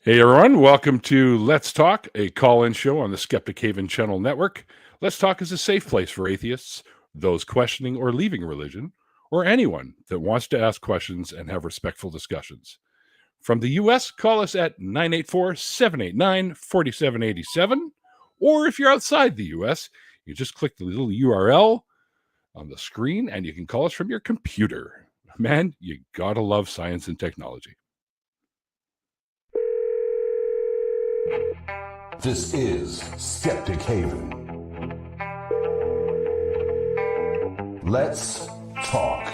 Hey everyone, welcome to Let's Talk, a call-in show on the Skeptic Haven channel network. Let's Talk is a safe place for atheists, those questioning or leaving religion, or anyone that wants to ask questions and have respectful discussions. From the US, call us at 984-789-4787, or if you're outside the US, you just click the little URL on the screen and you can call us from your computer. Man, you gotta love science and technology. This is Skeptic Haven. Let's talk.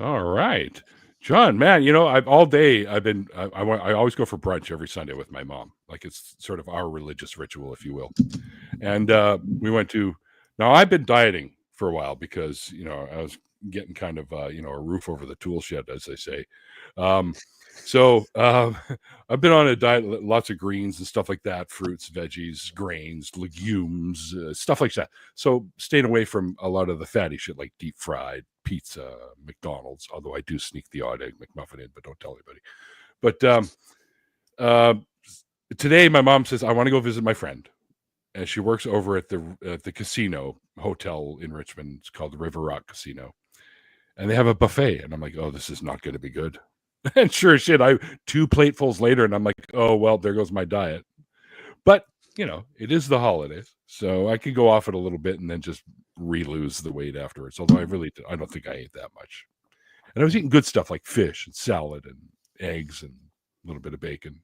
All right, John, man, you know, I always go for brunch every Sunday with my mom. Like it's sort of our religious ritual, if you will. And we went to, now I've been dieting for a while because, you know, I was getting kind of, a roof over the tool shed, as they say. I've been on a diet, lots of greens and stuff like that, fruits, veggies, grains, legumes, stuff like that. So staying away from a lot of the fatty shit like deep fried pizza, McDonald's, although I do sneak the odd egg McMuffin in, but don't tell anybody. But today my mom says, I want to go visit my friend. And she works over at the casino hotel in Richmond. It's called the River Rock Casino. And they have a buffet. And I'm like, oh, this is not going to be good. And sure as shit, 2 platefuls later, and I'm like, oh, well, there goes my diet. But, you know, it is the holidays. So I could go off it a little bit and then just re-lose the weight afterwards. Although I don't think I ate that much. And I was eating good stuff like fish and salad and eggs and a little bit of bacon.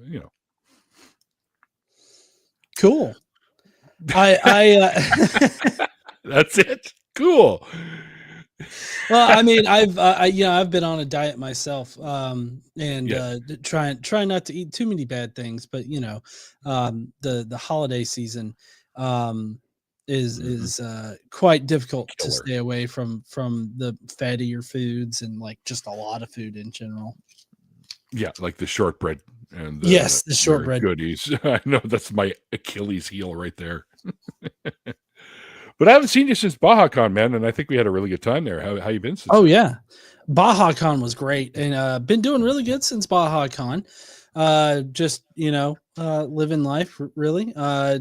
You know. Cool. That's it. Cool. Well, I mean, I've been on a diet myself, and trying not to eat too many bad things. But you know, the holiday season is quite difficult to stay away from the fattier foods and like just a lot of food in general. Yeah, like the shortbread and the shortbread goodies. I know that's my Achilles heel right there. But I haven't seen you since BajaCon, man, and I think we had a really good time there. How you been since? Oh, yeah. BajaCon was great, and been doing really good since BajaCon. Just, living life, really.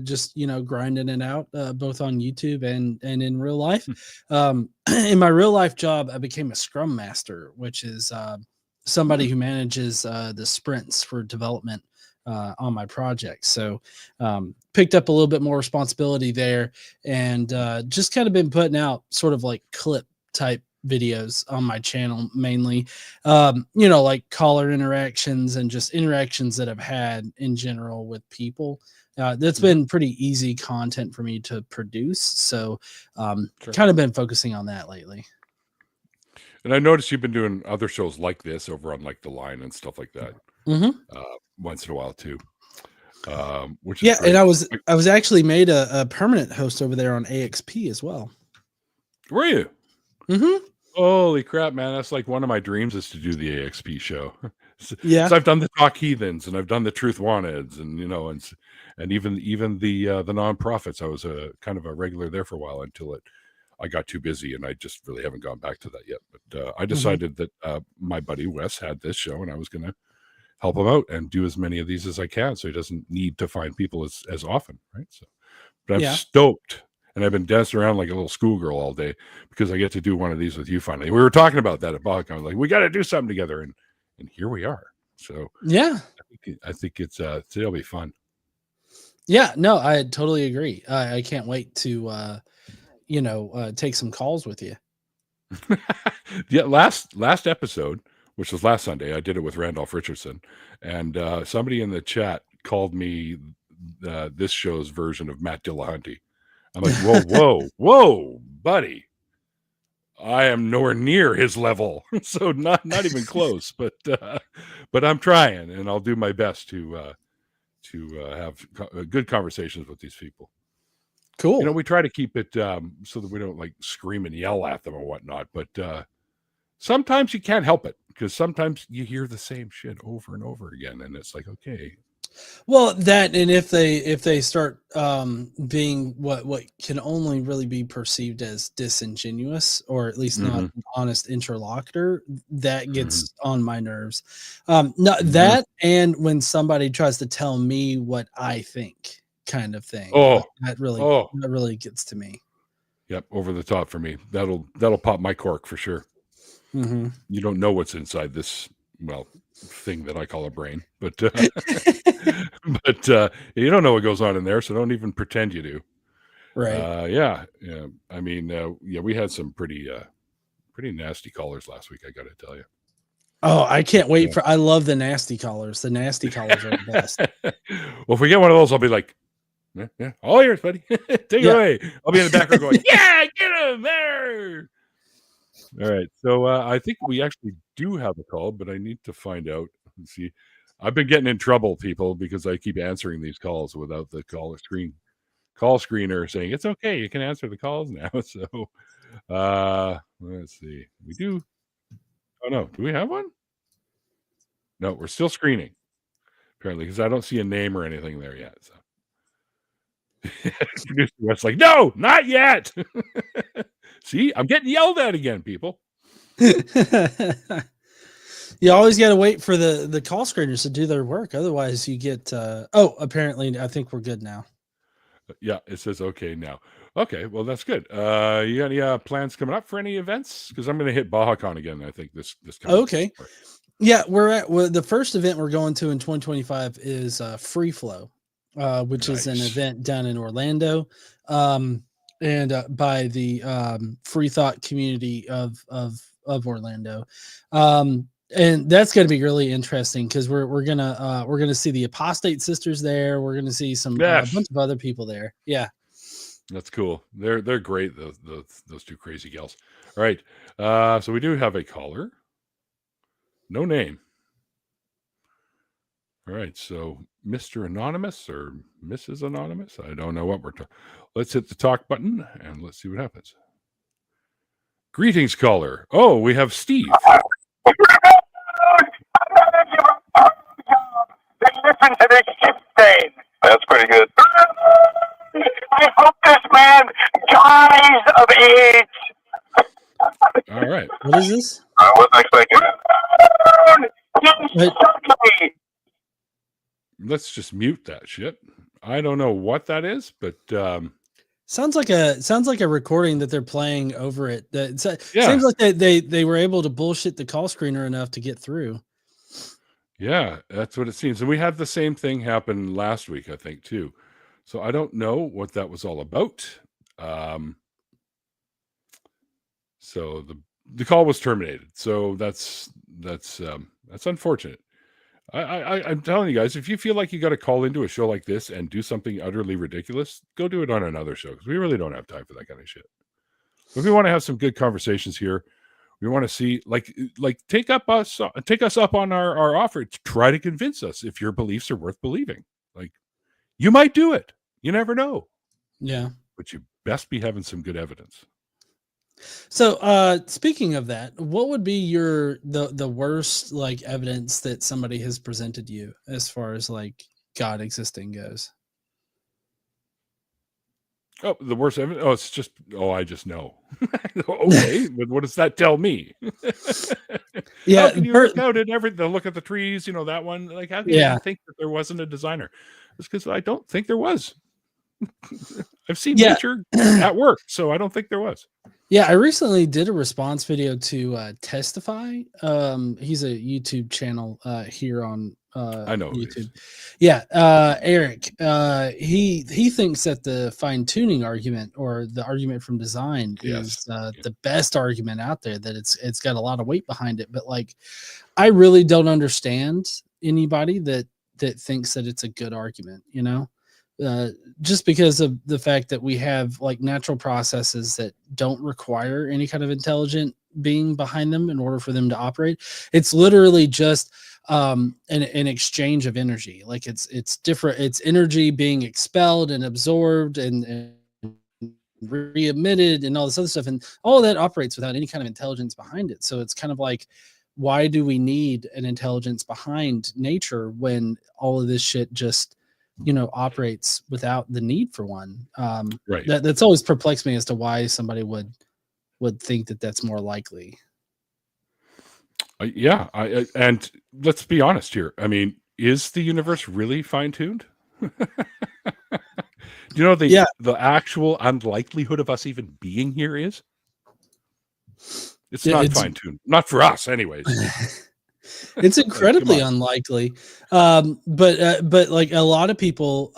Just, grinding it out, both on YouTube and in real life. In my real life job, I became a Scrum Master, which is somebody who manages the sprints for development on my project. So picked up a little bit more responsibility there, and just kind of been putting out sort of like clip type videos on my channel, mainly, like caller interactions and just interactions that I've had in general with people. That's been pretty easy content for me to produce. So kind of been focusing on that lately. And I noticed you've been doing other shows like this over on like The Line and stuff like that. Once in a while too. Which is great. And I was actually made a permanent host over there on AXP as well. Were you? Holy crap, man! That's like one of my dreams is to do the AXP show. So I've done the Talk Heathens and I've done the Truth Wanteds, and and even the nonprofits. I was a kind of a regular there for a while until I got too busy, and I just really haven't gone back to that yet. But I decided that my buddy Wes had this show, and I was going to help him out and do as many of these as I can, so he doesn't need to find people as often, right? So, but I'm stoked, and I've been dancing around like a little schoolgirl all day because I get to do one of these with you finally. We were talking about that at BajaCon, like we got to do something together, and here we are. So I think it's it'll be fun. Yeah, no, I totally agree. I can't wait to take some calls with you. Yeah, last episode, which was last Sunday, I did it with Randolf Richardson, and somebody in the chat called me this show's version of Matt Dillahunty. I'm like, whoa, buddy. I am nowhere near his level, so not even close. But I'm trying, and I'll do my best to have good conversations with these people. Cool. We try to keep it so that we don't like scream and yell at them or whatnot, but sometimes you can't help it because sometimes you hear the same shit over and over again, and it's like, okay, Well, that, and if they start being what can only really be perceived as disingenuous, or at least not an honest interlocutor, that gets on my nerves. No, that, and when somebody tries to tell me what I think, kind of thing. That really gets to me. Yep, over the top for me. That'll pop my cork for sure. You don't know what's inside this thing that I call a brain, but but you don't know what goes on in there, so don't even pretend you do. Right. Yeah. I mean, we had some pretty nasty callers last week, I got to tell you. Oh, I can't wait for. I love the nasty callers. The nasty callers are the best. Well, if we get one of those, I'll be like, yeah, all yours, buddy. Take it away. I'll be in the background going, yeah, get him there. All right. So I think we actually do have a call, but I need to find out. Let's see. I've been getting in trouble, people, because I keep answering these calls without the call screener saying it's okay, you can answer the calls now. So let's see. We do. Oh no, do we have one? No, we're still screening, apparently, because I don't see a name or anything there yet. So producer West's like, no, not yet. See, I'm getting yelled at again, people. You always got to wait for the call screeners to do their work. Otherwise, you get. Apparently, I think we're good now. Yeah, it says okay now. Okay, well, that's good. You got any plans coming up for any events? Because I'm going to hit BajaCon again, I think, this coming okay. Yeah, the first event we're going to in 2025 is Free Flow, which is an event down in Orlando, and by the free thought community of Orlando. And that's going to be really interesting because we're gonna see the Apostate Sisters there. We're gonna see some a bunch of other people there. Yeah, that's cool. They're great. Those two crazy gals. All right. So we do have a caller. No name. All right. So Mr. Anonymous or Mrs. Anonymous. I don't know what we're talking. Let's hit the talk button and let's see what happens. Greetings, caller. Oh, we have Steve. Listen to this shit thing. That's pretty good. I hope this man dies of AIDS. All right. What is this? I wasn't expecting it. Let's just mute that shit. I don't know what that is, but sounds like a recording that they're playing over it. Seems like they were able to bullshit the call screener enough to get through. Yeah, that's what it seems. And we had the same thing happen last week, I think, too. So I don't know what that was all about. So the call was terminated. So that's unfortunate. I'm telling you guys, if you feel like you got to call into a show like this and do something utterly ridiculous, go do it on another show because we really don't have time for that kind of shit. If we want to have some good conversations here, we want to see like take us up on our offer to try to convince us if your beliefs are worth believing. Like you might do it. You never know. Yeah. But you best be having some good evidence. So speaking of that, what would be the worst like evidence that somebody has presented you as far as like God existing goes? Oh, the worst evidence? Oh, it's just, I just know. Okay, but what does that tell me? Yeah. How can you look out at everything? Look at the trees, that one. Like, how can you think that there wasn't a designer? It's because I don't think there was. I've seen nature at work, so I don't think there was. Yeah, I recently did a response video to Testify. He's a YouTube channel here on I know YouTube. Yeah, Eric. He thinks that the fine-tuning argument or the argument from design is the best argument out there. That it's got a lot of weight behind it. But like, I really don't understand anybody that thinks that it's a good argument. Just because of the fact that we have like natural processes that don't require any kind of intelligent being behind them in order for them to operate. It's literally just an exchange of energy. Like it's different. It's energy being expelled and absorbed and re-emitted and all this other stuff. And all of that operates without any kind of intelligence behind it. So it's kind of like, why do we need an intelligence behind nature when all of this shit just, operates without the need for one? Right. That's always perplexed me as to why somebody would think that that's more likely. Yeah. And let's be honest here. I mean, is the universe really fine-tuned? Do you know the actual unlikelihood of us even being here is? It's not fine-tuned. Not for us, anyways. It's incredibly unlikely. But like a lot of people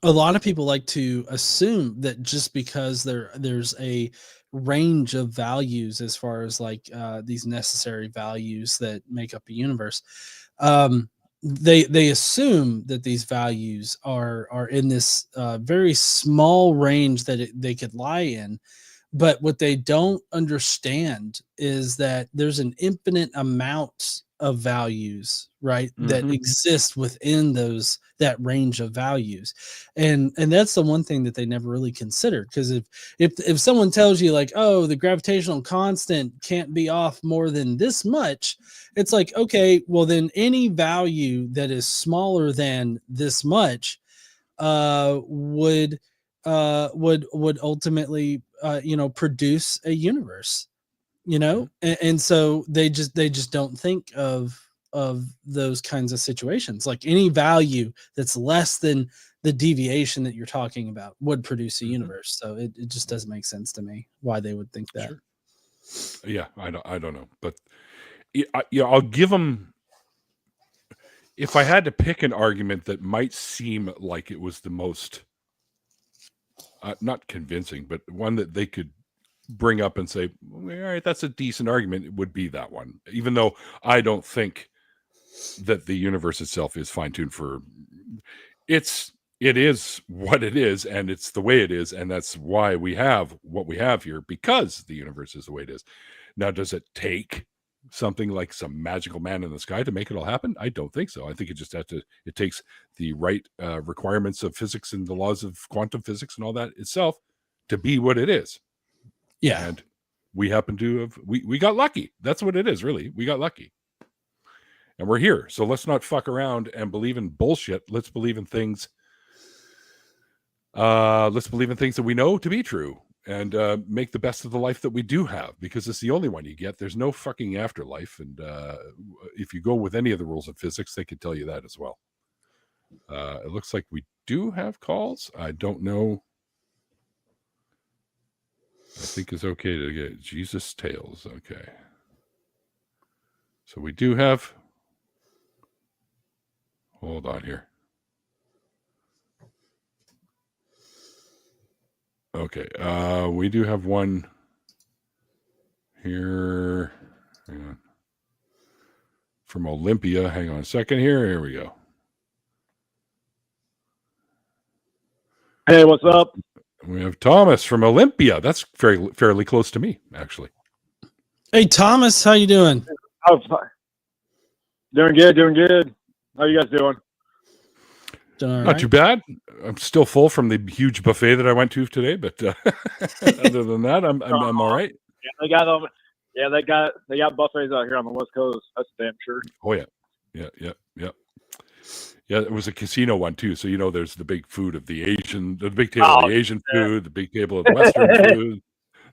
like to assume that just because there's a range of values as far as like these necessary values that make up a universe, they assume that these values are in this very small range that they could lie in. But what they don't understand is that there's an infinite amount of values, right, that exist within that range of values, and that's the one thing that they never really considered. Because if someone tells you like, oh, the gravitational constant can't be off more than this much, it's like, okay, well then any value that is smaller than this much would ultimately produce a universe, and so they just don't think of those kinds of situations. Like any value that's less than the deviation that you're talking about would produce a universe. So it just doesn't make sense to me why they would think that. Sure. Yeah, I don't know, but I'll give them. If I had to pick an argument that might seem like it was the most not convincing, but one that they could bring up and say, all right, that's a decent argument, it would be that one. Even though I don't think that the universe itself is fine-tuned for it is what it is, and it's the way it is, and that's why we have what we have here, because the universe is the way it is. Now, does it take something like some magical man in the sky to make it all happen? I don't think so. I think it takes the right requirements of physics and the laws of quantum physics and all that itself to be what it is. Yeah. And we happen to have, we got lucky. That's what it is, really. We got lucky. And we're here. So let's not fuck around and believe in bullshit. Let's believe in things. Let's believe in things that we know to be true, and make the best of the life that we do have, because it's the only one you get. There's no fucking afterlife. And if you go with any of the rules of physics, they could tell you that as well. It looks like we do have calls. I don't know. I think it's okay to get Jesus Tales. Okay. So we do have. Hold on here. Okay. We do have one here. Hang on. From Olympia. Hang on a second here. Here we go. Hey, what's up? We have Thomas from Olympia. That's fairly close to me, actually. Hey, Thomas, how you doing? Oh, doing good. How you guys doing? Not too bad. I'm still full from the huge buffet that I went to today, but other than that, I'm all right. Yeah, they got them. Yeah, they got buffets out here on the West Coast. That's damn sure. Oh yeah. Yeah, it was a casino one too. So there's the big food of the big table of the Asian food, the big table of the Western food,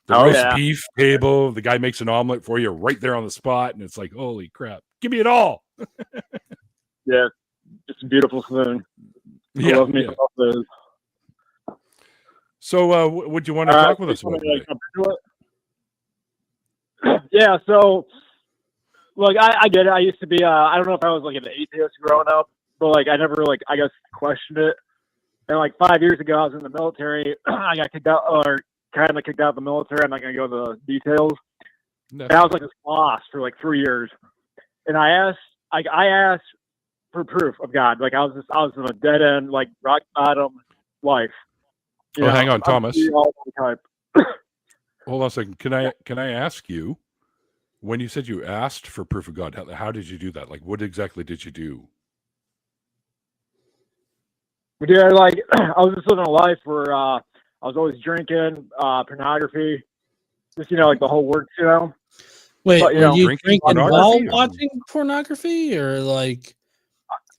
the roast beef table. The guy makes an omelet for you right there on the spot, and it's like, holy crap, give me it all. Yeah, it's a beautiful thing. I love me buffets. So, would you want to talk with us about it? Yeah, so look, I get it. I used to be I don't know if I was like an atheist growing up, but like I never I guess questioned it. And like 5 years ago, I was in the military. I got kicked out, or kind of kicked out of the military. I'm not gonna go into the details. And I was like this lost for like 3 years, and I asked for proof of God. Like I was in a dead end, like rock bottom life. Hang on, Thomas. Hold on a second. Can I ask you, when you said you asked for proof of God, how did you do that? Like, what exactly did you do? Yeah, like I was just living a life where I was always drinking, pornography, just like the whole works, Wait, But, were you drinking drinking while pornography or- watching pornography, or like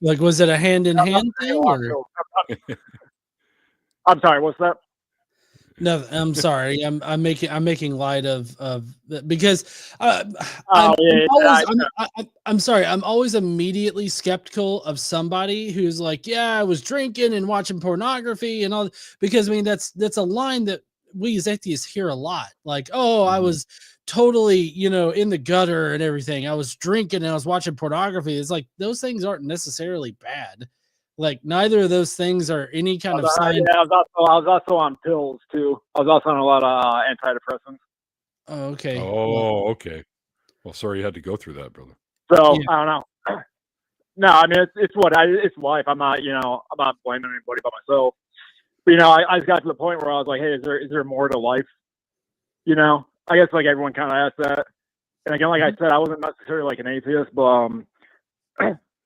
was it a hand in hand thing? Or I'm sorry, what's that? no, I'm sorry. I'm making light of because I'm sorry. I'm always immediately skeptical of somebody who's like, yeah, I was drinking and watching pornography and all, because I mean that's a line that we as atheists hear a lot. Like, oh, I was totally, in the gutter and everything. I was drinking and I was watching pornography. It's like those things aren't necessarily bad. Like neither of those things are any kind of sign. Yeah, I was also on pills too. I was also on a lot of antidepressants. Oh, okay. Oh, okay. Well, sorry you had to go through that, brother. So Yeah. I don't know. No, I mean it's life. I'm not blaming anybody but myself. But I just got to the point where I was like, hey, is there more to life? I guess like everyone kind of asked that. And again, like I said, I wasn't necessarily like an atheist, but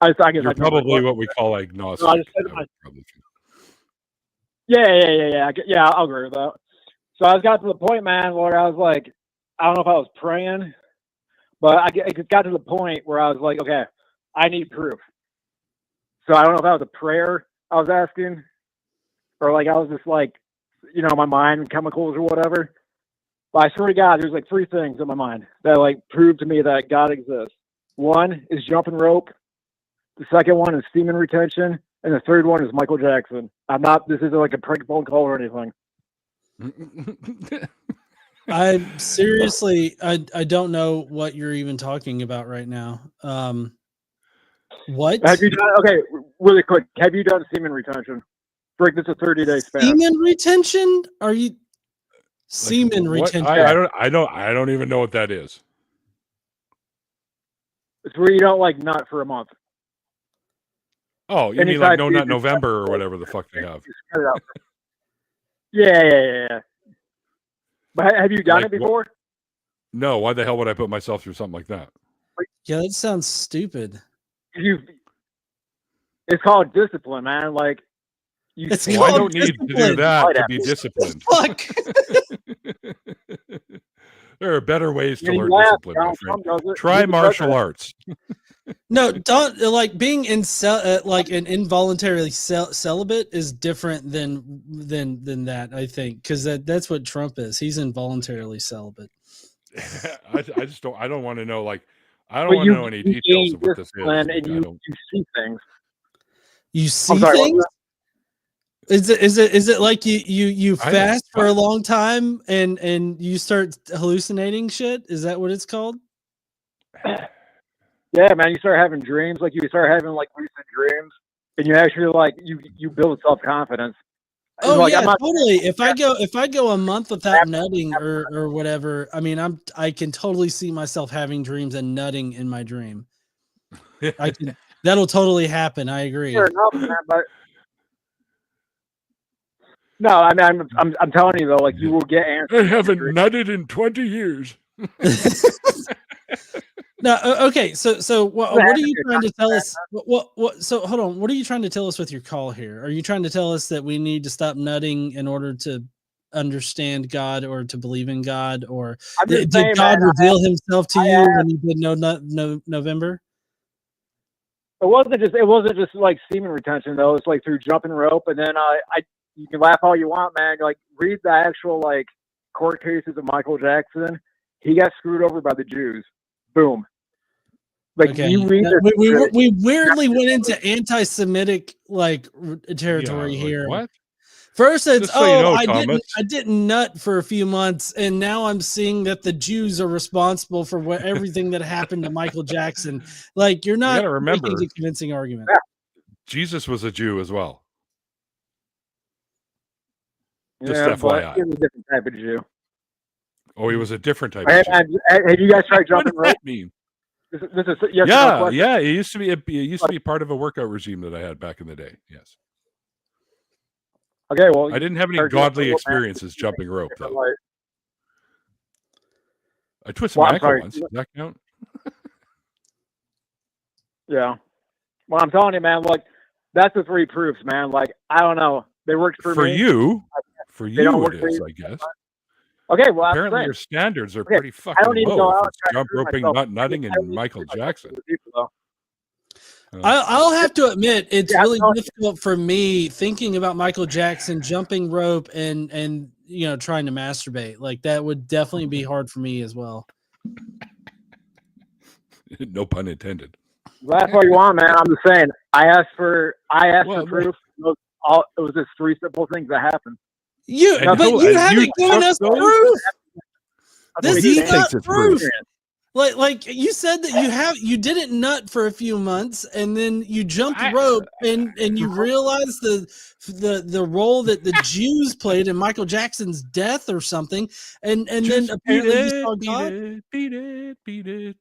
I guess You're probably what we call agnostic. I just said yeah, I'll agree with that. So I got to the point, man, where I was like, I don't know if I was praying, but it got to the point where I was like, okay, I need proof. So I don't know if that was a prayer I was asking, or like I was just like, my mind chemicals or whatever. But I swear to God, there's like 3 things in my mind that like prove to me that God exists. One is jumping rope. The second one is semen retention. And the third one is Michael Jackson. This isn't like a prank phone call or anything. I'm seriously, I don't know what you're even talking about right now. What? Have you done, okay, really quick, have you done semen retention? Rick, this is a 30-day span. Semen retention? Are you semen retention? I don't even know what that is. It's where you don't like nut for a month. Oh, you mean like No Nut November or whatever the fuck they have? Yeah. But have you done it before? No. Why the hell would I put myself through something like that? Yeah, that sounds stupid. It's called discipline, man. Like I don't need to do that to be disciplined. Fuck. There are better ways to learn discipline, my friend. Try martial arts. No, don't like being in like an involuntarily celibate is different than that. I think because that's what Trump is. He's involuntarily celibate. I just don't. I don't want to know. Like I don't want to know any details of what this is. And you see things. You see things. Is it like you fast for a long time and you start hallucinating shit? Is that what it's called? Yeah, man. You start having dreams, like you start having like lucid dreams, and you actually like you build self-confidence. Oh like, yeah, totally. If I go a month without nutting or whatever, I mean I can totally see myself having dreams and nutting in my dream. That'll totally happen. I agree. Fair enough, man, but no, I mean I'm telling you though, like you will get answers. I haven't nutted in 20 years. No, okay. So what are you trying to tell us? What? So hold on. What are you trying to tell us with your call here? Are you trying to tell us that we need to stop nutting in order to understand God or to believe in God, or did God reveal Himself to you when you did no November? It wasn't just like semen retention though. It's like through jumping rope, and then you can laugh all you want, man. Like read the actual like court cases of Michael Jackson. He got screwed over by the Jews. Boom. Like okay. We weirdly went into anti-Semitic like territory here. What? First, it's I Thomas. didn't nut for a few months, and now I'm seeing that the Jews are responsible for everything that happened to Michael Jackson. Like you're not making a convincing argument. Yeah. Jesus was a Jew as well. Just FYI. He was a different type of Jew. Oh, he was a different type of Jew. Have you guys tried jumping rope? What does that mean? This is yeah. It used to be part of a workout regime that I had back in the day. Yes. Okay, well, I didn't have any godly experiences jumping rope though. I twisted my ankle once. Does that count? Yeah. Well, I'm telling you, man. Like that's the 3 proofs, man. Like I don't know, they worked for me. For you, it is, I guess. Okay, well, apparently your standards are pretty fucking low. Jump roping, nutting, and Michael Jackson. I'll have to admit, it's really difficult for me thinking about Michael Jackson jumping rope and trying to masturbate. Like that would definitely be hard for me as well. No pun intended. Well, that's what you want, man. I'm just saying. I asked for proof. It was just 3 simple things that happened. You haven't given us proof. This is not proof. Like you said that you didn't nut for a few months, and then you jumped rope, and you realized the role that the Jews played in Michael Jackson's death or something, and then apparently you saw God. Beat it.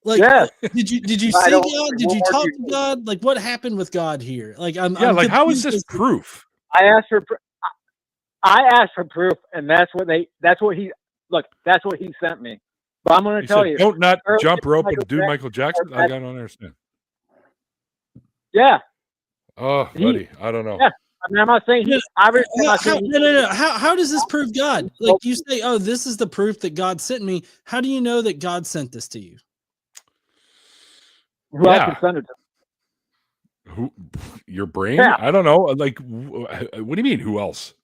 Like, did you see God? Did you talk to God? Like, what happened with God here? Like, I'm how is this proof? I asked for proof, and that's what he sent me. But I'm going to tell you, don't not jump rope and do Michael Jackson. I don't understand. Yeah. Oh, buddy, I don't know. Yeah. I mean, I'm not saying no. How does this prove God? Like you say, oh, this is the proof that God sent me. How do you know that God sent this to you? Who I can send it to? Who? Your brain? Yeah. I don't know. Like, what do you mean? Who else?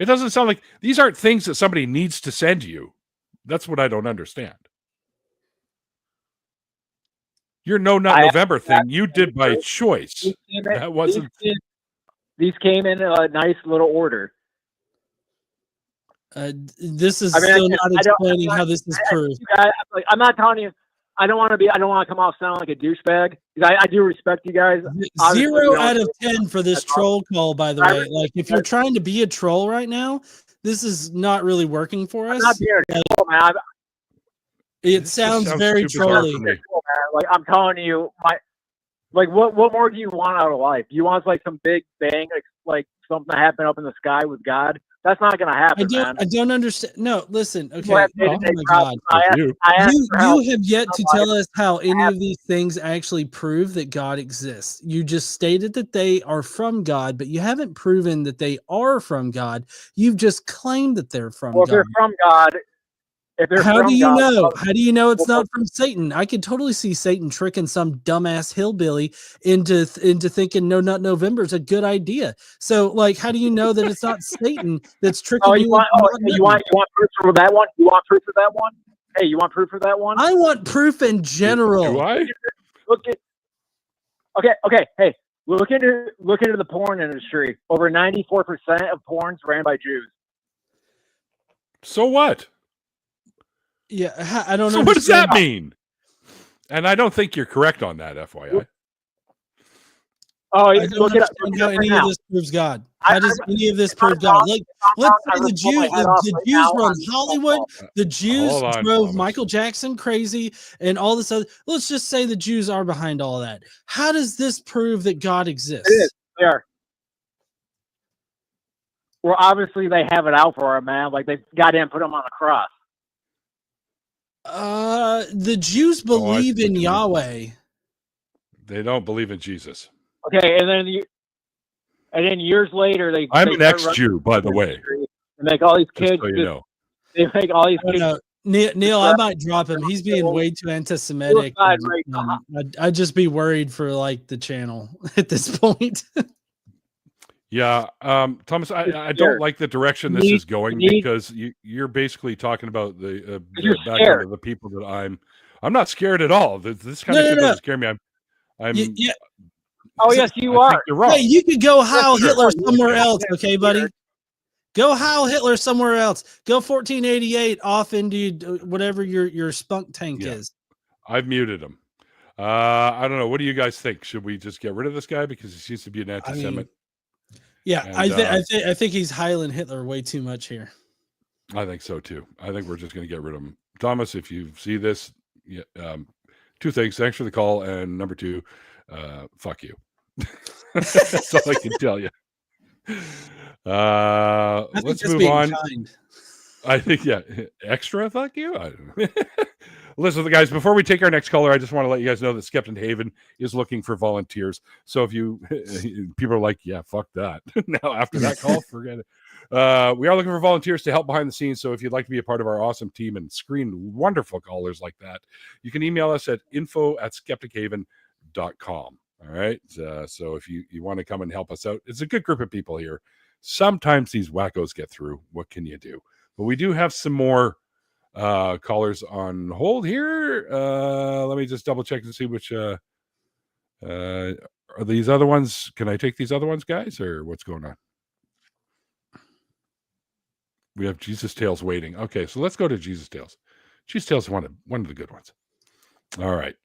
It doesn't sound like these aren't things that somebody needs to send you. That's what I don't understand. Your No Nut November thing you did by choice. That wasn't. These came in a nice little order. This is still not explaining how this is proved. I'm not telling you. I don't want to come off sounding like a douchebag. I do respect you guys. 0 out of 10 for this troll call, by the way. Like, if you're trying to be a troll right now, this is not really working for us. I'm not being a troll, man. It sounds very trolly. Like, I'm telling you, what more do you want out of life? You want like some big bang, like something to happen up in the sky with God? That's not going to happen, man. I don't understand. No, listen. Okay. Oh my God. You have yet to tell us how any of these things actually prove that God exists. You just stated that they are from God, but you haven't proven that they are from God. You've just claimed that they're from God. If they're from God, how do you know? How do you know it's not from Satan? I could totally see Satan tricking some dumbass hillbilly into thinking No Nut November is a good idea. So, like, how do you know that it's not Satan that's tricking you? You want proof for that one? You want proof for that one? Hey, you want proof for that one? I want proof in general. Do I? Okay. Hey, look into the porn industry. Over 94% of porn's ran by Jews. So what? Yeah, I don't know. So what does that mean? And I don't think you're correct on that, FYI. Oh, look at how any of this proves God. How does any of this prove God? Like, let's say the Jews run Hollywood. The Jews drove Michael Jackson crazy and all this other. Let's just say the Jews are behind all that. How does this prove that God exists? It is. They are. Well, obviously they have it out for him, man. Like, they goddamn put him on a cross. The Jews believe in Yahweh. They don't believe in Jesus. Okay, and then years later I'm an ex-Jew, by the way. They make all these kids. So you know. They make all these kids. Neil, I might drop him. He's being way too anti-Semitic. I'd just be worried for like the channel at this point. Yeah, Thomas, I don't like the direction this is going because you're basically talking about the background of the people that I'm not scared at all. This kind of shit doesn't scare me. Yeah. Oh yes, you are. You're wrong. Hey, you could go Heil Hitler somewhere else, okay, buddy? Go Heil Hitler somewhere else. Go 1488 off into whatever your spunk tank is. I've muted him. I don't know. What do you guys think? Should we just get rid of this guy because he seems to be an anti-Semite? I think he's Heiling Hitler way too much here. I think so too. I think we're just going to get rid of him. Thomas, if you see this, two things. Thanks for the call, and number two, fuck you. That's all I can tell you. Let's move on. Kind. I think extra fuck you. I don't know. Listen, guys, before we take our next caller, I just want to let you guys know that Skeptic Haven is looking for volunteers. So if people are like, yeah, fuck that. Now after that call, forget it. We are looking for volunteers to help behind the scenes. So if you'd like to be a part of our awesome team and screen wonderful callers like that, you can email us at info@skeptichaven.com. All right. So if you want to come and help us out, it's a good group of people here. Sometimes these wackos get through. What can you do? But we do have some more callers on hold here. Let me just double check to see which are these other ones. Can I take these other ones, guys, or what's going on? We have Jesus Tales waiting. Okay, so let's go to Jesus Tales. Jesus Tales is one of the good ones. All right.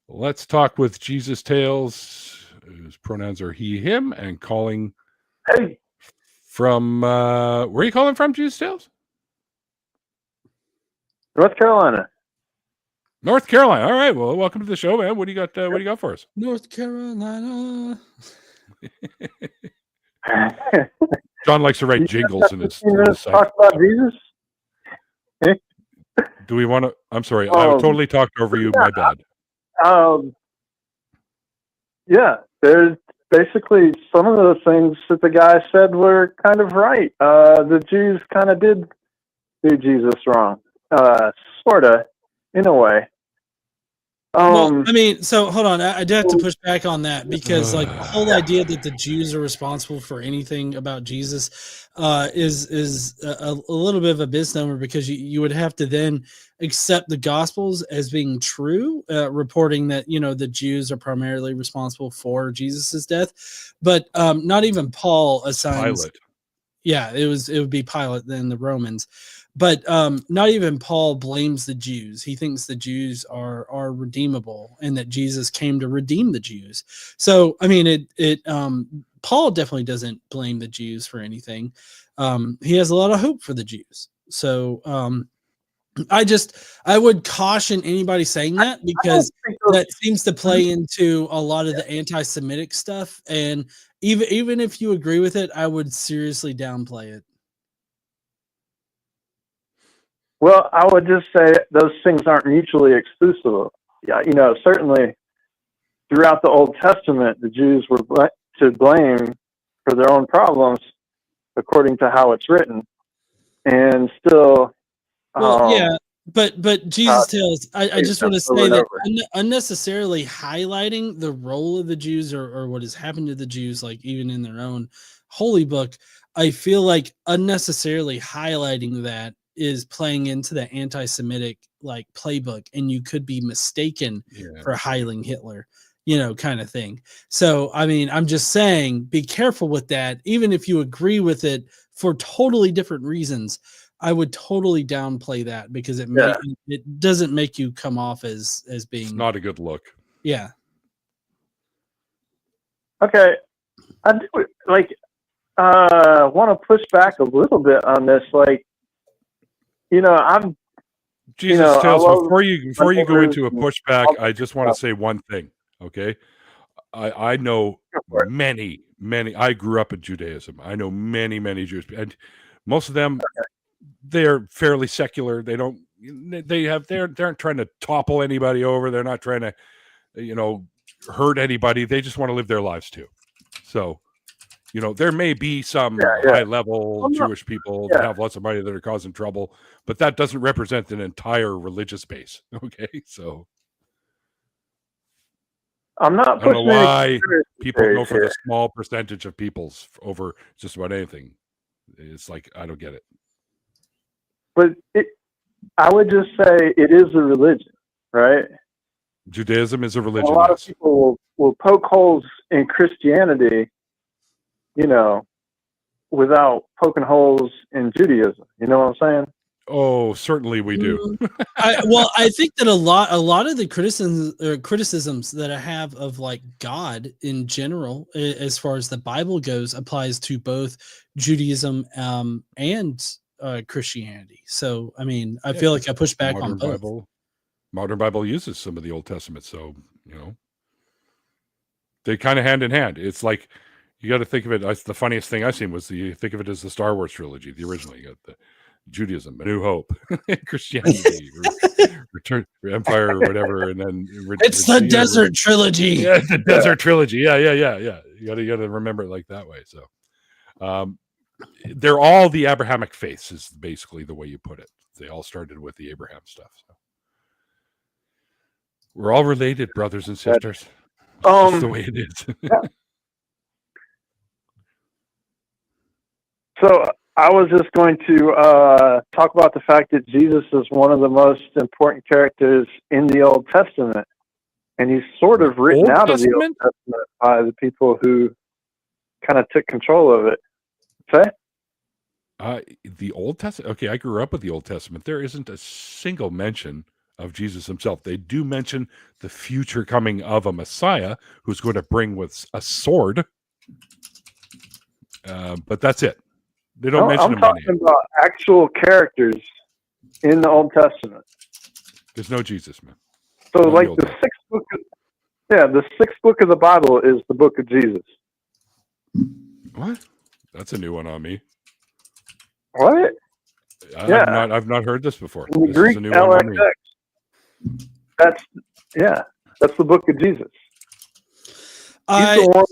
Let's talk with Jesus Tales, whose pronouns are he, him, and calling from, where are you calling from, Jesus Tales? North Carolina. North Carolina. All right. Well, welcome to the show, man. What do you got? What do you got for us? North Carolina. John likes to write jingles in his talk about Jesus. Do we want to? I'm sorry. I totally talked over you. My bad. Yeah, there's basically some of the things that the guy said were kind of right. The Jews kind of did do Jesus wrong, sorta, in a way. Well, I mean, so hold on. I do have to push back on that because, like, the whole idea that the Jews are responsible for anything about Jesus is a little bit of a misnomer, because you would have to then accept the Gospels as being true, reporting that, you know, the Jews are primarily responsible for Jesus's death, but not even Paul assigns. Pilate. Yeah, it would be Pilate, then the Romans. But not even Paul blames the Jews. He thinks the Jews are redeemable and that Jesus came to redeem the Jews. So, I mean, Paul definitely doesn't blame the Jews for anything. He has a lot of hope for the Jews. So I would caution anybody saying that, because that seems to play into a lot of the anti-Semitic stuff. And even if you agree with it, I would seriously downplay it. Well, I would just say those things aren't mutually exclusive. Yeah, you know, certainly throughout the Old Testament, the Jews were to blame for their own problems, according to how it's written, and still. Yeah, but Jesus tells. I just want to say that unnecessarily highlighting the role of the Jews or what has happened to the Jews, like even in their own holy book, I feel like unnecessarily highlighting that is playing into the anti-Semitic like playbook, and you could be mistaken for Heiling Hitler, you know, kind of thing. So, I mean, I'm just saying, be careful with that. Even if you agree with it for totally different reasons, I would totally downplay that, because it doesn't make you come off as being. It's not a good look. Yeah. Okay, I do want to push back a little bit on this, like. You know, Jesus Tales, before you go into a pushback, I just want to say one thing, okay? I know many, I grew up in Judaism. I know many Jews, and most of them, they're fairly secular. They aren't trying to topple anybody over. They're not trying to, you know, hurt anybody. They just want to live their lives too. So, you know, there may be some high-level Jewish people that have lots of money that are causing trouble, but that doesn't represent an entire religious base. Okay, so I don't know why people go for the small percentage of people's over just about anything. It's like, I don't get it. But I would just say it is a religion, right? Judaism is a religion. A lot of people will poke holes in Christianity, you know, without poking holes in Judaism. You know what I'm saying? Oh, certainly we do. I think that a lot of the criticisms that I have of like God in general, as far as the Bible goes, applies to both Judaism and Christianity. So, I mean, I feel like I push back on both. Modern Bible uses some of the Old Testament, so, you know, they kind of hand in hand. It's like, you got to think of it as the funniest thing I've seen was you think of it as the Star Wars trilogy, the original. You got the Judaism, A New Hope, Christianity, Return Empire, or whatever, and then it's the Desert Trilogy. Yeah, it's the Desert Trilogy. Yeah. You got to remember it like that way. So, they're all the Abrahamic faiths is basically the way you put it. They all started with the Abraham stuff. So we're all related, brothers and sisters. It's just the way it is. Yeah. So I was just going to talk about the fact that Jesus is one of the most important characters in the Old Testament. And he's sort of written out of the Old Testament by the people who kind of took control of it. Say? The Old Testament? Okay, I grew up with the Old Testament. There isn't a single mention of Jesus himself. They do mention the future coming of a Messiah who's going to bring with a sword. But that's it. They don't mention him. I'm talking about actual characters in the Old Testament. There's no Jesus, man. So, like the sixth book of the Bible is the book of Jesus. What? That's a new one on me. What? I've not heard this before. In the Greek, is a new one on me. That's the book of Jesus. Settled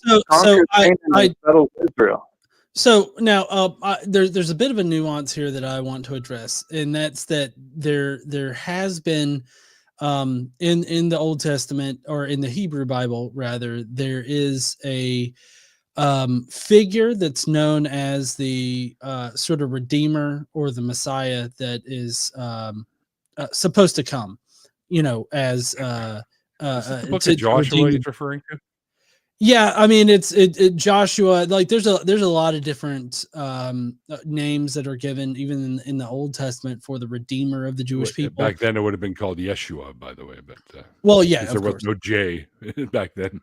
Israel. So now, there's a bit of a nuance here that I want to address, and that's that there has been in the Old Testament, or in the Hebrew Bible rather, there is a figure that's known as the sort of Redeemer or the Messiah that is supposed to come. As is the book of Joshua he's referring to? Yeah, I mean it's Joshua. Like there's a lot of different names that are given even in the Old Testament for the Redeemer of the Jewish people. Back then it would have been called Yeshua, by the way. But there was no J back then,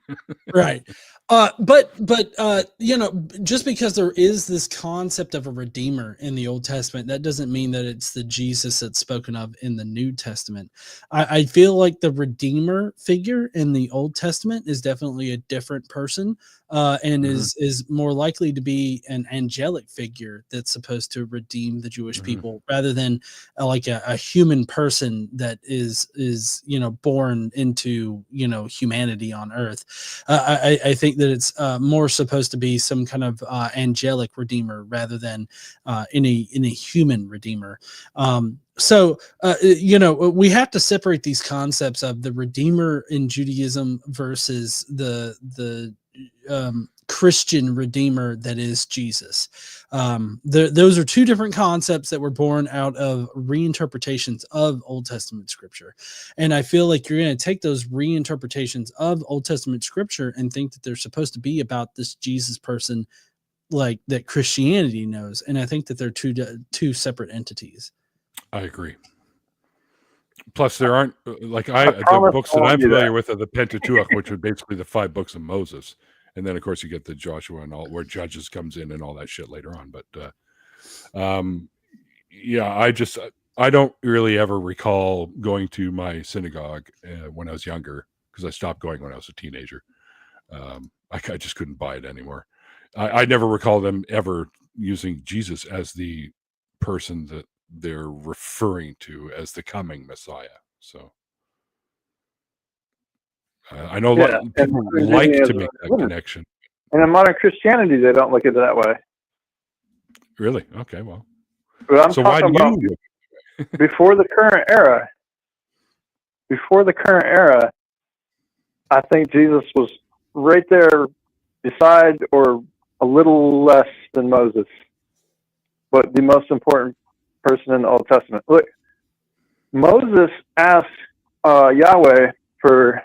right? But just because there is this concept of a Redeemer in the Old Testament, that doesn't mean that it's the Jesus that's spoken of in the New Testament. I feel like the Redeemer figure in the Old Testament is definitely a different person, and is more likely to be an angelic figure that's supposed to redeem the Jewish people, rather than like a human person that is born into humanity on earth. I think that it's more supposed to be some kind of angelic redeemer rather than any human redeemer. So we have to separate these concepts of the Redeemer in Judaism versus the Christian Redeemer that is Jesus. Those are two different concepts that were born out of reinterpretations of Old Testament scripture. And I feel like you're going to take those reinterpretations of Old Testament scripture and think that they're supposed to be about this Jesus person like that Christianity knows. And I think that they're two separate entities. I agree. Plus, there aren't the books that I'm familiar with are the Pentateuch, which are basically the 5 books of Moses, and then of course you get the Joshua and all, where Judges comes in and all that shit later on. But I don't really ever recall going to my synagogue when I was younger, because I stopped going when I was a teenager. I just couldn't buy it anymore. I never recall them ever using Jesus as the person that they're referring to as the coming Messiah. So I know people like to make that connection. And in modern Christianity, they don't look at it that way. Really? Okay, well. But I'm talking about before the current era. Before the current era, I think Jesus was right there beside or a little less than Moses, but the most important person in the Old Testament. Look, Moses asked Yahweh for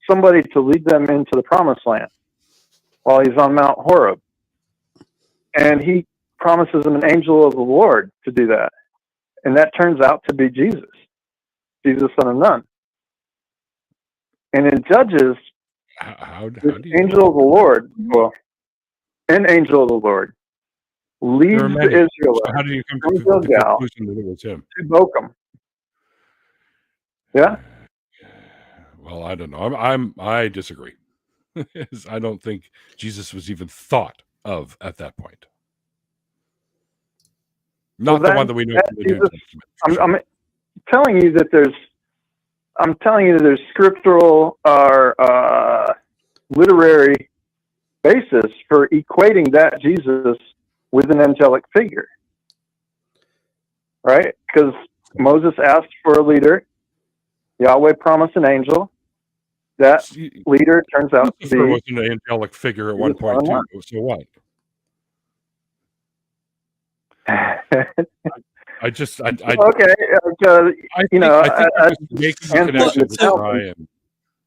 somebody to lead them into the promised land while he's on Mount Horeb. And he promises him an angel of the Lord to do that. And that turns out to be Jesus, son of Nun. And in Judges, angel of the Lord, an angel of the Lord, leads the Israelites. So how do you come to the conclusion that it was him? To Bochum. Yeah. Well, I don't know. I disagree. I don't think Jesus was even thought of at that point. Not the one that we know from the New Testament. I'm telling you that there's scriptural or literary basis for equating that Jesus with an angelic figure, right? Because Moses asked for a leader. Yahweh promised an angel. That leader turns out to be... was an angelic figure at one point, too. So what? I just... I okay, you know... I think making the connection to Ryan.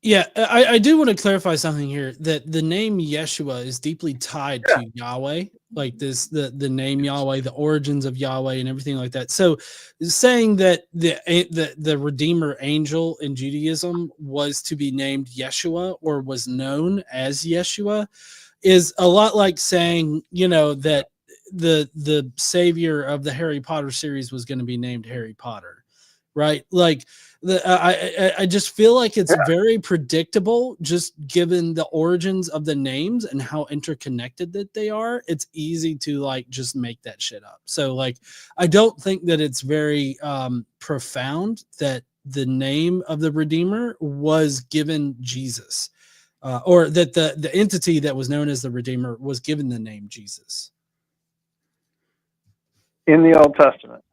Yeah, I do want to clarify something here, that the name Yeshua is deeply tied to Yahweh, like this, the name Yahweh, the origins of Yahweh and everything like that. So saying that the Redeemer angel in Judaism was to be named Yeshua or was known as Yeshua is a lot like saying, you know, that the savior of the Harry Potter series was going to be named Harry Potter, right? Like, I just feel like it's very predictable, just given the origins of the names and how interconnected that they are. It's easy to like just make that shit up. So like, I don't think that it's very profound that the name of the Redeemer was given Jesus, or that the entity that was known as the Redeemer was given the name Jesus in the Old Testament.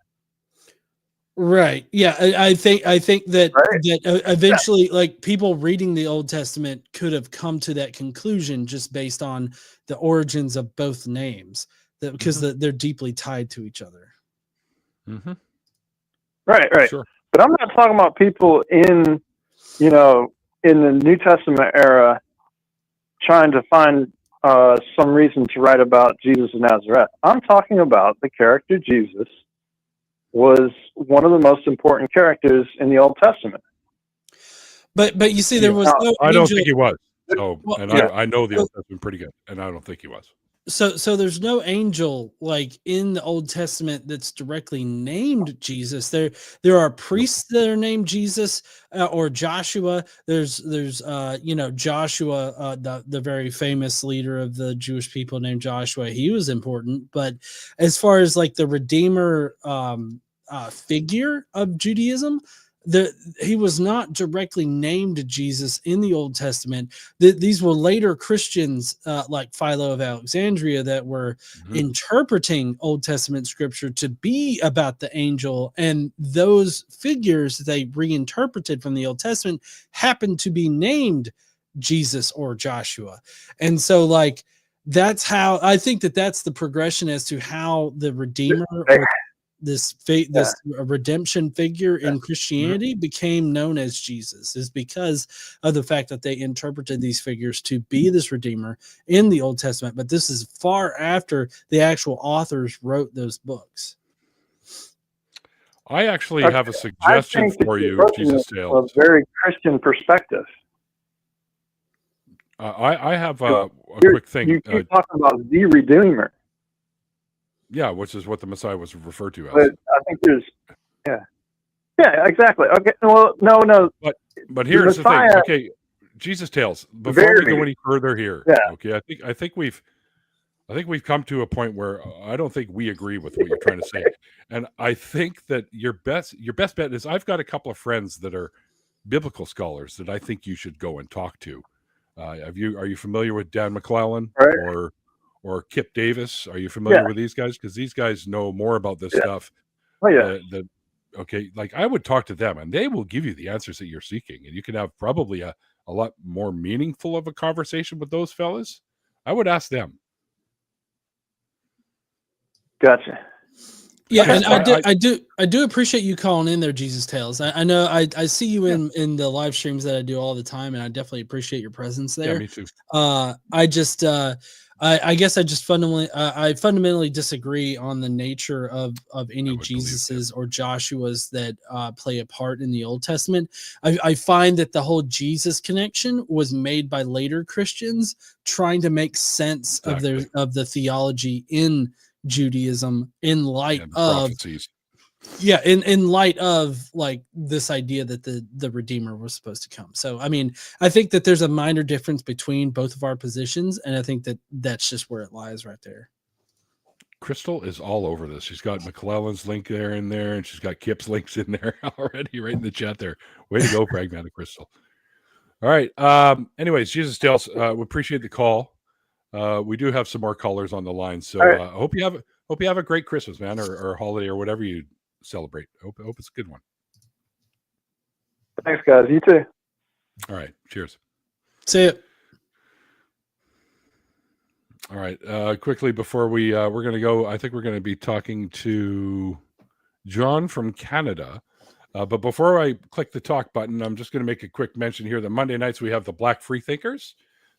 Right. Yeah. I think that that eventually, like, people reading the Old Testament could have come to that conclusion just based on the origins of both names, that because they're deeply tied to each other. Mm-hmm. Right. Sure. But I'm not talking about people in, you know, in the New Testament era trying to find some reason to write about Jesus of Nazareth. I'm talking about the character Jesus was one of the most important characters in the Old Testament. But you see, there was no I don't think he was. So, well, and I know the Old Testament pretty good, and I don't think he was. So there's no angel like in the Old Testament that's directly named Jesus. There are priests that are named Jesus or Joshua. There's you know, Joshua, the very famous leader of the Jewish people named Joshua. He was important, but as far as like the Redeemer figure of Judaism, he was not directly named Jesus in the Old Testament. These were later Christians like Philo of Alexandria that were interpreting Old Testament scripture to be about the angel, and those figures they reinterpreted from the Old Testament happened to be named Jesus or Joshua. And so like, that's how I think that's the progression as to how the Redeemer or this redemption figure in Christianity became known as Jesus, is because of the fact that they interpreted these figures to be this Redeemer in the Old Testament. But this is far after the actual authors wrote those books. I actually have a suggestion for you, Jesus Tales. A very Christian perspective. I have a quick thing. You keep talking about the Redeemer. Yeah, which is what the Messiah was referred to as. But I think there's, yeah, exactly. Okay, well, no. But here's the thing. Okay, Jesus Tales. Before we go any further here, okay, I think we've come to a point where I don't think we agree with what you're trying to say, and I think that your best bet is I've got a couple of friends that are biblical scholars that I think you should go and talk to. Are you familiar with Dan McLeod or Kip Davis? Are you familiar with these guys? Because these guys know more about this stuff. Oh yeah. Okay, like I would talk to them, and they will give you the answers that you're seeking, and you can have probably a lot more meaningful of a conversation with those fellas. I would ask them. Gotcha. Yeah, and I do appreciate you calling in there, Jesus Tales. I know I see you in the live streams that I do all the time, and I definitely appreciate your presence there. Yeah, me too. I guess I just fundamentally disagree on the nature of any Jesuses or Joshuas that play a part in the Old Testament. I find that the whole Jesus connection was made by later Christians trying to make sense of the theology in Judaism in light of prophecies. Yeah, in light of like this idea that the Redeemer was supposed to come. So, I mean, I think that there's a minor difference between both of our positions, and I think that that's just where it lies right there. Crystal is all over this. She's got McClellan's link there, and she's got Kip's links in there already, right in the chat there. Way to go, Pragmatic Crystal. All right. Anyways, Jesus Tales, we appreciate the call. We do have some more callers on the line, so right. I hope you have a great Christmas, man, or holiday or whatever you celebrate. I hope it's a good one. Thanks, guys. You too. All right, cheers. See it. All right, quickly before we're going to go, I think we're going to be talking to John from Canada. But before I click the talk button, I'm just going to make a quick mention here that Monday nights we have the Black Freethinkers.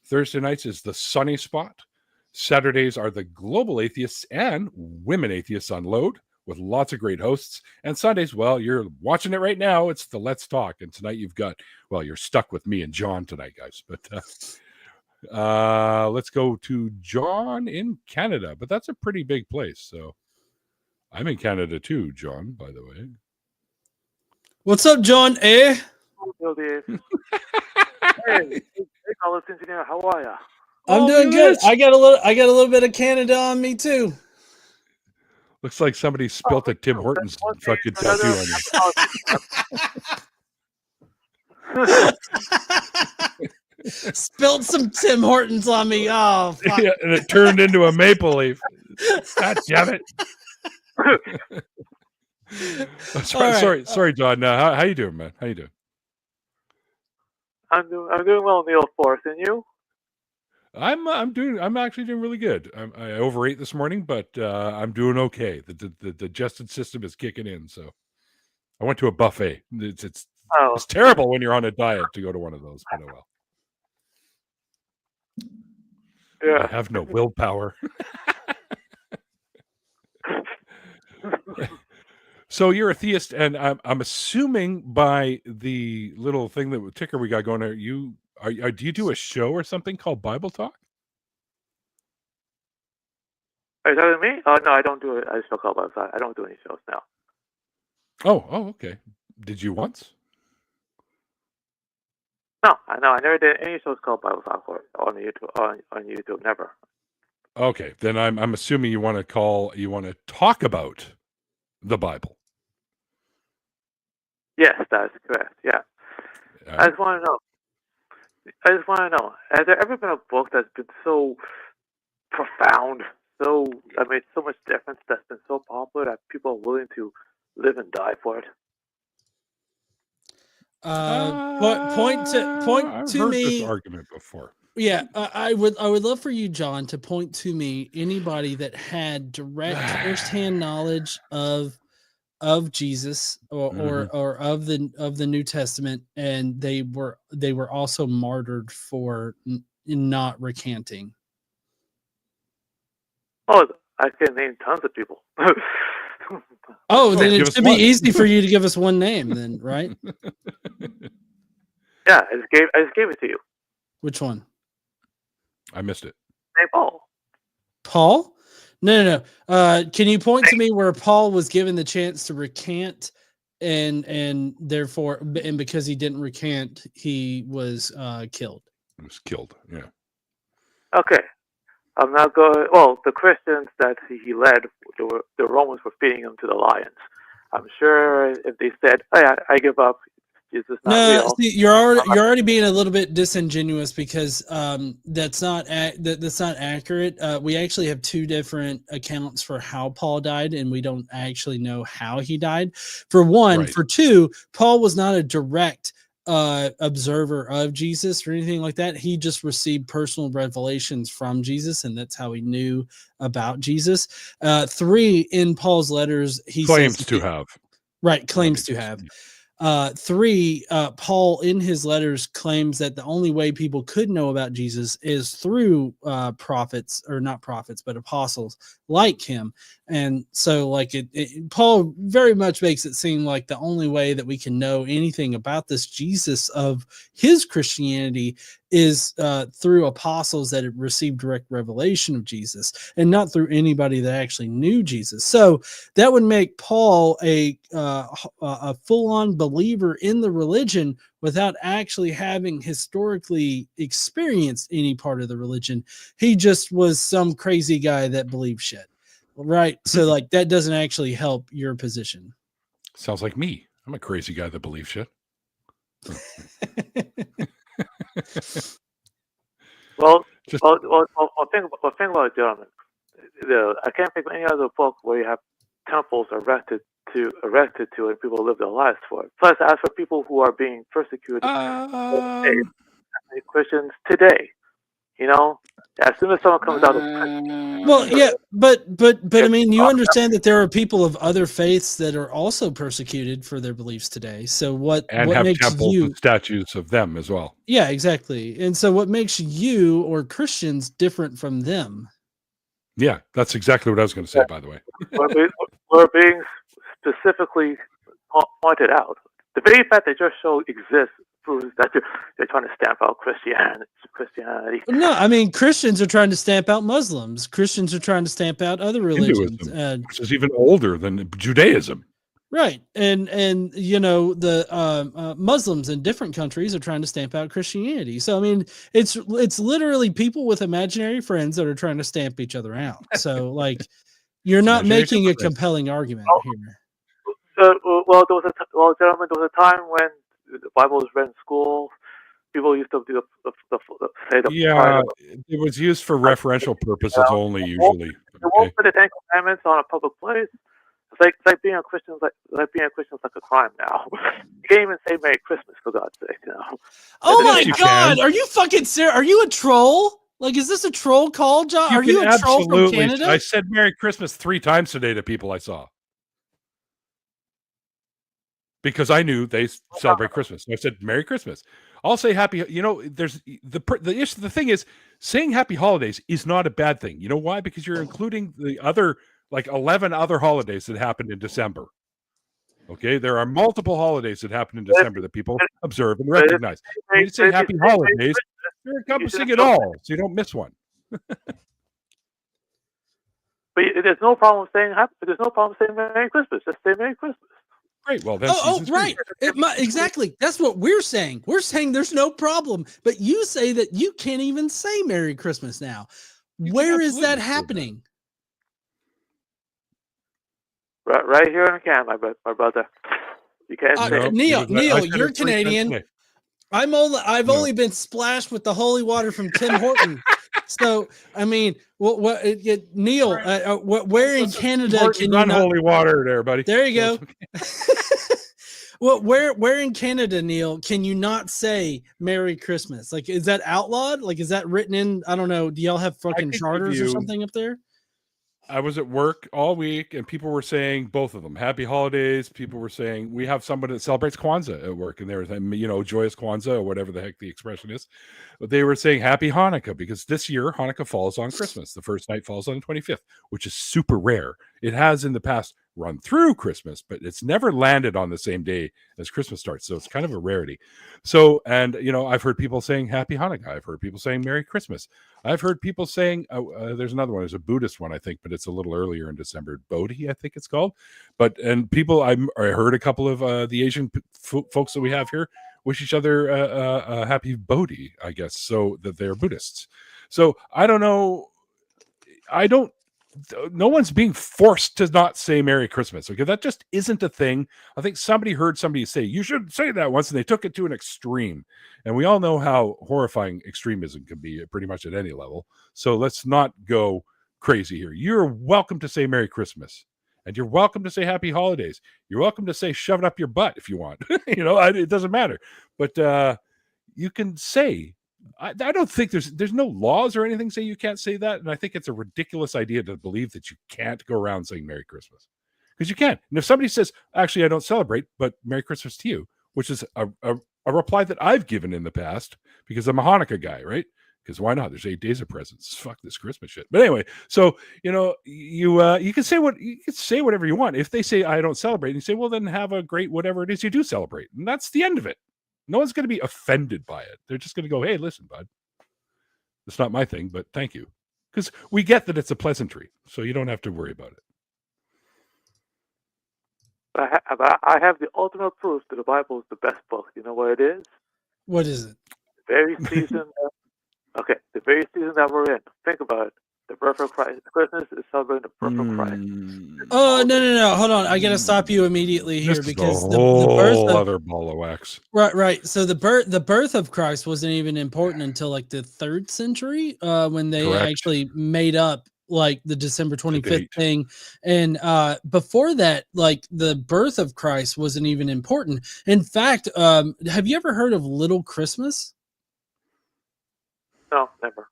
Thursday nights is the Sunny Spot. Saturdays are the Global Atheists and Women Atheists on Load with lots of great hosts. And Sundays, well, you're watching it right now. It's the Let's Talk. And tonight you're stuck with me and John tonight, guys. But let's go to John in Canada. But that's a pretty big place. So I'm in Canada too, John, by the way. What's up, John? Hey, Godless Engieneer, how are ya? I'm doing good. I got a little bit of Canada on me too. Looks like somebody spilt a Tim Hortons fucking tattoo on you. Spilled some Tim Hortons on me. Oh, fuck. Yeah, and it turned into a maple leaf. God damn it. Sorry, John. How you doing, man? How you doing? I'm doing well, Neil Force, and you? I'm actually doing really good. I overate this morning, but I'm doing okay. The digestive system is kicking in. So I went to a buffet. It's terrible when you're on a diet to go to one of those, but oh well. Yeah. I have no willpower. So you're a theist, and I'm assuming by the little thing that ticker we got going there, do you do a show or something called Bible Talk? Are you talking to me? No, I don't do it. I still call outside. I don't do any shows now. Oh, okay. Did you once? No, I never did any shows called Bible Talk on YouTube. Never. Okay, then I'm assuming you want to talk about the Bible. Yes, that's correct. Yeah. I just want to know, has there ever been a book that's been so profound, so much difference, that's been so popular that people are willing to live and die for it? Point I've to heard me. this argument before. Yeah, I would love for you, John, to point to me anybody that had direct firsthand knowledge of Jesus or of the New Testament, and they were also martyred for not recanting. Oh, I can name tons of people. Oh, then it should be easy for you to give us one name, then, right? Yeah, I just gave it to you. Which one? I missed it. St. Paul. Paul? No. Can you point to me where Paul was given the chance to recant, and therefore, and because he didn't recant, he was killed? He was killed. Yeah. Okay. I'm not going. Well, the Christians that he led, the Romans were feeding him to the lions. I'm sure if they said, "Hey, I give up," Jesus not real. See, you're already being a little bit disingenuous, because that's not accurate. We actually have two different accounts for how Paul died, and we don't actually know how he died. For one, right. For two, Paul was not a direct observer of Jesus or anything like that. He just received personal revelations from Jesus, and that's how he knew about Jesus. Three, in Paul's letters, he claims says, to have. Right, claims to have. Three, Paul in his letters claims that the only way people could know about Jesus is through prophets, or not prophets, but apostles like him. And so Paul very much makes it seem like the only way that we can know anything about this Jesus of his Christianity is through apostles that have received direct revelation of Jesus, and not through anybody that actually knew Jesus. So that would make Paul a full-on believer in the religion without actually having historically experienced any part of the religion. He just was some crazy guy that believed shit, right? So that doesn't actually help your position. Sounds like me. I'm a crazy guy that believes shit. Well, Just think about it, gentlemen. I can't think of any other book where you have temples erected to and people live their lives for it. Plus, as for people who are being persecuted, Christians today, as soon as someone comes out of prison, well, yeah, but I mean, you understand that there are people of other faiths that are also persecuted for their beliefs today. So what have makes temples you and statues of them as well. Yeah, exactly. And so what makes you or Christians different from them? Yeah, that's exactly what I was going to say, by the way. we're being specifically pointed out. The very fact that your show exists proves that they're trying to stamp out Christianity. No, I mean, Christians are trying to stamp out Muslims. Christians are trying to stamp out other religions. Hinduism, which is even older than Judaism. Right. And the Muslims in different countries are trying to stamp out Christianity. So, I mean, it's literally people with imaginary friends that are trying to stamp each other out. So, like, you're not making a compelling argument here. Gentlemen, there was a time when the Bible was read in school. People used to do it was used for referential purposes only, usually. They won't put the Ten Commandments on a public place. It's like being a Christian is like a crime now. You can't even say Merry Christmas, for God's sake, Oh my God! Are you fucking serious? Are you a troll? Like, is this a troll call, John? Are you a troll from Canada? I said Merry Christmas 3 times today to people I saw. Because I knew they celebrate Christmas. So I said Merry Christmas. I'll say happy. There's the thing is, saying Happy Holidays is not a bad thing. You know why? Because you're including the other 11 other holidays that happened in December. Okay, there are multiple holidays that happen in December that people observe and recognize. When you say Happy Holidays, you're encompassing it all, so you don't miss one. But there's no problem saying happy. There's no problem saying Merry Christmas. Just say Merry Christmas. Great. Well, then. Right. Exactly. That's what we're saying. We're saying there's no problem, but you say that you can't even say Merry Christmas now. Where is that happening? Right here in the can, my brother. You can't say Neil, you're Canadian. I've only been splashed with the holy water from Tim Horton. So, I mean, Neil, where in Canada can you not holy water there, buddy? There you go. Well, where in Canada, Neil, can you not say Merry Christmas? Like, is that outlawed? Like, is that written in? I don't know. Do y'all have fucking charters or something up there? I was at work all week, and people were saying both of them. Happy holidays. People were saying we have somebody that celebrates Kwanzaa at work, and there was, joyous Kwanzaa or whatever the heck the expression is. But they were saying Happy Hanukkah because this year Hanukkah falls on Christmas. The first night falls on the 25th, which is super rare. It has in the past run through Christmas, but it's never landed on the same day as Christmas starts. So it's kind of a rarity. So, and I've heard people saying Happy Hanukkah. I've heard people saying Merry Christmas. I've heard people saying there's another one. There's a Buddhist one, I think, but it's a little earlier in December. Bodhi, I think it's called. And people, I heard a couple of the Asian folks that we have here wish each other a happy Bodhi, I guess, so that they're Buddhists. So I don't know. No one's being forced to not say Merry Christmas. Okay, that just isn't a thing. I think somebody heard somebody say you should say that once, and they took it to an extreme. And we all know how horrifying extremism can be pretty much at any level. So let's not go crazy here. You're welcome to say Merry Christmas, and you're welcome to say Happy Holidays. You're welcome to say shove it up your butt if you want. It doesn't matter. But you can say. I don't think there's no laws or anything say you can't say that, and I think it's a ridiculous idea to believe that you can't go around saying Merry Christmas, because you can. And if somebody says, "Actually, I don't celebrate, but Merry Christmas to you," which is a reply that I've given in the past because I'm a Hanukkah guy, right? Because why not? There's 8 days of presents. Fuck this Christmas shit. But anyway, so you can say whatever you want. If they say I don't celebrate, and you say, well, then have a great whatever it is you do celebrate, and that's the end of it. No one's going to be offended by it. They're just going to go, hey, listen, bud. It's not my thing, but thank you. Because we get that it's a pleasantry, so you don't have to worry about it. I have the ultimate proof that the Bible is the best book. You know what it is? What is it? The very season that we're in. Think about it. The birth of Christ. Christmas is celebrating the birth of Christ. Oh no! Hold on, I gotta stop you immediately here because the birth of other ball of wax. Right. So the birth of Christ wasn't even important until like the 3rd century, when they actually made up like the December 25th thing, and before that, like the birth of Christ wasn't even important. In fact, have you ever heard of Little Christmas? No, never.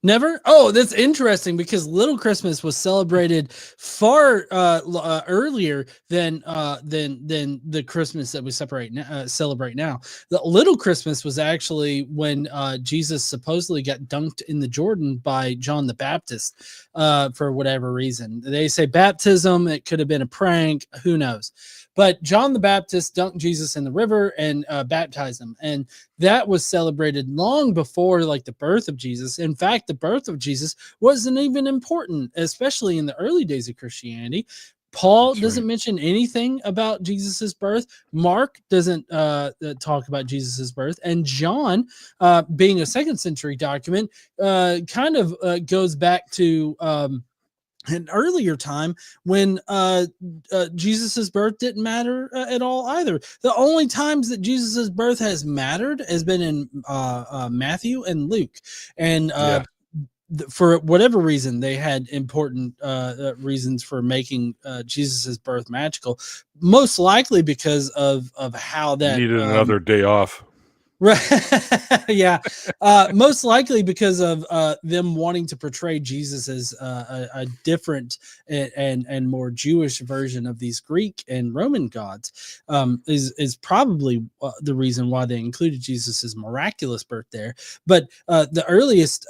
Never? Oh, that's interesting because Little Christmas was celebrated far earlier than the Christmas that we celebrate now. The Little Christmas was actually when Jesus supposedly got dunked in the Jordan by John the Baptist for whatever reason. They say baptism, it could have been a prank, who knows. But John the Baptist dunked Jesus in the river and baptized him. And that was celebrated long before like the birth of Jesus. In fact, the birth of Jesus wasn't even important, especially in the early days of Christianity. Paul doesn't mention anything about Jesus's birth. Mark doesn't talk about Jesus's birth. And John, being a 2nd century document, kind of goes back to an earlier time when Jesus's birth didn't matter at all either. The only times that Jesus's birth has mattered has been in Matthew and Luke, and for whatever reason they had important reasons for making Jesus's birth magical. Most likely because of how that needed another day off. Right. Yeah. Most likely because of them wanting to portray Jesus as a different and more Jewish version of these Greek and Roman gods, is probably the reason why they included Jesus's miraculous birth there. But the earliest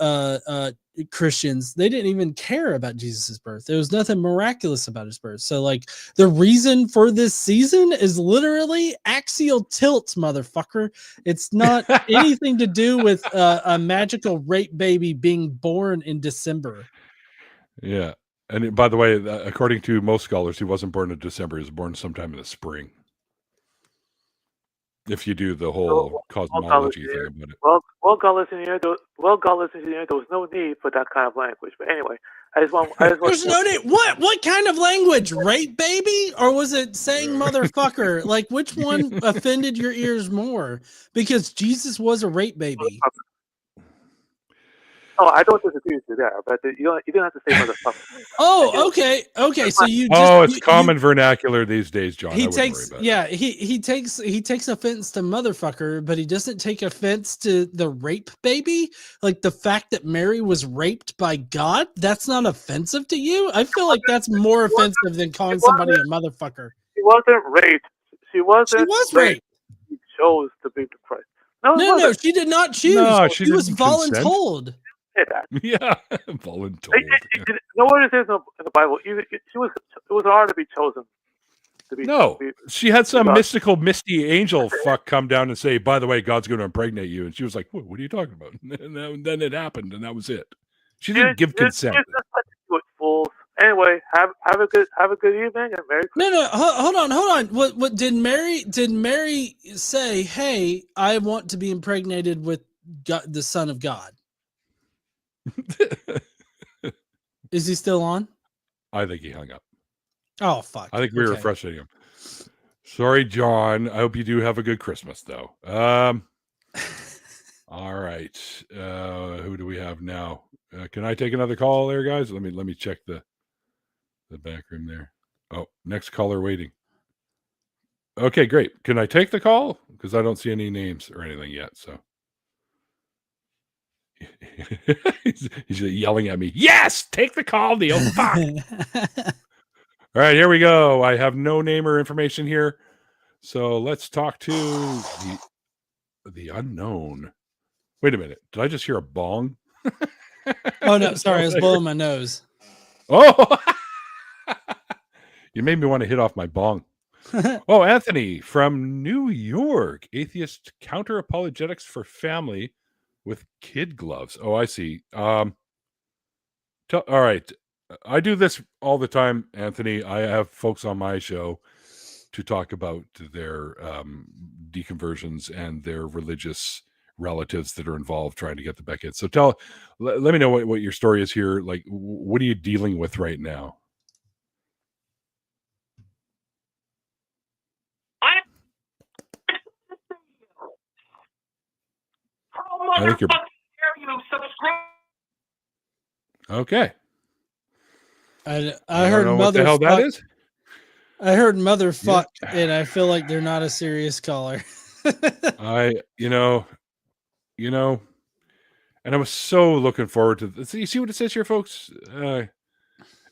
Christians, they didn't even care about Jesus's birth. There was nothing miraculous about his birth. So like the reason for this season is literally axial tilts, motherfucker. It's not anything to do with a magical rape baby being born in December. Yeah. And by the way, according to most scholars, he wasn't born in December. He was born sometime in the spring. If you do the whole cosmology thing about it. Well, Godless Engieneer, there was no need for that kind of language. But anyway, I just want There's no need. What kind of language? Rape baby? Or was it saying motherfucker? Like, which one offended your ears more? Because Jesus was a rape baby. Oh, I don't disagree with you there, but you don't have to say motherfucker. Oh, okay. So you just, it's common vernacular these days, John. He takes offense to motherfucker, but he doesn't take offense to the rape baby. Like the fact that Mary was raped by God, that's not offensive to you. I feel like that's more offensive than calling somebody a motherfucker. She wasn't raped. She was raped. She chose to be the Christ. No, she did not choose. No, she was voluntold. Say that. Yeah, voluntold. You know what it is in the Bible? It was hard to be chosen. She had some mystical, misty angel fuck come down and say, "By the way, God's going to impregnate you," and she was like, "What are you talking about?" And then it happened, and that was it. She didn't give consent. Fools. Anyway, have a good evening and Merry Christmas. No, hold on. What did Mary say? Hey, I want to be impregnated with God, the Son of God. Is he still on? I think he hung up. Oh, fuck. I think we were frustrating him. Sorry, John. I hope you do have a good Christmas, though. All right. Who do we have now? Can I take another call there, guys? Let me check the back room there. Oh, next caller waiting. Okay, great. Can I take the call? Because I don't see any names or anything yet, so. He's yelling at me. Yes, take the call, Neil. Fuck. All right, here we go. I have no name or information here, so let's talk to the unknown. Wait a minute. Did I just hear a bong? Oh no, sorry, I was blowing my nose. Oh, you made me want to hit off my bong. Oh, Anthony from New York, atheist counter apologetics for family with kid gloves. Oh, I see. All right. I do this all the time, Anthony. I have folks on my show to talk about their deconversions and their religious relatives that are involved trying to get the back in. So let me know what your story is here. Like, what are you dealing with right now? I think you're okay. I heard what the hell that is. I heard motherfuck, and I feel like they're not a serious caller. And I was so looking forward to this. You see what it says here, folks? And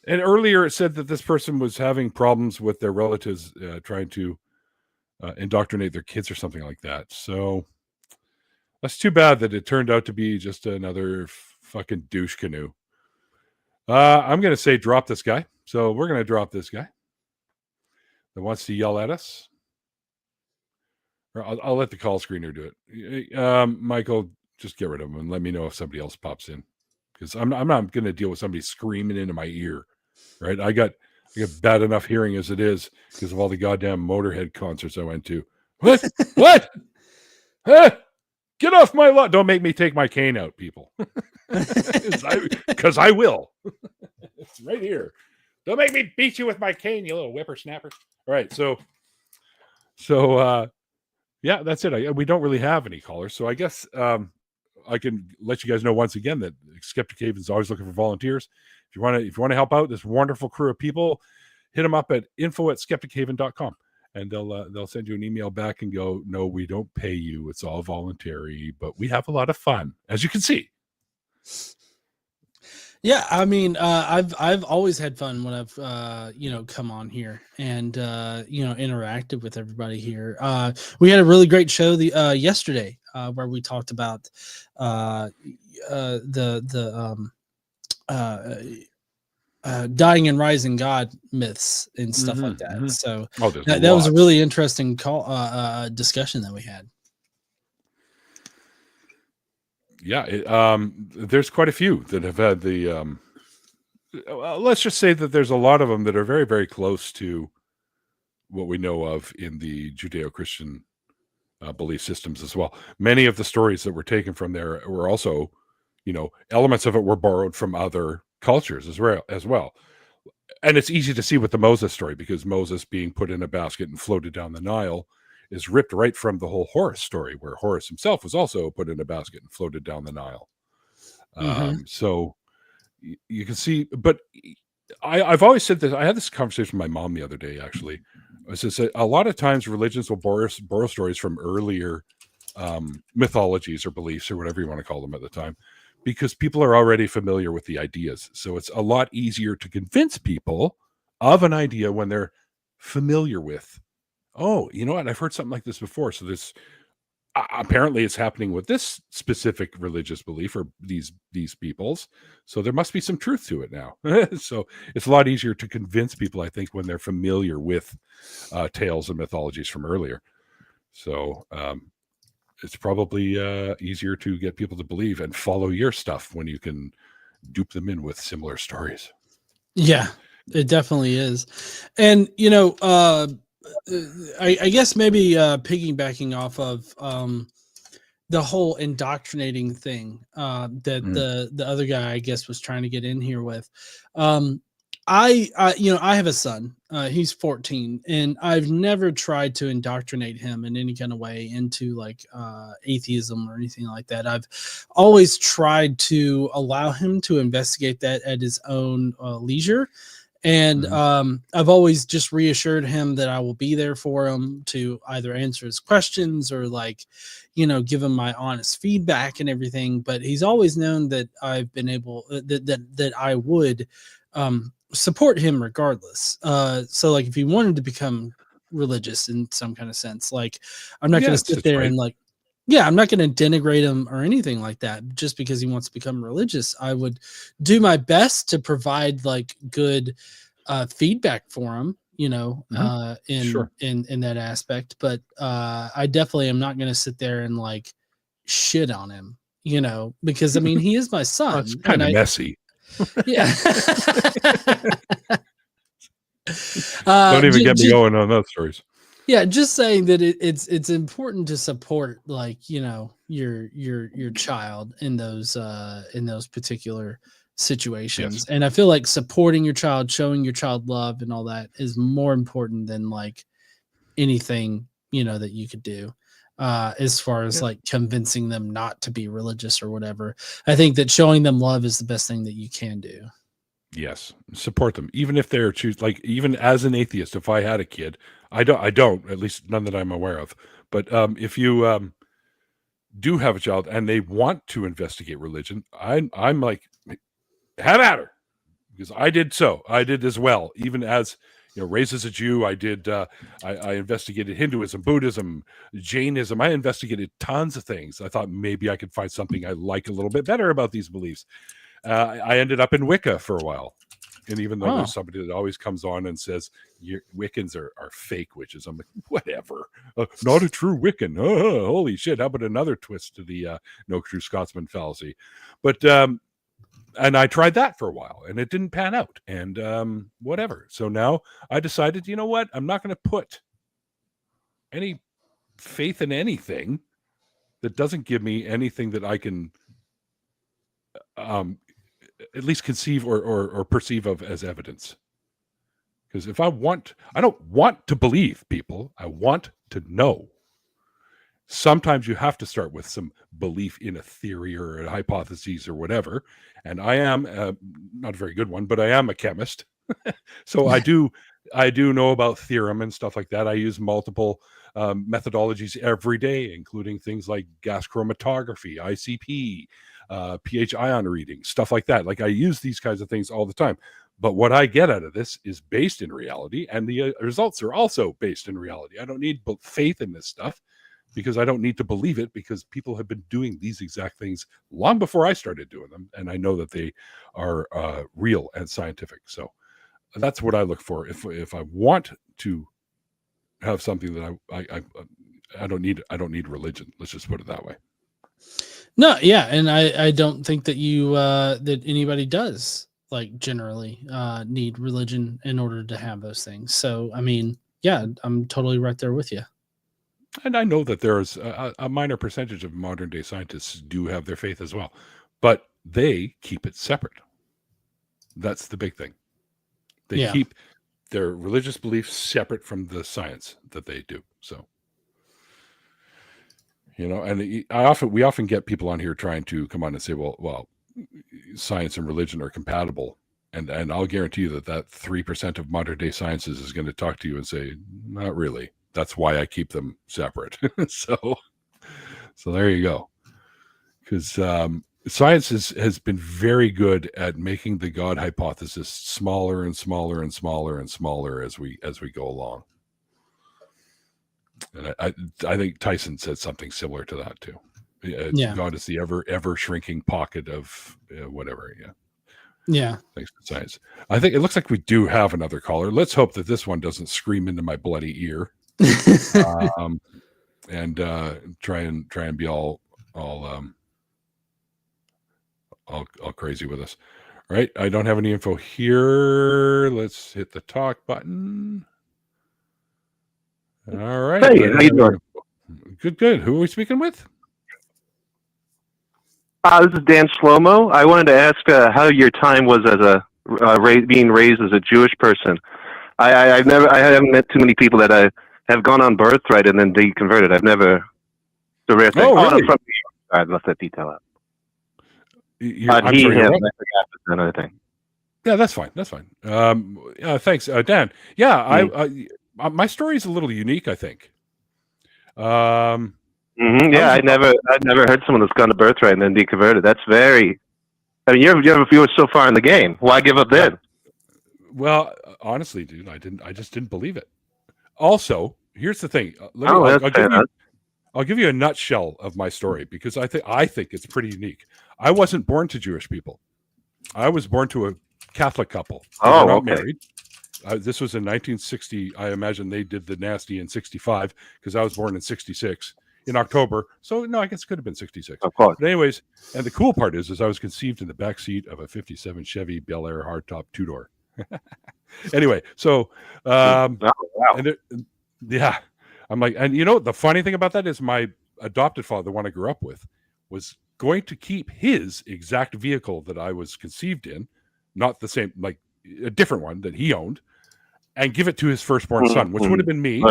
earlier it said that this person was having problems with their relatives trying to indoctrinate their kids or something like that. So that's too bad that it turned out to be just another fucking douche canoe. I'm going to say drop this guy. So we're going to drop this guy that wants to yell at us. Or I'll let the call screener do it. Michael, just get rid of him and let me know if somebody else pops in, because I'm not going to deal with somebody screaming into my ear. Right? I got bad enough hearing as it is because of all the goddamn Motorhead concerts I went to. What? Huh? Get off my lawn! Don't make me take my cane out, people. Because I will. It's right here. Don't make me beat you with my cane, you little whippersnapper. All right, so yeah, that's it. We don't really have any callers, so I guess I can let you guys know once again that Skeptic Haven is always looking for volunteers. If you want to help out this wonderful crew of people, hit them up at info@skeptichaven.com. And they'll send you an email back and go, no, we don't pay you. It's all voluntary, but we have a lot of fun, as you can see. Yeah, I mean, I've always had fun when I've come on here and interacted with everybody here. We had a really great show yesterday where we talked about dying and rising God myths and stuff like that. Mm-hmm. So that was a really interesting discussion that we had. Yeah, there's quite a few that have had the. Let's just say that there's a lot of them that are very, very close to what we know of in the Judeo-Christian belief systems as well. Many of the stories that were taken from there were also, elements of it were borrowed from other cultures as well. And it's easy to see with the Moses story, because Moses being put in a basket and floated down the Nile is ripped right from the whole Horus story, where Horus himself was also put in a basket and floated down the Nile. So you can see, but I've always said this. I had this conversation with my mom the other day, actually. I said, a lot of times religions will borrow stories from earlier mythologies or beliefs or whatever you want to call them at the time, because people are already familiar with the ideas. So it's a lot easier to convince people of an idea when they're familiar with, oh, you know what? I've heard something like this before. So this apparently it's happening with this specific religious belief or these peoples. So there must be some truth to it now. So it's a lot easier to convince people, I think, when they're familiar with tales and mythologies from earlier. So it's probably easier to get people to believe and follow your stuff when you can dupe them in with similar stories. Yeah, it definitely is. And, I guess maybe piggybacking off of the whole indoctrinating thing that the other guy, I guess, was trying to get in here with. I have a son. He's 14, and I've never tried to indoctrinate him in any kind of way into like atheism or anything like that. I've always tried to allow him to investigate that at his own leisure. And I've always just reassured him that I will be there for him to either answer his questions or give him my honest feedback and everything. But he's always known that I've been able that I would support him regardless. So like if he wanted to become religious in some kind of sense, like I'm not going to sit there and I'm not going to denigrate him or anything like that just because he wants to become religious. I would do my best to provide like good feedback for him, in that aspect. But I definitely am not going to sit there and like shit on him, because I mean, he is my son. Well, it's kind of messy. Yeah. Don't even get me going on those stories. Yeah, just saying that it's important to support your child in those particular situations. And I feel like supporting your child, showing your child love and all that is more important than like anything, that you could do. As far as like convincing them not to be religious or whatever. I think that showing them love is the best thing that you can do. Yes, support them, even if they're like, even as an atheist, if I had a kid, I don't, at least none that I'm aware of. But if you do have a child and they want to investigate religion, I'm like, have at her, because I did as well. Even as raised as a Jew, I did. I investigated Hinduism, Buddhism, Jainism. I investigated tons of things. I thought maybe I could find something I like a little bit better about these beliefs. I ended up in Wicca for a while. And even though there's somebody that always comes on and says, Wiccans are fake witches, I'm like, whatever. Not a true Wiccan. Oh, holy shit. How about another twist to the no true Scotsman fallacy? But, and I tried that for a while and it didn't pan out and whatever. So now I decided, you know what? I'm not going to put any faith in anything that doesn't give me anything that I can at least conceive or perceive of as evidence. Because if I don't want to believe people, I want to know. Sometimes you have to start with some belief in a theory or a hypothesis or whatever. And I am not a very good one, but I am a chemist. So I do know about theorem and stuff like that. I use multiple methodologies every day, including things like gas chromatography, ICP, pH ion reading, stuff like that. Like I use these kinds of things all the time. But what I get out of this is based in reality, and the results are also based in reality. I don't need faith in this stuff because I don't need to believe it, because people have been doing these exact things long before I started doing them, and I know that they are real and scientific. So that's what I look for. If I want to have something that I don't need religion. Let's just put it that way. No, yeah, and I don't think that that anybody does like generally need religion in order to have those things. So I mean, yeah, I'm totally right there with you. And I know that there's a minor percentage of modern day scientists do have their faith as well, but they keep it separate. That's the big thing. They keep their religious beliefs separate from the science that they do. So, and we often get people on here trying to come on and say, well, science and religion are compatible. And I'll guarantee you that 3% of modern day sciences is going to talk to you and say, not really. That's why I keep them separate. So there you go. Because science has been very good at making the God hypothesis smaller and smaller and smaller and smaller as we go along. And I think Tyson said something similar to that too. God is the ever shrinking pocket of whatever. Yeah. Thanks to science. I think it looks like we do have another caller. Let's hope that this one doesn't scream into my bloody ear. And try and be all crazy with us. All right. I don't have any info here. Let's hit the talk button. All right. Hey, how you doing? Good. Who are we speaking with? This is Dan Shlomo. I wanted to ask how your time was as being raised as a Jewish person. I haven't met too many people that have gone on birthright and then deconverted. I've never. It's a rare thing. Oh, really? I'm from New York. I left that detail out. Him. I forgot another thing. Yeah, that's fine. Thanks, Dan. Yeah, my story is a little unique, I think. Yeah, I'd never heard someone that's gone to birthright and then deconverted. That's very. I mean, you're so far in the game. Why give up then? Well, honestly, dude, I just didn't believe it. Also, here's the thing. I'll give you a nutshell of my story because I think it's pretty unique. I wasn't born to Jewish people. I was born to a Catholic couple. Oh, not okay. Married. This was in 1960. I imagine they did the nasty in 65 because I was born in 66 in October. So no, I guess it could have been 66. Of course. But anyways, and the cool part is I was conceived in the back seat of a 57 Chevy Bel Air hardtop two-door. Anyway, so wow. and yeah, I'm like, and the funny thing about that is my adopted father, the one I grew up with, was going to keep his exact vehicle that I was conceived in, not the same, like a different one that he owned, and give it to his firstborn son, which would have been me.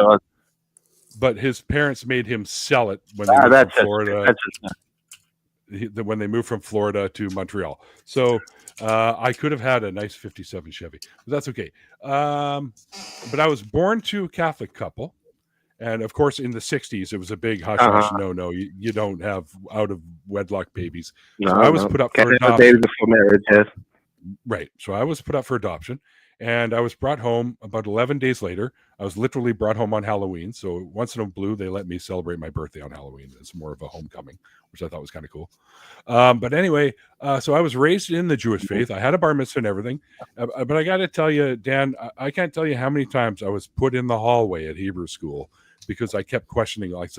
But his parents made him sell it when they moved from Florida. When they moved from Florida to Montreal. So I could have had a nice 57 Chevy, but that's okay. But I was born to a Catholic couple. And of course, in the 60s, it was a big hush hush. No, you don't have out of wedlock babies. So I was put up for adoption. Before marriage, yes. Right. So I was put up for adoption, and I was brought home about 11 days later. I was literally brought home on Halloween. So once in a blue, they let me celebrate my birthday on Halloween. It's more of a homecoming, which I thought was kind of cool. But anyway, so I was raised in the Jewish faith. I had a bar mitzvah and everything. But I got to tell you, Dan, I can't tell you how many times I was put in the hallway at Hebrew school because I kept questioning, like,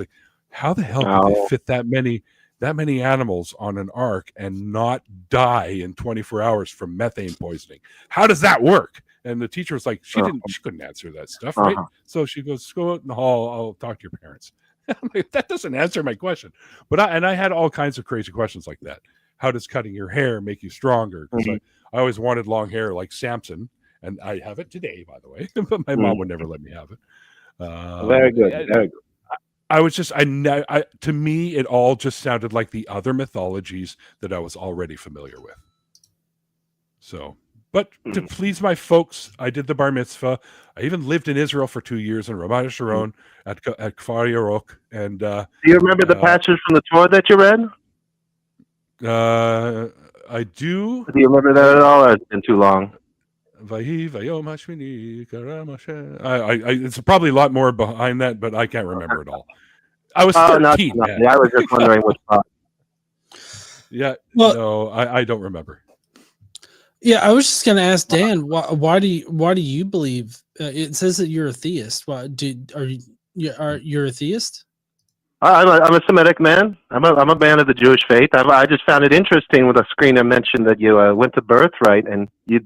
how the hell did they fit that many animals on an ark and not die in 24 hours from methane poisoning? How does that work? And the teacher was like, she couldn't answer that stuff, right? So she goes, go out in the hall. I'll talk to your parents. I'm like, that doesn't answer my question. But I had all kinds of crazy questions like that. How does cutting your hair make you stronger? Because I always wanted long hair like Samson, and I have it today, by the way. But my mom would never let me have it. Very good. Very good. I was just, to me, it all just sounded like the other mythologies that I was already familiar with. So, but to please my folks, I did the bar mitzvah. I even lived in Israel for 2 years in Ramat Sharon at Kfar Yarok. And do you remember the passage from the Torah that you read? I do. Do you remember that at all? Or it's been too long. It's probably a lot more behind that, but I can't remember it all. I was 13. I was just wondering what thought. Yeah, well, no, I don't remember. Yeah, I was just going to ask Dan, why do you believe? It says that you're a theist. You're a theist? I'm a Semitic man. I'm a man of the Jewish faith. I just found it interesting when the screener mentioned that you went to birthright and you.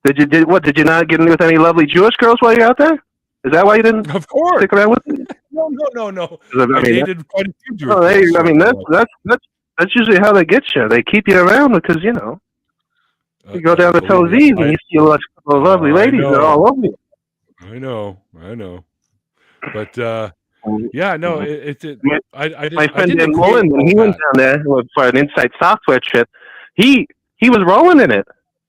Did you not get in with any lovely Jewish girls while you're out there? Is that why you didn't? Of course. Stick around with them? No. I dated quite a few Jewish girls. I mean, that's usually how they get you. They keep you around because you go down to Tel Aviv and you see a couple of lovely ladies. They're all over you. I know. But yeah, no. My friend Dan Mullen, when he went down there for an Insight software trip, he was rolling in it.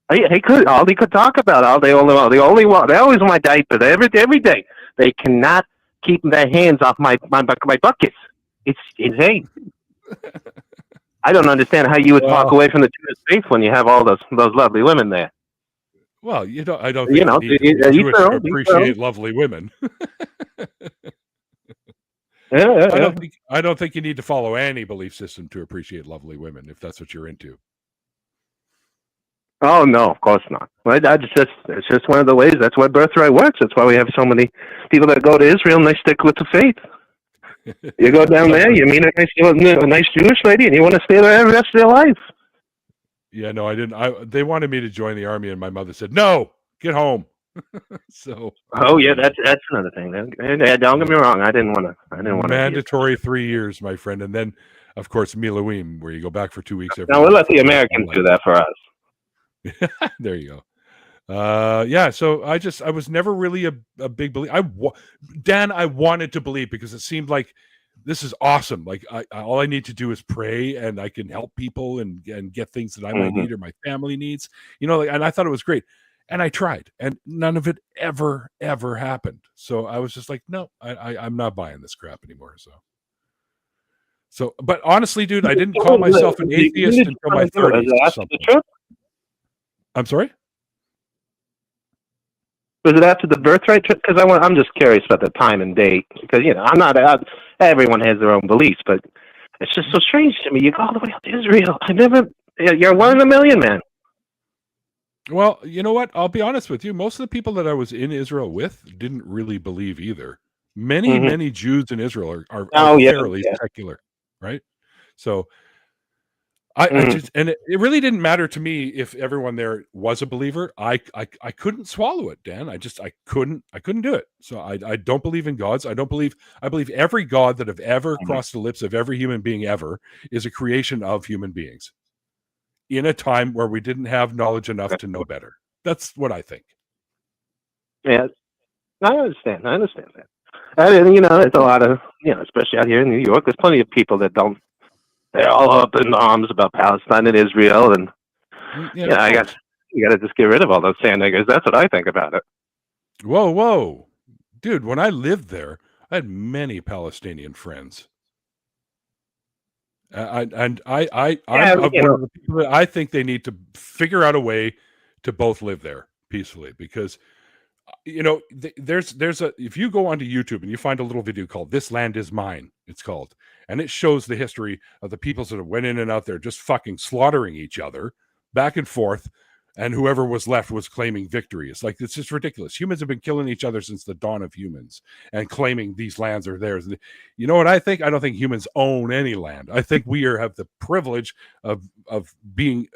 He could talk about they always want my diaper every day. They cannot keep their hands off my buckets. It's insane. I don't understand how you would walk away from the Jewish faith when you have all those lovely women there. Well, I don't think you need to appreciate lovely women. I don't think you need to follow any belief system to appreciate lovely women if that's what you're into. Oh no, of course not. It's just one of the ways. That's why birthright works. That's why we have so many people that go to Israel and they stick with the faith. You go down there, you meet a nice Jewish lady, and you want to stay there the rest of your life. Yeah, no, I didn't. They wanted me to join the army, and my mother said, "No, get home." So. Oh yeah, that's another thing. Don't get me wrong. I didn't want to. Mandatory 3 years, my friend, and then, of course, Miluim, where you go back for 2 weeks. Now we'll let the Americans do that for us. There you go. Yeah, so I was never really a big believer. Dan, I wanted to believe because it seemed like this is awesome. Like all I need to do is pray and I can help people and get things that I might need or my family needs, and I thought it was great. And I tried and none of it ever happened. So I was just like, no, I'm not buying this crap anymore. So, but honestly, dude, I didn't call myself an atheist until my 30s. I'm sorry? Was it after the birthright trip? Because I'm just curious about the time and date. Because I'm not. Everyone has their own beliefs, but it's just so strange to me. You go all the way out to Israel. You're one in a million, man. Well, you know what? I'll be honest with you. Most of the people that I was in Israel with didn't really believe either. Many Jews in Israel are fairly secular, right? So I just, and it really didn't matter to me if everyone there was a believer. I couldn't swallow it, Dan. I couldn't do it. So I don't believe in gods. I believe every god that have ever crossed the lips of every human being ever is a creation of human beings in a time where we didn't have knowledge enough to know better. That's what I think. Yeah, I understand that. And, there's a lot of, especially out here in New York, there's plenty of people that don't. They're all up in arms about Palestine and Israel, and I guess you got to just get rid of all those sand niggers. That's what I think about it. Whoa, dude! When I lived there, I had many Palestinian friends, I'm one of the people that I think they need to figure out a way to both live there peacefully, because there's if you go onto YouTube and you find a little video called "This Land Is Mine," it's called, and it shows the history of the peoples that went in and out there just fucking slaughtering each other back and forth, and whoever was left was claiming victory. It's like, it's just ridiculous. Humans have been killing each other since the dawn of humans and claiming these lands are theirs. You know what I think? I don't think humans own any land. I think we have the privilege of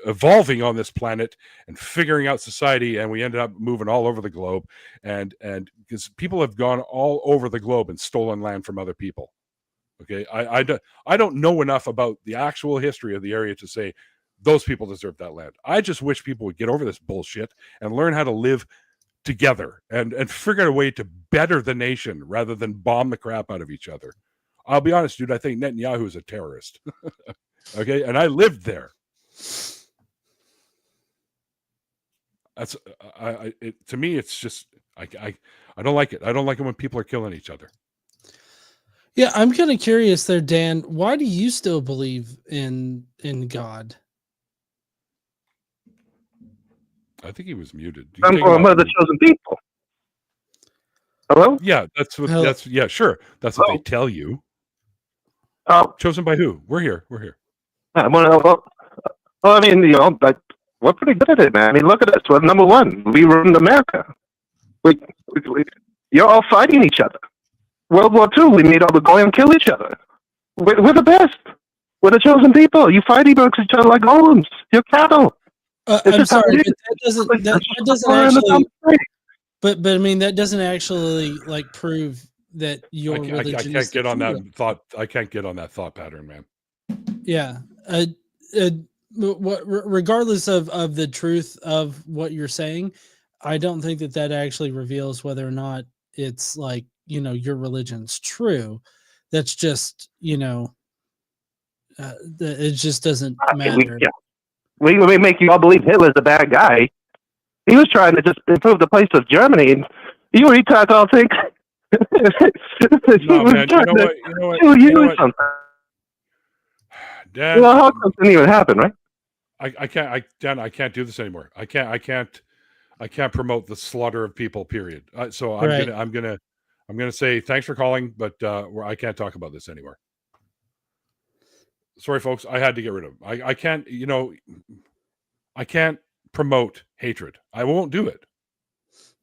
evolving on this planet and figuring out society, and we ended up moving all over the globe, and because people have gone all over the globe and stolen land from other people. Okay, I don't know enough about the actual history of the area to say those people deserve that land. I just wish people would get over this bullshit and learn how to live together and figure out a way to better the nation rather than bomb the crap out of each other. I'll be honest, dude, I think Netanyahu is a terrorist. Okay, and I lived there. That's to me, it's just I don't like it. I don't like it when people are killing each other. Yeah, I'm kind of curious there, Dan. Why do you still believe in God? I think he was muted. I'm one of the chosen people. Hello? Yeah, yeah, sure. That's what they tell you. Chosen by who? We're here. I mean, we're pretty good at it, man. I mean, look at us. We're number one. We run America. You're all fighting each other. World War II, we made all the goyim kill each other. We're the best. We're the chosen people. You fight against each other like golems. You're cattle. I'm sorry, but that doesn't actually. But I mean, that doesn't actually prove that your religion. I can't get on that thought. I can't get on that thought pattern, man. Yeah. Regardless of the truth of what you're saying, I don't think that actually reveals whether or not it's your religion's true. That's just it just doesn't matter. We make you all believe Hitler's a bad guy. He was trying to just improve the place of Germany, and you retards all think. No, man, you know what? Dan, well, Holocaust didn't even happen, right? I can't do this anymore. I can't promote the slaughter of people. Period. So I'm gonna say thanks for calling, but I can't talk about this anymore. Sorry, folks. I had to get rid of him. I can't. I can't promote hatred. I won't do it.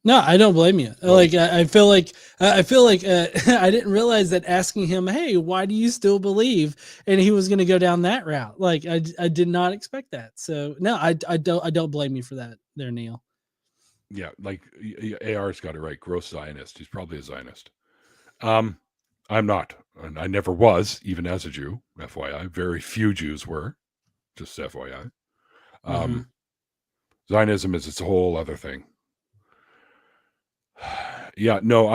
No, I don't blame you. I feel like I didn't realize that asking him, "Hey, why do you still believe?" and he was going to go down that route. I did not expect that. So no, I don't blame you for that, there, Neil. Yeah, AR's got it right. Gross Zionist. He's probably a Zionist. I'm not, and I never was, even as a Jew. FYI, very few Jews were. Just FYI. Zionism is its a whole other thing. Yeah, no,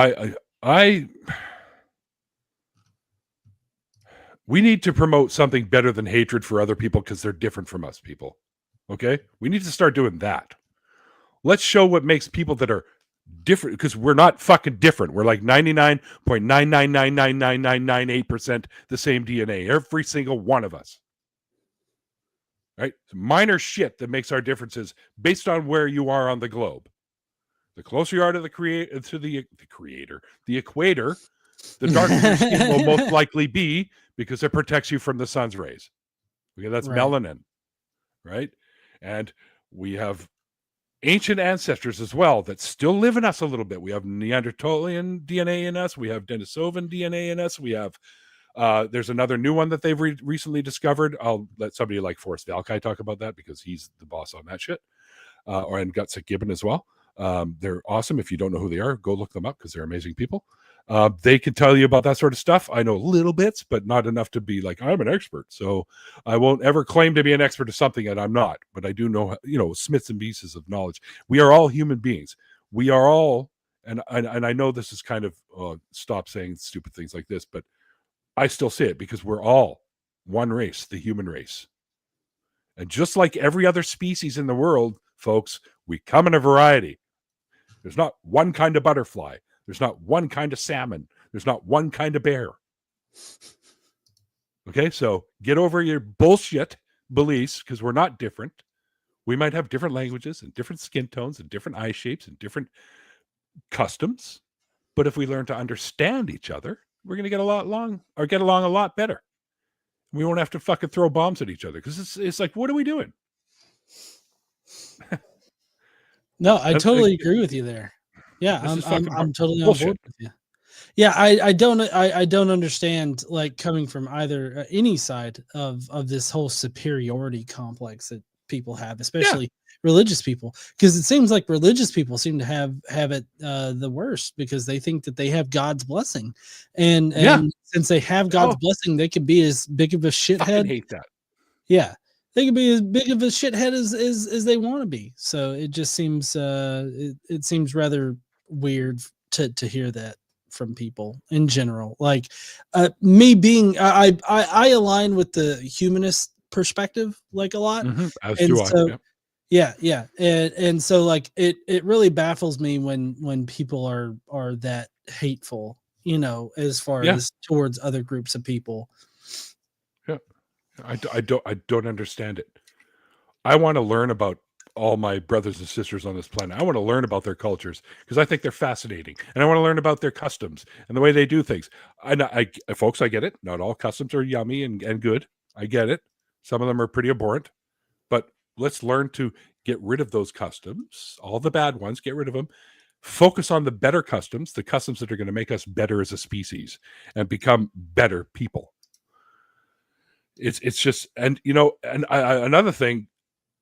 we need to promote something better than hatred for other people because they're different from us people. Okay? We need to start doing that. Let's show what makes people that are different, because we're not fucking different. We're like 99.9999998% the same DNA. Every single one of us. Right? It's minor shit that makes our differences based on where you are on the globe. The closer you are to the equator, the darker your skin will most likely be, because it protects you from the sun's rays. Okay, that's right. Melanin, right? And we have ancient ancestors as well that still live in us a little bit. We have Neanderthalian DNA in us. We have Denisovan DNA in us. We have There's another new one that they've recently discovered. I'll let somebody like Forrest Valkai talk about that because he's the boss on that shit. And Gutsick Gibbon as well. They're awesome. If you don't know who they are, go look them up because they're amazing people. They can tell you about that sort of stuff. I know little bits, but not enough to be like, I'm an expert. So I won't ever claim to be an expert of something that I'm not, but I do know, smiths and pieces of knowledge. We are all human beings. We are all, and I know this is kind of, stop saying stupid things like this, but I still say it because we're all one race, the human race. And just like every other species in the world, folks, we come in a variety. There's not one kind of butterfly. There's not one kind of salmon. There's not one kind of bear. Okay, so get over your bullshit beliefs because we're not different. We might have different languages and different skin tones and different eye shapes and different customs. But if we learn to understand each other, we're going to get along a lot better. We won't have to fucking throw bombs at each other because it's like, what are we doing? No, I totally agree with you there. Yeah, I'm totally on board with you. Yeah, I don't understand like coming from either any side of this whole superiority complex that people have, especially religious people, because it seems like religious people seem to have it the worst because they think that they have God's blessing, and since they have God's blessing, they can be as big of a shithead. I hate that. Yeah, they can be as big of a shithead as they want to be. So it just seems it seems rather weird to hear that from people in general. Like me being, I align with the humanist perspective like a lot. As do I. Yeah. And so like it really baffles me when people are that hateful, as far as towards other groups of people. Yeah. I don't understand it. I want to learn about all my brothers and sisters on this planet. I want to learn about their cultures because I think they're fascinating, and I want to learn about their customs and the way they do things. Folks, I get it. Not all customs are yummy and good. I get it. Some of them are pretty abhorrent, but let's learn to get rid of those customs, all the bad ones, get rid of them. Focus on the better customs, the customs that are going to make us better as a species and become better people. It's just, and another thing,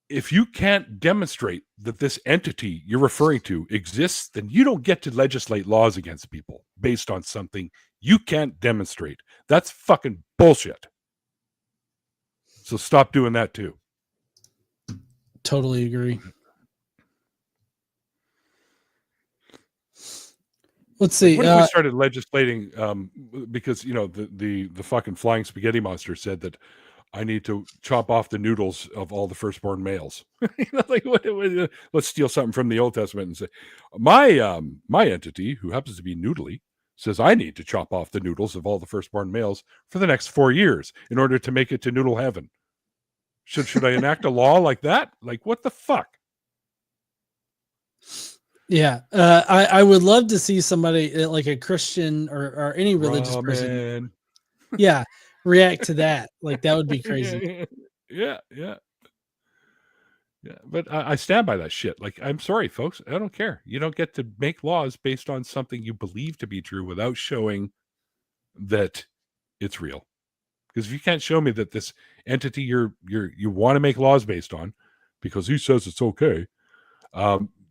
if you can't demonstrate that this entity you're referring to exists, then you don't get to legislate laws against people based on something you can't demonstrate. That's fucking bullshit. So stop doing that too. Totally agree. Let's see. What if we started legislating because the fucking flying spaghetti monster said that I need to chop off the noodles of all the firstborn males. Let's steal something from the Old Testament and say, my entity, who happens to be noodly, says I need to chop off the noodles of all the firstborn males for the next 4 years in order to make it to noodle heaven. Should I enact a law like that? Like, what the fuck? Yeah, I would love to see somebody like a Christian or any religious person. Yeah. React to that. Like, that would be crazy. Yeah. But I stand by that shit. Like, I'm sorry, folks. I don't care. You don't get to make laws based on something you believe to be true without showing that it's real. Because if you can't show me that this entity you want to make laws based on, because he says it's okay,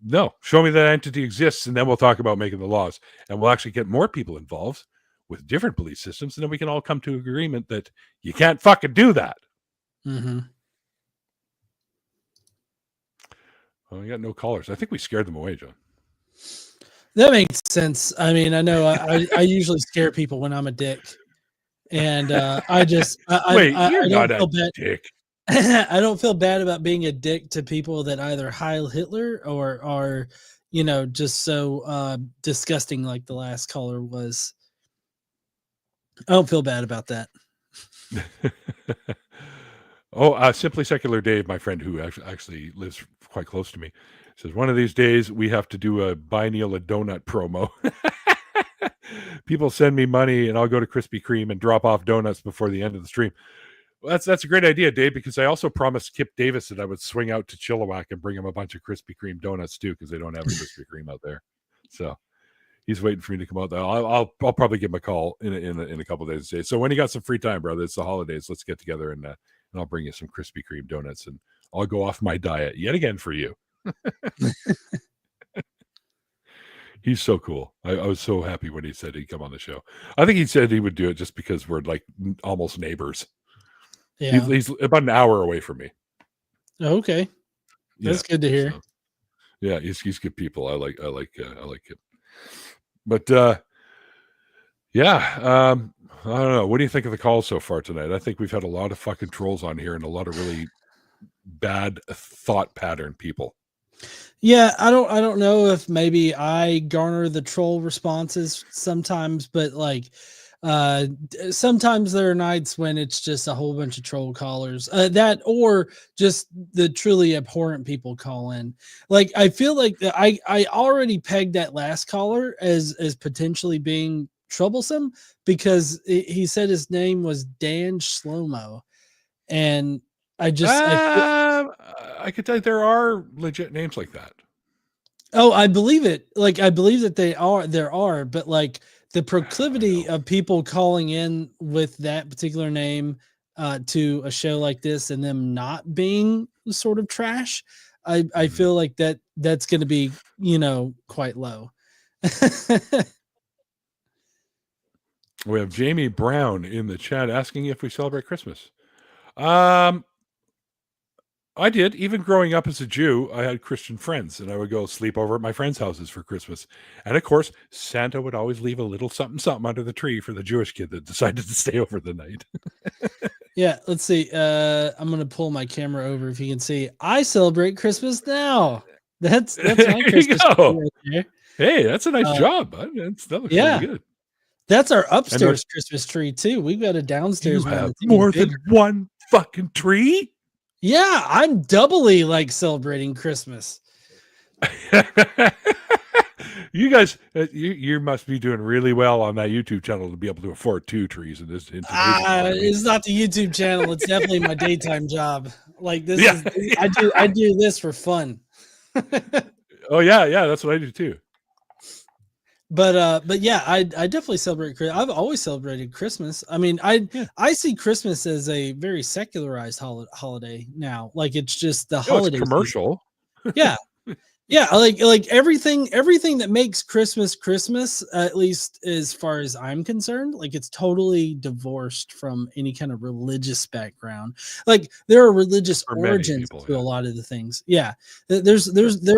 no, show me that entity exists, and then we'll talk about making the laws, and we'll actually get more people involved with different belief systems, and then we can all come to agreement that you can't fucking do that. Mm-hmm. Well, we got no callers. I think we scared them away, John. That makes sense. I mean, I know I usually scare people when I'm a dick, and I just you're not a dick. I don't feel bad about being a dick to people that either Heil Hitler or are just so disgusting like the last caller was. I don't feel bad about that. Simply Secular Dave, my friend who actually lives quite close to me, says one of these days we have to do a buy Neil a donut promo. People send me money and I'll go to Krispy Kreme and drop off donuts before the end of the stream. Well, that's a great idea, Dave, because I also promised Kip Davis that I would swing out to Chilliwack and bring him a bunch of Krispy Kreme donuts too, because they don't have a Krispy Kreme out there. So He's waiting for me to come out. I'll probably give him a call in a couple of days. So when you got some free time, brother, it's the holidays. Let's get together and I'll bring you some Krispy Kreme donuts and I'll go off my diet yet again for you. He's so cool. I was so happy when he said he'd come on the show. I think he said he would do it just because we're like almost neighbors. Yeah, he's about an hour away from me. Okay, that's good to hear. So, yeah, he's good people. I like him. But yeah, I don't know. What do you think of the calls so far tonight? I think we've had a lot of fucking trolls on here and a lot of really bad thought pattern people. Yeah, I don't know if maybe I garner the troll responses sometimes, but like sometimes there are nights when it's just a whole bunch of troll callers that, or just the truly abhorrent people call in. Like, I feel like I already pegged that last caller as potentially being troublesome because he said his name was Dan Shlomo, and I could tell you there are legit names like that. Oh, I believe it. Like, I believe that there are, but like the proclivity of people calling in with that particular name to a show like this and them not being sort of trash, I feel like that's going to be, quite low. We have Jamie Brown in the chat asking if we celebrate Christmas. I did. Even growing up as a Jew, I had Christian friends, and I would go sleep over at my friends' houses for Christmas. And of course, Santa would always leave a little something under the tree for the Jewish kid that decided to stay over the night. Yeah, let's see. I'm going to pull my camera over if you can see. I celebrate Christmas now. That's my Christmas tree right there. Hey, that's a nice job. That looks really good. That's our upstairs Christmas tree too. We've got a downstairs one. You have more than one fucking tree? Yeah, I'm doubly like celebrating Christmas. You guys, you must be doing really well on that YouTube channel to be able to afford 2 trees in this. It's not the YouTube channel. It's definitely my daytime job. Like this is, I do this for fun. Oh yeah, that's what I do too. But yeah, I definitely celebrate Christmas. I've always celebrated Christmas. I mean, I see Christmas as a very secularized holiday now. Like, it's just the holiday commercial. Yeah. Yeah, like everything that makes Christmas, at least as far as I'm concerned, like it's totally divorced from any kind of religious background. Like, there are religious origins to a lot of the things. Yeah, there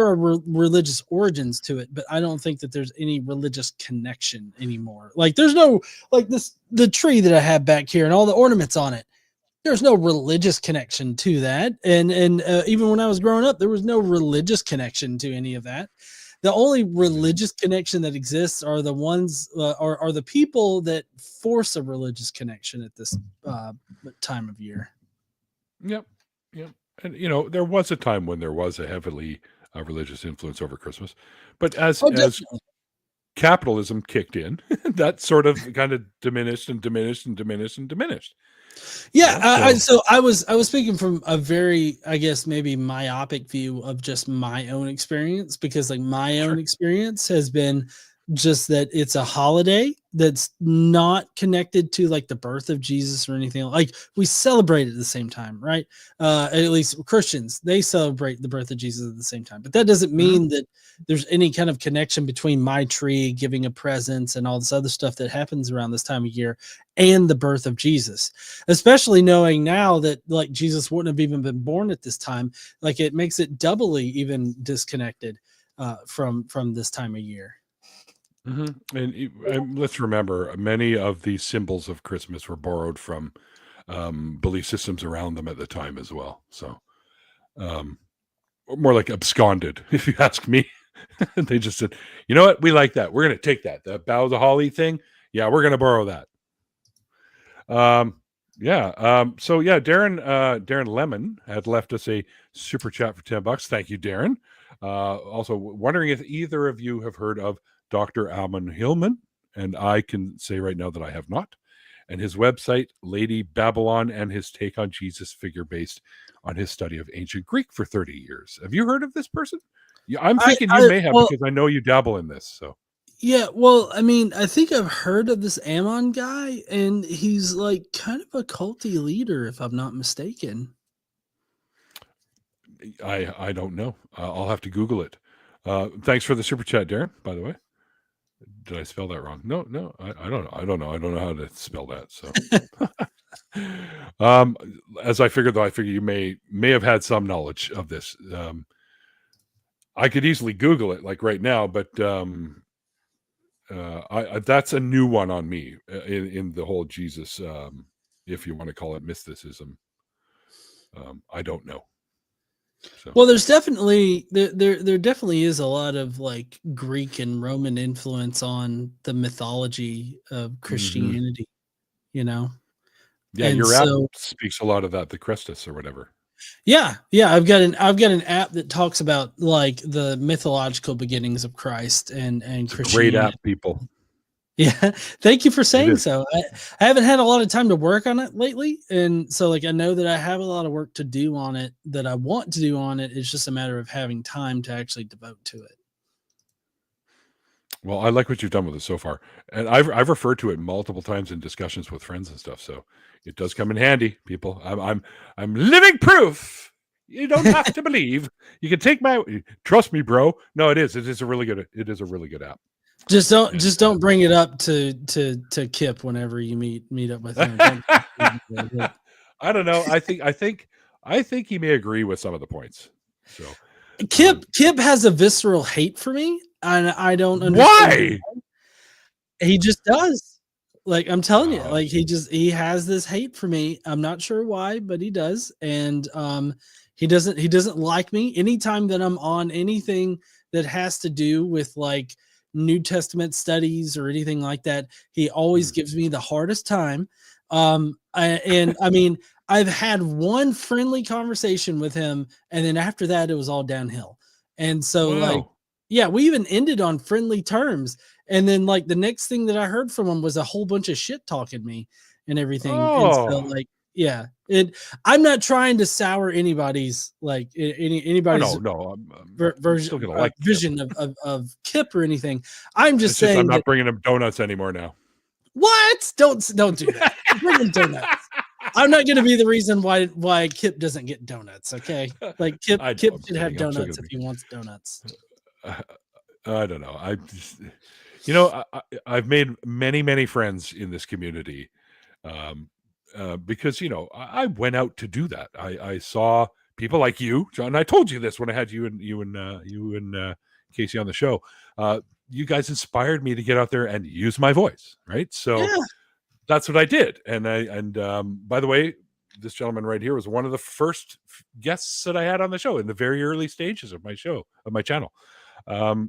are religious origins to it, but I don't think that there's any religious connection anymore. Like, there's no, like, the tree that I have back here and all the ornaments on it. There's no religious connection to that. And even when I was growing up, there was no religious connection to any of that. The only religious connection that exists are the ones, are the people that force a religious connection at this time of year. Yep. And, there was a time when there was a heavily religious influence over Christmas. But as capitalism kicked in, that sort of kind of diminished. Yeah, so I was speaking from a very, I guess, maybe myopic view of just my own experience, because like my own experience has been just that it's a holiday that's not connected to like the birth of Jesus or anything. Like, we celebrate at the same time, right? At least Christians, they celebrate the birth of Jesus at the same time, but that doesn't mean that there's any kind of connection between my tree, giving a presents, and all this other stuff that happens around this time of year and the birth of Jesus, especially knowing now that like Jesus wouldn't have even been born at this time. Like, it makes it doubly even disconnected from this time of year. Mm-hmm. And let's remember, many of the symbols of Christmas were borrowed from belief systems around them at the time as well. So more like absconded, if you ask me. They just said, you know what, we like that. We're going to take that. The bow of the holly thing. Yeah, we're going to borrow that. So yeah, Darren Lemon had left us a super chat for $10. Thank you, Darren. Also wondering if either of you have heard of Dr. Alman Hillman, and I can say right now that I have not. And his website, Lady Babylon, and his take on Jesus figure based on his study of ancient Greek for 30 years. Have you heard of this person? Yeah, I'm thinking you may have, because I know you dabble in this. So Yeah, well, I mean, I think I've heard of this Ammon guy, and he's like kind of a culty leader, if I'm not mistaken. I don't know. I'll have to Google it. Thanks for the super chat, Darren, by the way. Did I spell that wrong? No, I don't know. I don't know how to spell that. So as I figured, though, I figure you may have had some knowledge of this. I could easily Google it like right now, but that's a new one on me in the whole Jesus, if you want to call it mysticism. I don't know. So. Well, there's definitely there definitely is a lot of like Greek and Roman influence on the mythology of Christianity, you know. Yeah, and your app speaks a lot of that, the Christus or whatever. Yeah, I've got an app that talks about like the mythological beginnings of Christ and Christianity. Great app, people. Yeah, thank you for saying so. I haven't had a lot of time to work on it lately, and so like I know that I have a lot of work to do on it that I want to do on it. It's just a matter of having time to actually devote to it. Well, I like what you've done with it so far, and I've referred to it multiple times in discussions with friends and stuff. So it does come in handy, people. I'm living proof. You don't have to believe. You can take my trust me, bro. No, it is. It is a really good app. Just don't bring it up to Kip whenever you meet up with him. I don't know. I think he may agree with some of the points. So Kip has a visceral hate for me, and I don't understand why. He just does. Like I'm telling you, like he has this hate for me. I'm not sure why, but he does, and he doesn't like me. Anytime that I'm on anything that has to do with like New Testament studies or anything like that, he always gives me the hardest time. And I mean, I've had one friendly conversation with him, and then after that, it was all downhill. And so, like, yeah, we even ended on friendly terms. And then, like, the next thing that I heard from him was a whole bunch of shit talking me and everything. And so, like, yeah, I'm not trying to sour anybody's like anybody's vision of Kip or anything. I'm just saying I'm not bringing him donuts anymore now. What? Don't do that. Bring him donuts. I'm not going to be the reason why Kip doesn't get donuts. Okay, like Kip should have donuts if he wants donuts. I don't know. I've made many friends in this community. Because I went out to do that. I saw people like you, John. I told you this when I had you and Casey on the show. You guys inspired me to get out there and use my voice, right? So that's what I did. And by the way, this gentleman right here was one of the first guests that I had on the show in the very early stages of my channel. I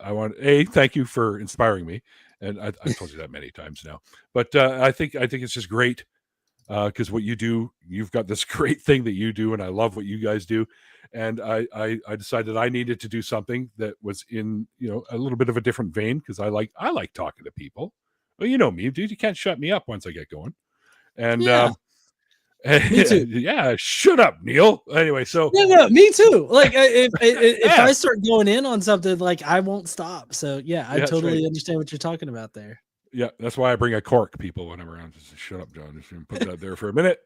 want thank you for inspiring me. And I told you that many times now, but I think it's just great because what you do, you've got this great thing that you do, and I love what you guys do. And I decided I needed to do something that was in a little bit of a different vein because I like talking to people. Well, you know me, dude. You can't shut me up once I get going. And me too. Yeah, shut up, Neil. Anyway, so no, me too. Like if I start going in on something, like I won't stop. So I totally understand what you're talking about there. Yeah, that's why I bring a cork, people, when I'm around. Just shut up, John. Just put that there for a minute.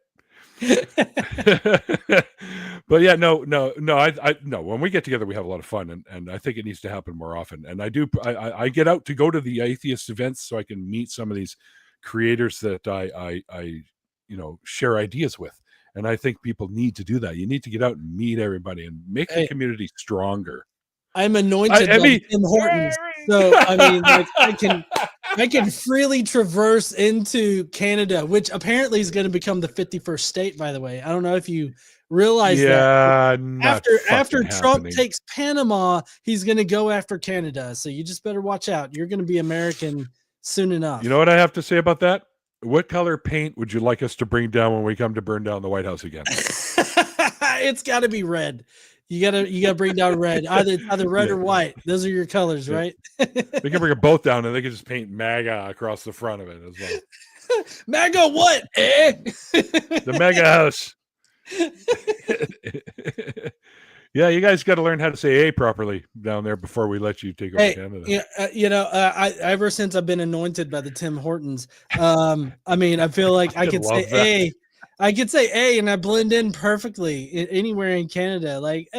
But yeah, no. I when we get together, we have a lot of fun, and I think it needs to happen more often. And I get out to go to the atheist events so I can meet some of these creators that I share ideas with. And I think people need to do that. You need to get out and meet everybody and make the community stronger. I'm anointed like Tim Hortons. So I mean, like I can freely traverse into Canada, which apparently is going to become the 51st state, by the way. I don't know if you realize that. After Trump takes Panama, he's going to go after Canada. So you just better watch out. You're going to be American soon enough. You know what I have to say about that? What color paint would you like us to bring down when we come to burn down the White House again? It's got to be red. You gotta bring down red, either red or white. Those are your colors, right? We can bring them both down, and they can just paint MAGA across the front of it as well. MAGA what? The MAGA house. Yeah, you guys got to learn how to say A properly down there before we let you take over Canada. Yeah, I ever since I've been anointed by the Tim Hortons, I mean, I feel like I could say A. I could say A, and I blend in perfectly anywhere in Canada. Like,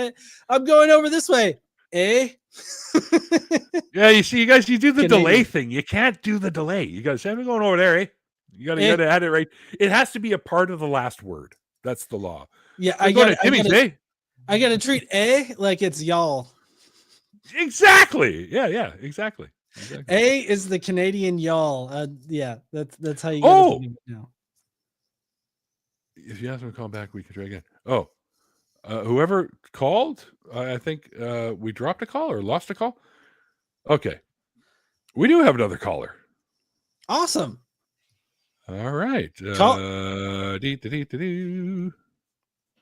I'm going over this way. A. Yeah, you see, you guys, you do the delay thing. You can't do the delay. You guys, I'm going over there, eh? You got to add it right. It has to be a part of the last word. That's the law. Yeah, I got to Timmy's, eh? I got to treat A like it's y'all. Exactly. Yeah, exactly. A is the Canadian y'all. Yeah, that's how you go. It now. If you ask me to call back, we can try again. Oh, whoever called, I think we dropped a call or lost a call. Okay. We do have another caller. Awesome. All right.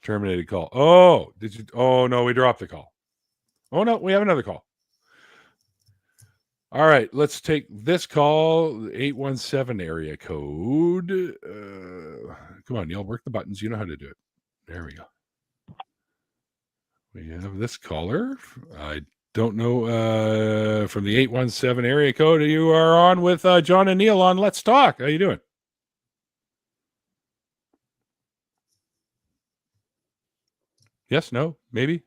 Terminated call. Oh, did you? Oh, no, we dropped the call. Oh, no, we have another call. All right, let's take this call, 817 area code. Come on, y'all work the buttons. You know how to do it. There we go. We have this caller. I don't know from the 817 area code. You are on with John and Neil on Let's Talk. How you doing? Yes, no, maybe.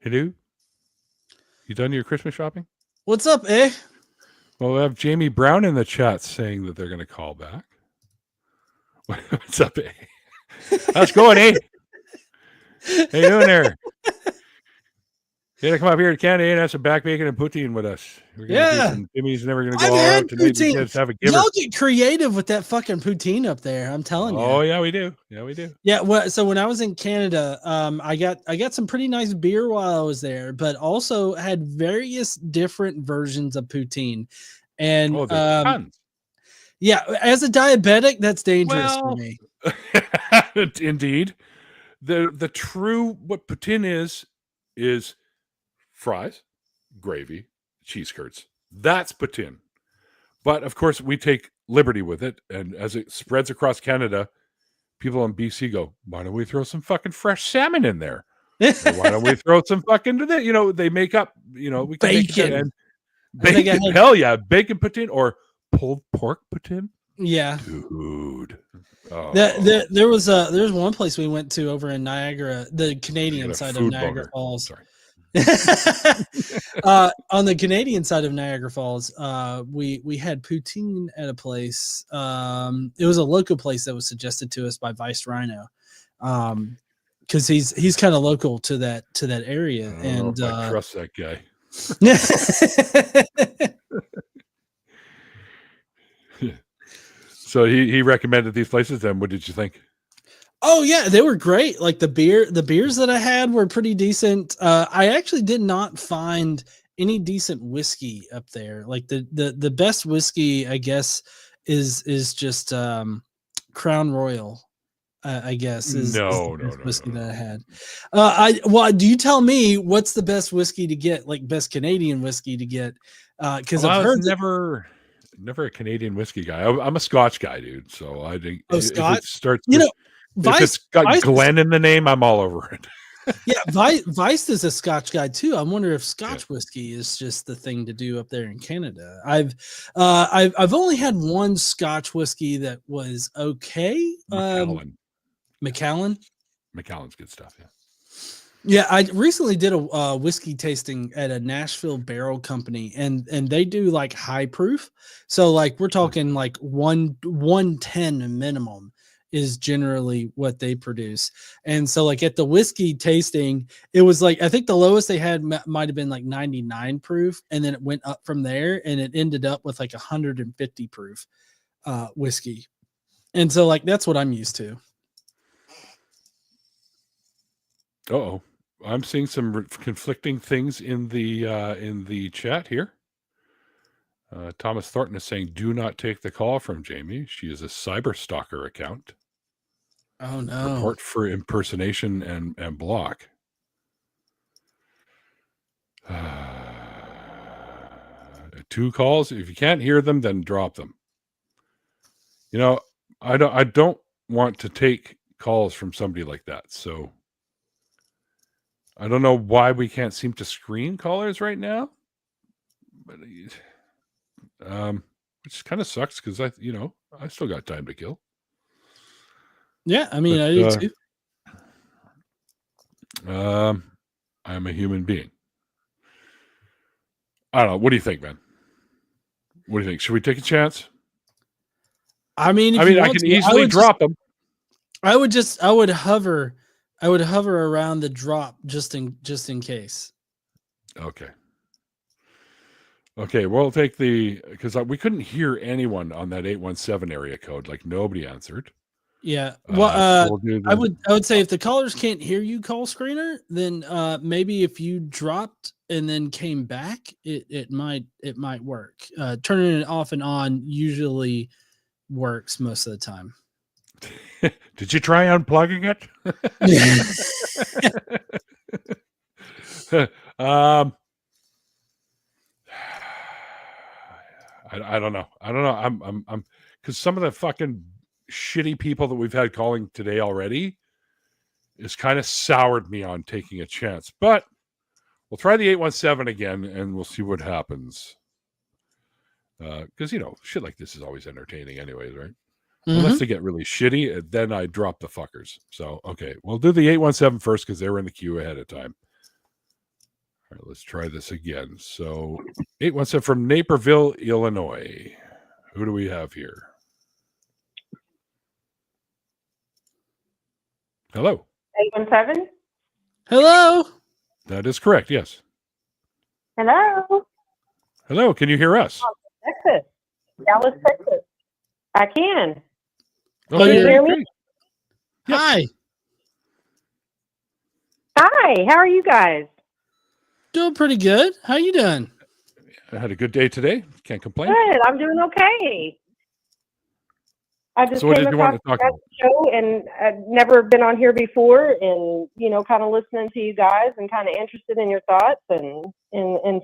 Hello? You done your Christmas shopping? What's up, eh? Well, we have Jamie Brown in the chat saying that they're going to call back. What's up, eh? How's it going, eh? How you doing there? You gotta come up here to Canada and have some back bacon and poutine with us. We're gonna do some Jimmy's never gonna go all out to maybe just have a giver. Y'all get creative with that fucking poutine up there. I'm telling you. Oh yeah, we do. Yeah, we do. Yeah. Well, so when I was in Canada, I got some pretty nice beer while I was there, but also had various different versions of poutine. And tons. Yeah, as a diabetic, that's dangerous for me. Indeed. The true what poutine is fries, gravy, cheese curds. That's poutine. But of course, we take liberty with it. And as it spreads across Canada, people in BC go, why don't we throw some fucking fresh salmon in there? Why don't we throw some fucking, they make up, we can bacon. And bacon, hell yeah, bacon poutine or pulled pork poutine. Yeah. Dude. Oh. There was one place we went to over in Niagara, the Canadian side of Niagara Falls. Sorry. On the Canadian side of Niagara Falls, we had poutine at a place. It was a local place that was suggested to us by Vice Rhino, because he's kind of local to that area. And I trust that guy. So he recommended these places. Then what did you think? Oh yeah, they were great. Like the beers that I had were pretty decent. I actually did not find any decent whiskey up there. Like the best whiskey, I guess, is just Crown Royal. I guess is the best whiskey that I had. Do you tell me what's the best whiskey to get? Like best Canadian whiskey to get? Because I've heard never a Canadian whiskey guy. I'm a Scotch guy, dude. So I think Scotch starts. Vice, if it's got Glen in the name, I'm all over it. Yeah, Vice is a Scotch guy too. I wonder if Scotch whiskey is just the thing to do up there in Canada. I've only had one Scotch whiskey that was okay. Macallan. Macallan's good stuff. Yeah. Yeah, I recently did a whiskey tasting at a Nashville barrel company, and they do like high proof. So like we're talking like 110 minimum is generally what they produce. And so like at the whiskey tasting, it was like, I think the lowest they had might have been like 99 proof. And then it went up from there and it ended up with like 150 proof whiskey. And so like, that's what I'm used to. Uh-oh. I'm seeing some conflicting things in the chat here. Thomas Thornton is saying, do not take the call from Jamie. She is a cyber stalker account. Oh, no. Report for impersonation and block. 2 calls. If you can't hear them, then drop them. I don't want to take calls from somebody like that. So I don't know why we can't seem to screen callers right now, but which kind of sucks because I still got time to kill. Yeah, I mean, I do too. I'm a human being. I don't know. What do you think, man? What do you think? Should we take a chance? I mean, I can easily drop them. I would hover around the drop just in case. Okay, we'll take because we couldn't hear anyone on that 817 area code. Like nobody answered. Yeah. Well, so I would say if the callers can't hear you, call screener, then maybe if you dropped and then came back, it might work. Turning it off and on usually works most of the time. Did you try unplugging it? I don't know. I'm because some of the fucking shitty people that we've had calling today already is kind of soured me on taking a chance. But we'll try the 817 again and we'll see what happens. Because shit like this is always entertaining anyways, right? Mm-hmm. Unless they get really shitty, then I drop the fuckers. So okay, we'll do the 817 first because they were in the queue ahead of time. All right, let's try this again. So 817 from Naperville, Illinois. Who do we have here? Hello. 817? Hello. That is correct, yes. Hello. Hello, can you hear us? Texas. Dallas, Texas. I can. Okay, can you hear me? Yes. Hi. Hi, how are you guys? Doing pretty good. How you doing? I had a good day today. Can't complain. Good. I'm doing okay. I just so what came did you want to talk about? Show and I've never been on here before, and kind of listening to you guys and kind of interested in your thoughts and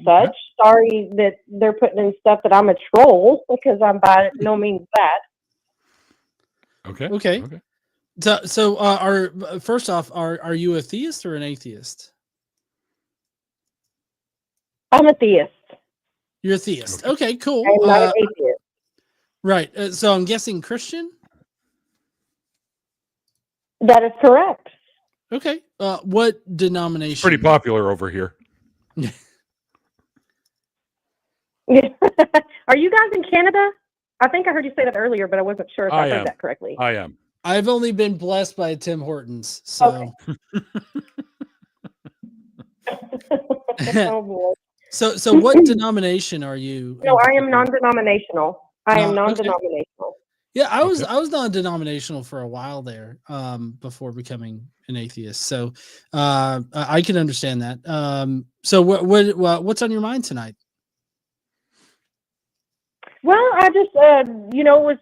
such. Okay. Sorry that they're putting in stuff that I'm a troll because I'm by no means that. Okay. So first off, are you a theist or an atheist? I'm a theist. You're a theist. Okay, cool. I'm not an atheist. Right. So I'm guessing Christian? That is correct. Okay. What denomination? Pretty popular over here. Are you guys in Canada? I think I heard you say that earlier, but I wasn't sure if I heard that correctly. I am. I've only been blessed by Tim Hortons, so. Okay. Oh boy. So what denomination are you? No, I am non-denominational. I am non-denominational. Okay. Yeah, I was non-denominational for a while there, before becoming an atheist. So I can understand that. So what's on your mind tonight? Well, I just was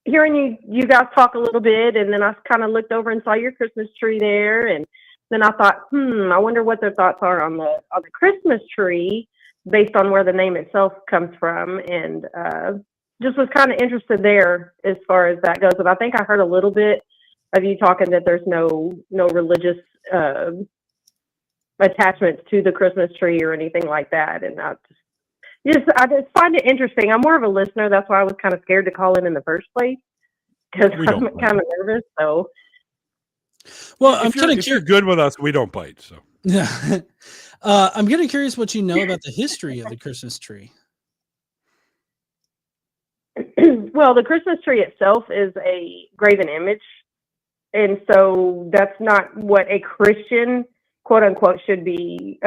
hearing you guys talk a little bit, and then I kind of looked over and saw your Christmas tree there, and then I thought, I wonder what their thoughts are on the Christmas tree based on where the name itself comes from, and just was kind of interested there as far as that goes. And I think I heard a little bit of you talking that there's no religious attachments to the Christmas tree or anything like that, and I just find it interesting. I'm more of a listener. That's why I was kind of scared to call in the first place, because I'm kind of nervous. So, well, if you're good with us, we don't bite. So, yeah, I'm kind of curious what you know about the history of the Christmas tree. Well, the Christmas tree itself is a graven image, and so that's not what a Christian, quote unquote, should be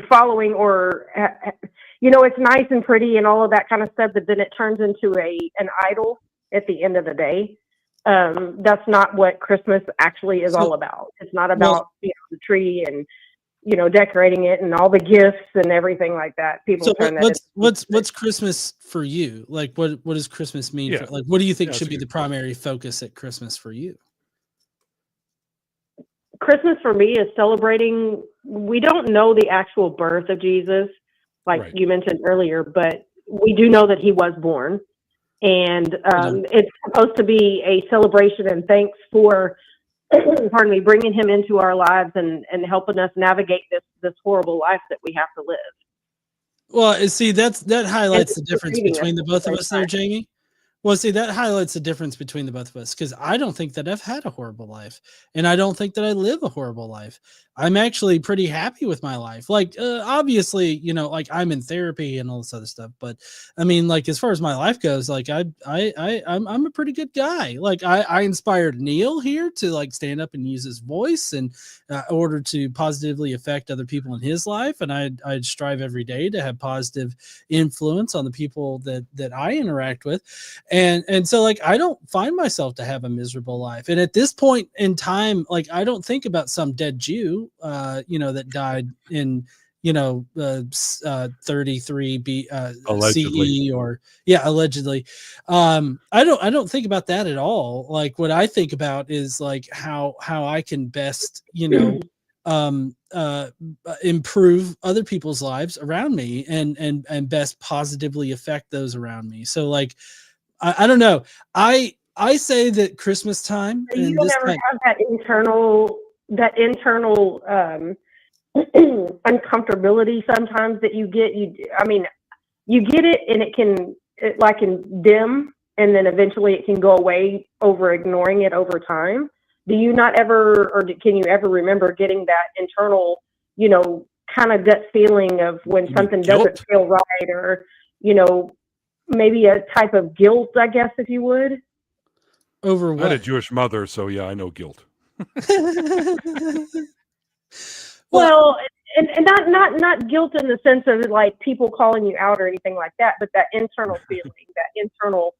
following, or it's nice and pretty and all of that kind of stuff, but then it turns into an idol at the end of the day. That's not what Christmas actually is all about. It's not about the tree and decorating it and all the gifts and everything like that. People turn that. What's Christmas for you? Like, what does Christmas mean? Yeah. What do you think should be the primary focus at Christmas for you? Christmas for me is celebrating. We don't know the actual birth of Jesus, like you mentioned earlier, but we do know that he was born, and it's supposed to be a celebration and thanks for pardon me, bringing him into our lives and helping us navigate this horrible life that we have to live. Well, see, that highlights the difference between the both of us there, Jamie. Well, see, that highlights the difference between the both of us, because I don't think that I've had a horrible life, and I don't think that I live a horrible life. I'm actually pretty happy with my life. Like, obviously, you know, like I'm in therapy and all this other stuff, but I mean, like, as far as my life goes, like I'm a pretty good guy. Like, I inspired Neil here to like stand up and use his voice in order to positively affect other people in his life, and I'd strive every day to have positive influence on the people that I interact with. And so like I don't find myself to have a miserable life. And at this point in time, like I don't think about some dead Jew you know, that died in, you know, 33 CE or allegedly. I don't think about that at all. Like what I think about is like how I can best, you know, improve other people's lives around me and best positively affect those around me. So like I don't know. I say that Christmas time. So you don't ever have that internal uncomfortability sometimes that you get. You get it, and it can dim, and then eventually it can go away over ignoring it over time. Do you not ever, or can you ever remember getting that internal, you know, kind of gut feeling of when something doesn't feel right, or you know, maybe a type of guilt, I guess, if you would? Over what? I had a Jewish mother, so yeah, I know guilt. Well, and not guilt in the sense of like people calling you out or anything like that, but that internal feeling, that internal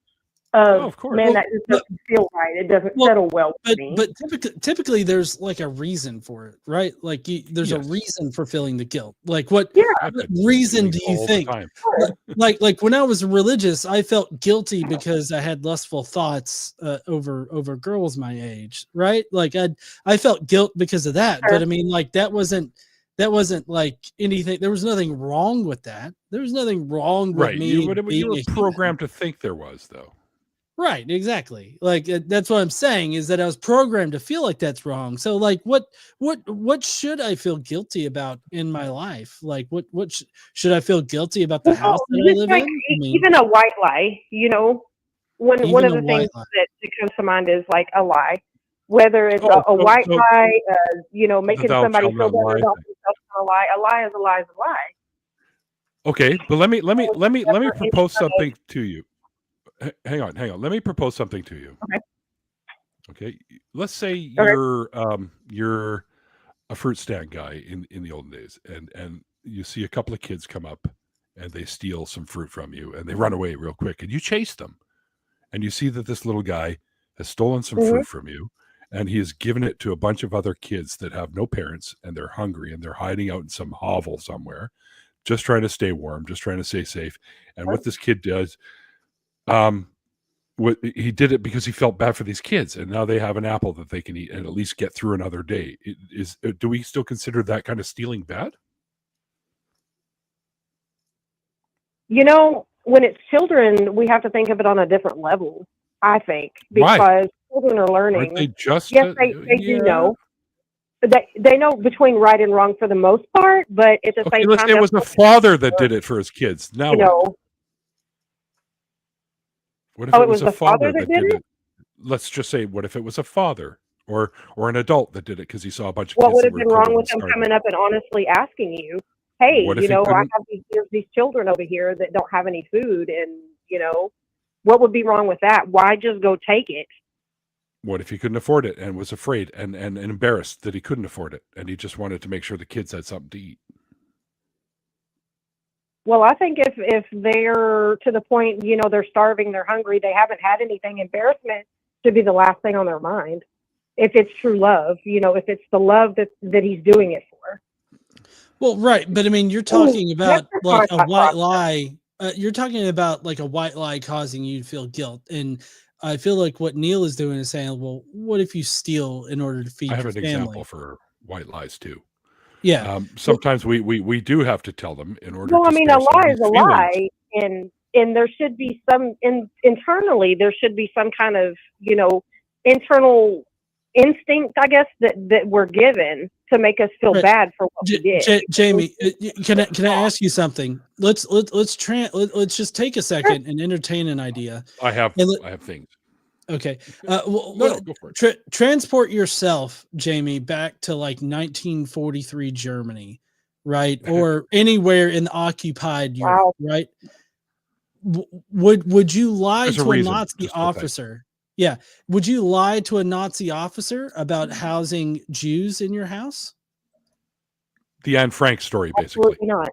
of course. Man, that just doesn't feel right. It doesn't settle well with me. But typically there's like a reason for it, right? Like there's a reason for feeling the guilt. Like what reason do you think? Like when I was religious, I felt guilty because I had lustful thoughts over girls my age, right? Like I felt guilt because of that. But I mean, like that wasn't like anything. There was nothing wrong with that. There was nothing wrong with me. You were programmed to think there was, though. Right, exactly. Like that's what I'm saying is that I was programmed to feel like that's wrong. So like what should I feel guilty about in my life? Like what should I feel guilty about the house that I live in? Even a white lie, you know, one of the things that comes to mind is like a lie, whether it's a white lie, you know, making somebody feel better about themselves. A lie is a lie is a lie. Okay, but let me propose something to you. Hang on. Let me propose something to you. Okay. Let's say you're a fruit stand guy in the olden days, and you see a couple of kids come up and they steal some fruit from you and they run away real quick, and you chase them, and you see that this little guy has stolen some fruit from you, and he has given it to a bunch of other kids that have no parents and they're hungry and they're hiding out in some hovel somewhere, just trying to stay warm, just trying to stay safe. And what this kid does, he did it because he felt bad for these kids, and now they have an apple that they can eat and at least get through another day. Do we still consider that kind of stealing bad? You know, when it's children, we have to think of it on a different level, I think, because children are learning. Aren't they just yes, they do know. They know between right and wrong for the most part, but at the same time, let's say it was a father that did it for his kids. Now, you know. What if it was a father that did it? Let's just say, what if it was a father or an adult that did it because he saw a bunch of kids? What would have been wrong with them coming up and honestly asking you, hey, you know, I have these children over here that don't have any food, and, you know, what would be wrong with that? Why just go take it? What if he couldn't afford it and was afraid and embarrassed that he couldn't afford it, and he just wanted to make sure the kids had something to eat? Well, I think if they're to the point, you know, they're starving, they're hungry, they haven't had anything, embarrassment should be the last thing on their mind. If it's true love, you know, if it's the love that he's doing it for. Well, right. But I mean, you're talking about like a white lie. You're talking about like a white lie causing you to feel guilt. And I feel like what Neil is doing is saying, well, what if you steal in order to feed your family? I have an example for white lies too. Yeah. Sometimes we do have to tell them in order. Well, I mean, a lie is a lie, and there should be some internally. There should be some kind of, you know, internal instinct, I guess, that we're given to make us feel bad for what we did. Jamie, can I ask you something? Let's just take a second and entertain an idea. I have things. Okay. Go for it. Transport yourself, Jamie, back to like 1943 Germany, right? Or anywhere in occupied Europe, right? Would you lie to a Nazi officer? Yeah. Would you lie to a Nazi officer about housing Jews in your house? The Anne Frank story, basically. Absolutely not.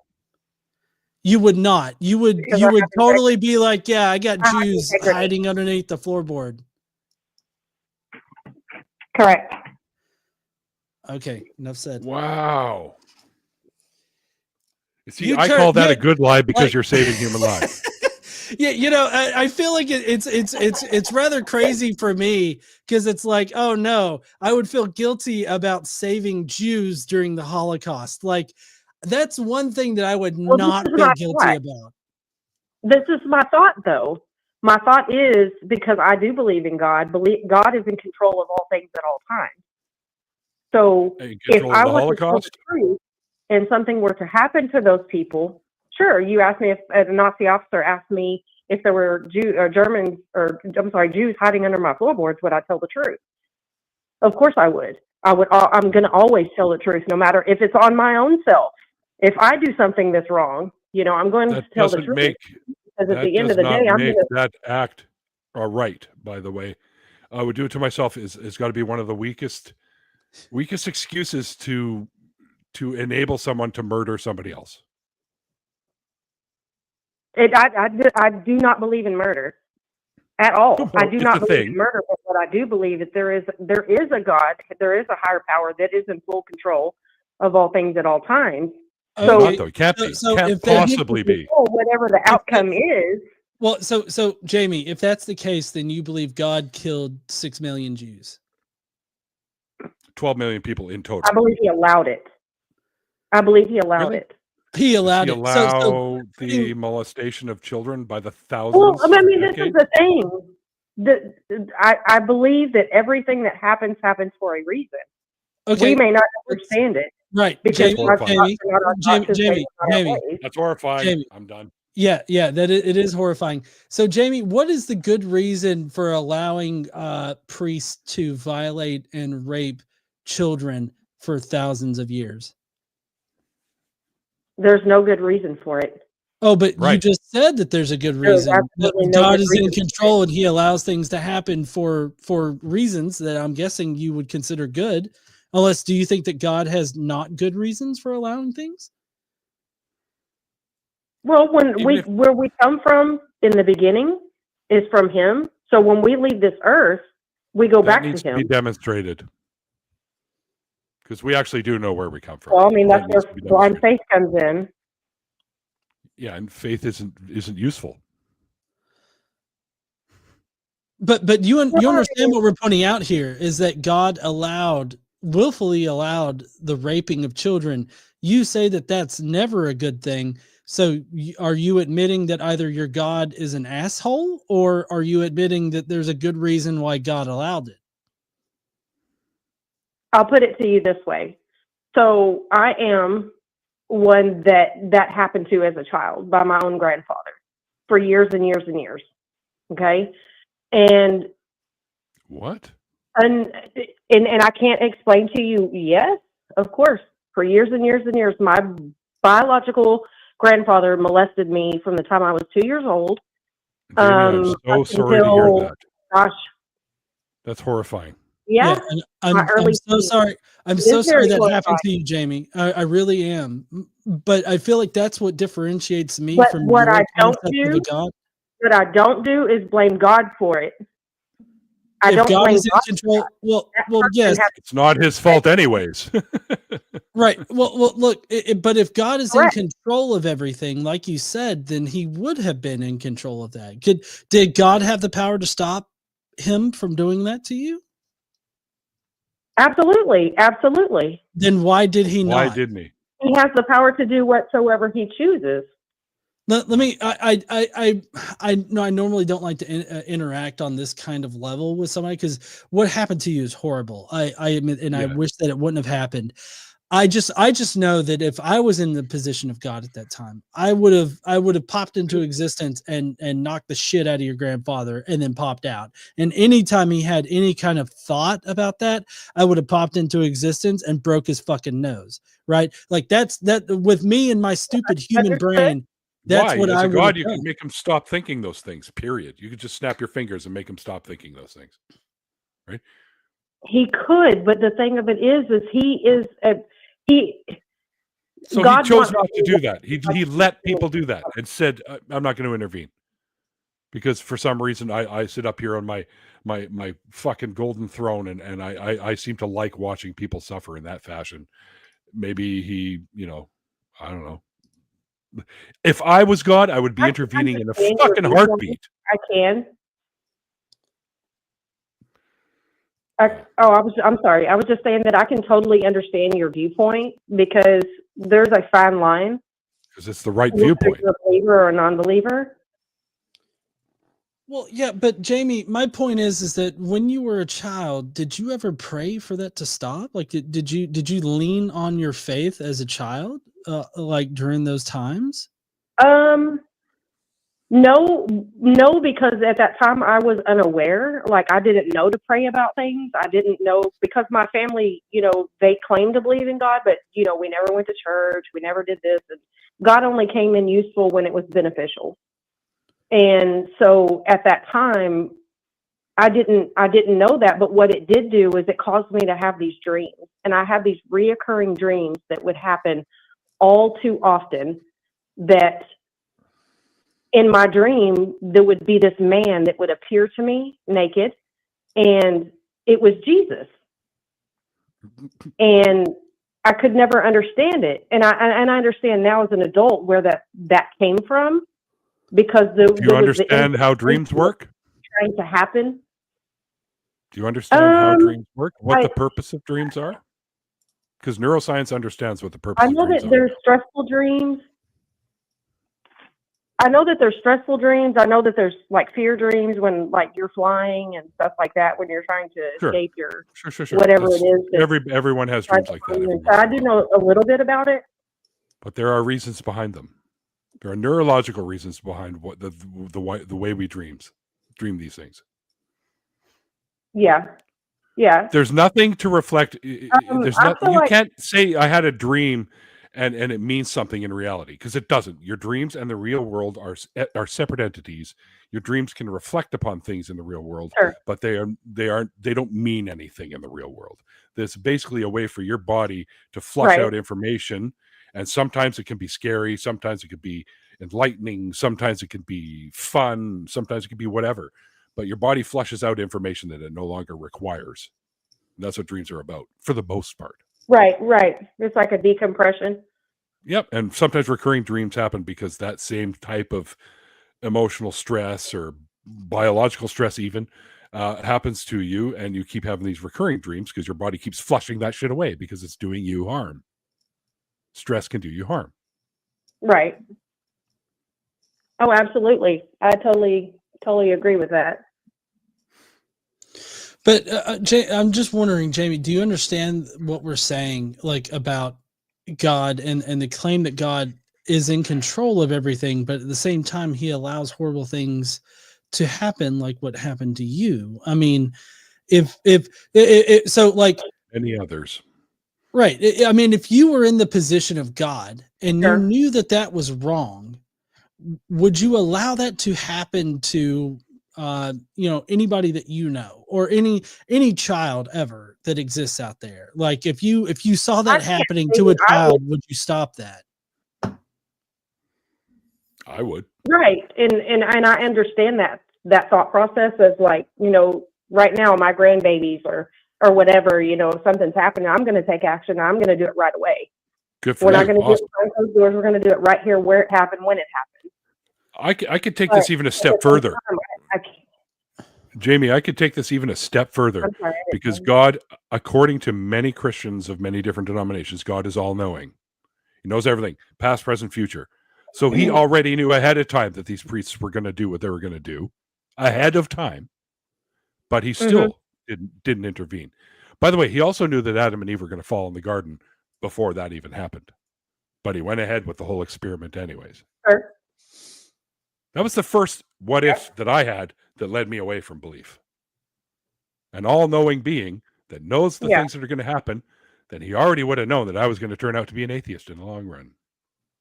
You would not. You would totally be like, yeah, I got Jews hiding underneath the floorboard. Correct. Okay, enough said. Wow. See, I call that a good lie because you're saving human lives. Yeah, you know, I feel like it's rather crazy for me because it's like, oh no, I would feel guilty about saving Jews during the Holocaust. Like, that's one thing that I would not feel guilty about. This is my thought, though. My thought is, because I do believe in God, God is in control of all things at all times. So if I were to tell the truth and something were to happen to those people, sure, you asked me if a Nazi officer asked me if there were Jews hiding under my floorboards, would I tell the truth? Of course I would. I'm going to always tell the truth, no matter if it's on my own self. If I do something that's wrong, you know, I'm going to tell the truth. Because at the end of the day, I'm going to that act right. By the way, I would do it to myself. It's got to be one of the weakest excuses to enable someone to murder somebody else. I do not believe in murder at all. Well, I do not believe in murder, but what I do believe is there is a God, there is a higher power that is in full control of all things at all times. So it can't possibly be. Whatever the outcome is. Well, so Jamie, if that's the case, then you believe God killed 6 million Jews. 12 million people in total. I believe he allowed it. Really? It. He allowed it. The molestation of children by the thousands. Well, I mean, this is the thing. I believe that everything that happens for a reason. Okay. We may not understand it. Right. Jamie. That's horrifying. Jamie. I'm done. Yeah, it is horrifying. So, Jamie, what is the good reason for allowing priests to violate and rape children for thousands of years? There's no good reason for it. Oh, but you just said that there's a good reason. That God is in control and he allows things to happen for reasons that I'm guessing you would consider good. Unless, do you think that God has not good reasons for allowing things? Well, where we come from in the beginning is from him. So when we leave this earth, we go back to him. To be demonstrated. Because we actually do know where we come from. Well, I mean, that's where blind faith comes in. Yeah, and faith isn't useful. But you understand what we're pointing out here is that God willfully allowed the raping of children. You say that that's never a good thing. So are you admitting that either your God is an asshole, or are you admitting that there's a good reason why God allowed it? I'll put it to you this way. So I am one that happened to as a child by my own grandfather for years and years and years. Okay. And what? And I can't explain to you. Yes, of course. For years and years and years, my biological grandfather molested me from the time I was 2 years old. I'm so sorry to hear that. Gosh, that's horrifying. Yeah, I'm so sorry. I'm so sorry that happened to you, Jamie. I really am. But I feel like that's what differentiates me from what I don't do. What I don't do is blame God for it. If God is in control, well, yes, it's not his fault, anyways. Right. Well, look, but if God is in control of everything, like you said, then he would have been in control of that. Did God have the power to stop him from doing that to you? Absolutely. Absolutely. Then why did he not? Why didn't he? He has the power to do whatsoever he chooses. Let me. I normally don't like to interact on this kind of level with somebody because what happened to you is horrible. I admit, and I wish that it wouldn't have happened. I just know that if I was in the position of God at that time, I would have popped into existence and knocked the shit out of your grandfather and then popped out. And anytime he had any kind of thought about that, I would have popped into existence and broke his fucking nose. Right? Like that with me and my stupid human brain. That's what I would. God, you can make him stop thinking those things. Period. You could just snap your fingers and make him stop thinking those things. Right? He could, but the thing of it is he is he. So God he chose not to do that. He let people do that and said, "I'm not going to intervene," because for some reason I sit up here on my fucking golden throne and I seem to like watching people suffer in that fashion. Maybe he, I don't know. If I was God, I would be intervening in a fucking heartbeat. I can. I'm sorry. I was just saying that I can totally understand your viewpoint because there's a fine line. Because it's the right viewpoint. You're a believer or a non-believer. Well, yeah, but Jamie, my point is that when you were a child, did you ever pray for that to stop? Like, did you lean on your faith as a child, like during those times? No, because at that time I was unaware. Like, I didn't know to pray about things. I didn't know because my family, they claimed to believe in God, but we never went to church. We never did this. And God only came in useful when it was beneficial. And so at that time, I didn't know that, but what it did do is it caused me to have these dreams. And I had these reoccurring dreams that would happen all too often, that in my dream, there would be this man that would appear to me naked, and it was Jesus. And I could never understand it. And I understand now as an adult where that came from. Because do you understand how dreams work? Trying to happen. Do you understand how dreams work? What the purpose of dreams are? Because neuroscience understands what the purpose. I know that there's stressful dreams. I know that there's stressful dreams. I know that there's like fear dreams when like you're flying and stuff like that when you're trying to escape your whatever it is. Everyone has dreams like that. So I do know a little bit about it. But there are reasons behind them. There are neurological reasons behind what the way we dream these things. Yeah. There's nothing to reflect. There's nothing you can't say. I had a dream, and it means something in reality because it doesn't. Your dreams and the real world are separate entities. Your dreams can reflect upon things in the real world, but they don't mean anything in the real world. There's basically a way for your body to flush out information. And sometimes it can be scary. Sometimes it could be enlightening. Sometimes it can be fun. Sometimes it can be whatever. But your body flushes out information that it no longer requires. And that's what dreams are about, for the most part. Right. It's like a decompression. Yep. And sometimes recurring dreams happen because that same type of emotional stress or biological stress even happens to you. And you keep having these recurring dreams because your body keeps flushing that shit away because it's doing you harm. Stress can do you harm. Right. Oh, absolutely. I totally agree with that. But I'm just wondering, Jamie, do you understand what we're saying, like about God and the claim that God is in control of everything, but at the same time, he allows horrible things to happen, like what happened to you? I mean, if so, like any others. Right. I mean, if you were in the position of God and you knew that was wrong, would you allow that to happen to, anybody that you know, or any child ever that exists out there? Like, if you saw that happening to a child, would you stop that? I would. Right. And I understand that thought process as like, right now my grandbabies or whatever, if something's happening, I'm going to take action. I'm going to do it right away. Good for We're you. not going to do it behind closed doors. We're going to do it right here where it happened, when it happened. I could take this even a step further. Jamie, I could take this even a step further because God, according to many Christians of many different denominations, God is all-knowing. He knows everything, past, present, future. So he already knew ahead of time that these priests were going to do what they were going to do ahead of time, but he still didn't intervene. By the way, he also knew that Adam and Eve were going to fall in the garden before that even happened, but he went ahead with the whole experiment anyways. Sure. That was the first what if that I had that led me away from belief. An all-knowing being that knows the things that are going to happen, then he already would have known that I was going to turn out to be an atheist in the long run.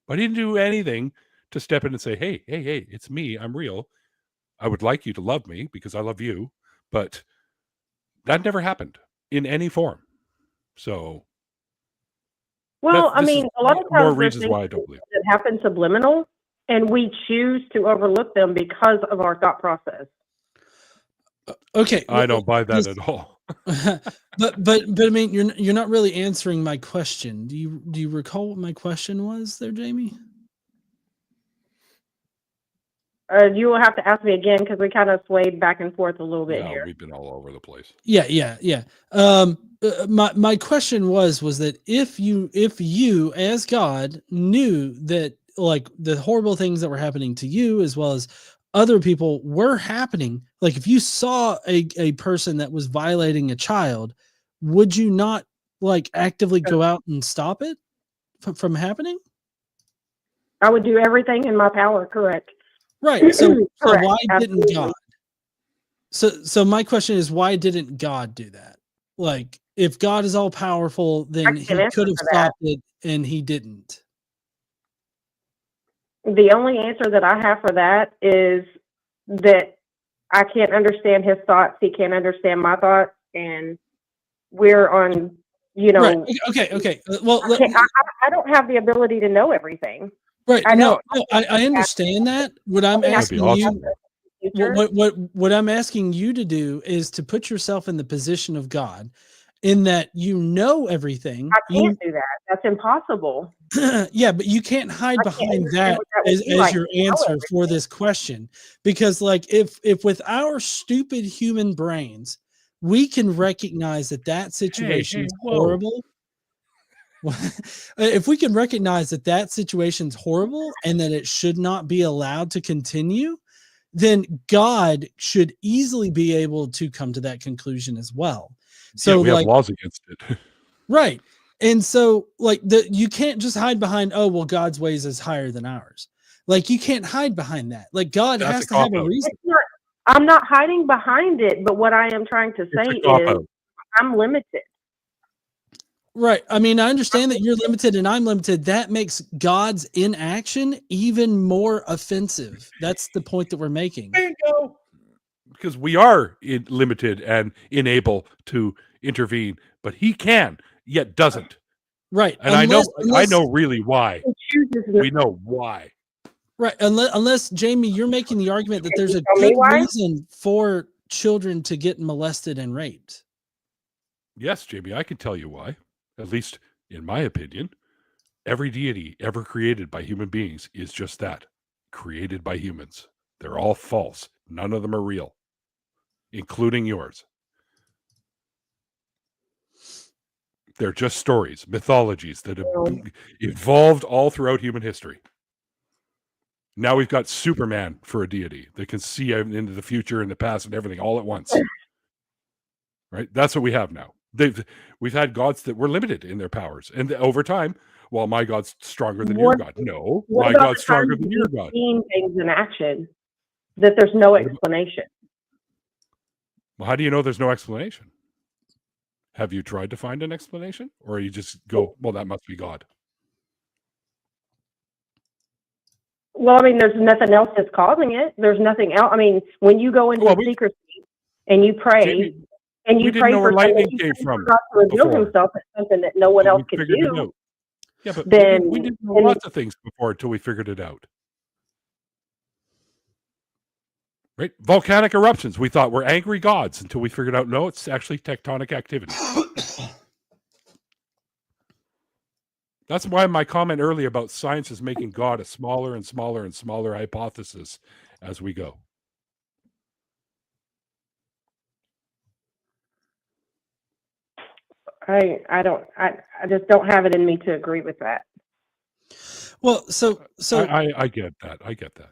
But he didn't do anything to step in and say, hey, it's me. I'm real. I would like you to love me because I love you. But that never happened in any form. So, well, I mean, a lot of times more reasons why I don't believe it happen subliminal, and we choose to overlook them because of our thought process. Okay, I don't buy that at all. but I mean, you're not really answering my question. Do you recall what my question was there, Jamie? You will have to ask me again because we kind of swayed back and forth a little bit here. We've been all over the place. Yeah. My question was that if you as God knew that like the horrible things that were happening to you as well as other people were happening, like if you saw a person that was violating a child, would you not like actively go out and stop it from happening? I would do everything in my power. Correct. Right. So Correct. why Absolutely. didn't God? So my question is, why didn't God do that? Like, if God is all powerful, then he could have stopped it, and he didn't. The only answer that I have for that is that I can't understand his thoughts. He can't understand my thoughts, and we're on, Right. Okay. Well, I don't have the ability to know everything. Right. I No, I understand that. What I'm asking what I'm asking you to do is to put yourself in the position of God, in that you know everything. I can't do that. That's impossible. Yeah, but you can't hide behind that as your answer for this question, because like if with our stupid human brains we can recognize that situation is horrible. If we can recognize that situation's horrible and that it should not be allowed to continue, then God should easily be able to come to that conclusion as well. So we have laws against it. Right. And so like you can't just hide behind, oh, well, God's ways is higher than ours. Like you can't hide behind that. Like God has to have a reason. I'm not hiding behind it, but what I am trying to say is I'm limited. Right. I mean, I understand that you're limited and I'm limited. That makes God's inaction even more offensive. That's the point that we're making. Bingo. Because we are limited and unable to intervene, but he can, yet doesn't. Right. And I know really why. We know why. Right. Unless Jamie, you're making the argument that there's a good reason for children to get molested and raped. Yes, Jamie, I can tell you why. At least in my opinion, every deity ever created by human beings is just that, created by humans. They're all false. None of them are real, including yours. They're just stories, mythologies that have evolved all throughout human history. Now we've got Superman for a deity that can see into the future and the past and everything all at once. Right? That's what we have now. We've had gods that were limited in their powers, and over time, well, my God's stronger than your God. No, my God's stronger than your God. Seeing things in action that there's no explanation. Well, how do you know there's no explanation? Have you tried to find an explanation, or you just go, well, that must be God? Well, I mean, there's nothing else that's causing it. There's nothing else. I mean, when you go into secrecy and you pray. Jamie, and you pray for lightning came from God to reveal himself as something that no one else could do. Yeah, but then we didn't know lots of things before until we figured it out. Right? Volcanic eruptions, we thought were angry gods until we figured out, no, it's actually tectonic activity. That's why my comment earlier about science is making God a smaller and smaller and smaller hypothesis as we go. I just don't have it in me to agree with that. Well, so I get that. I get that.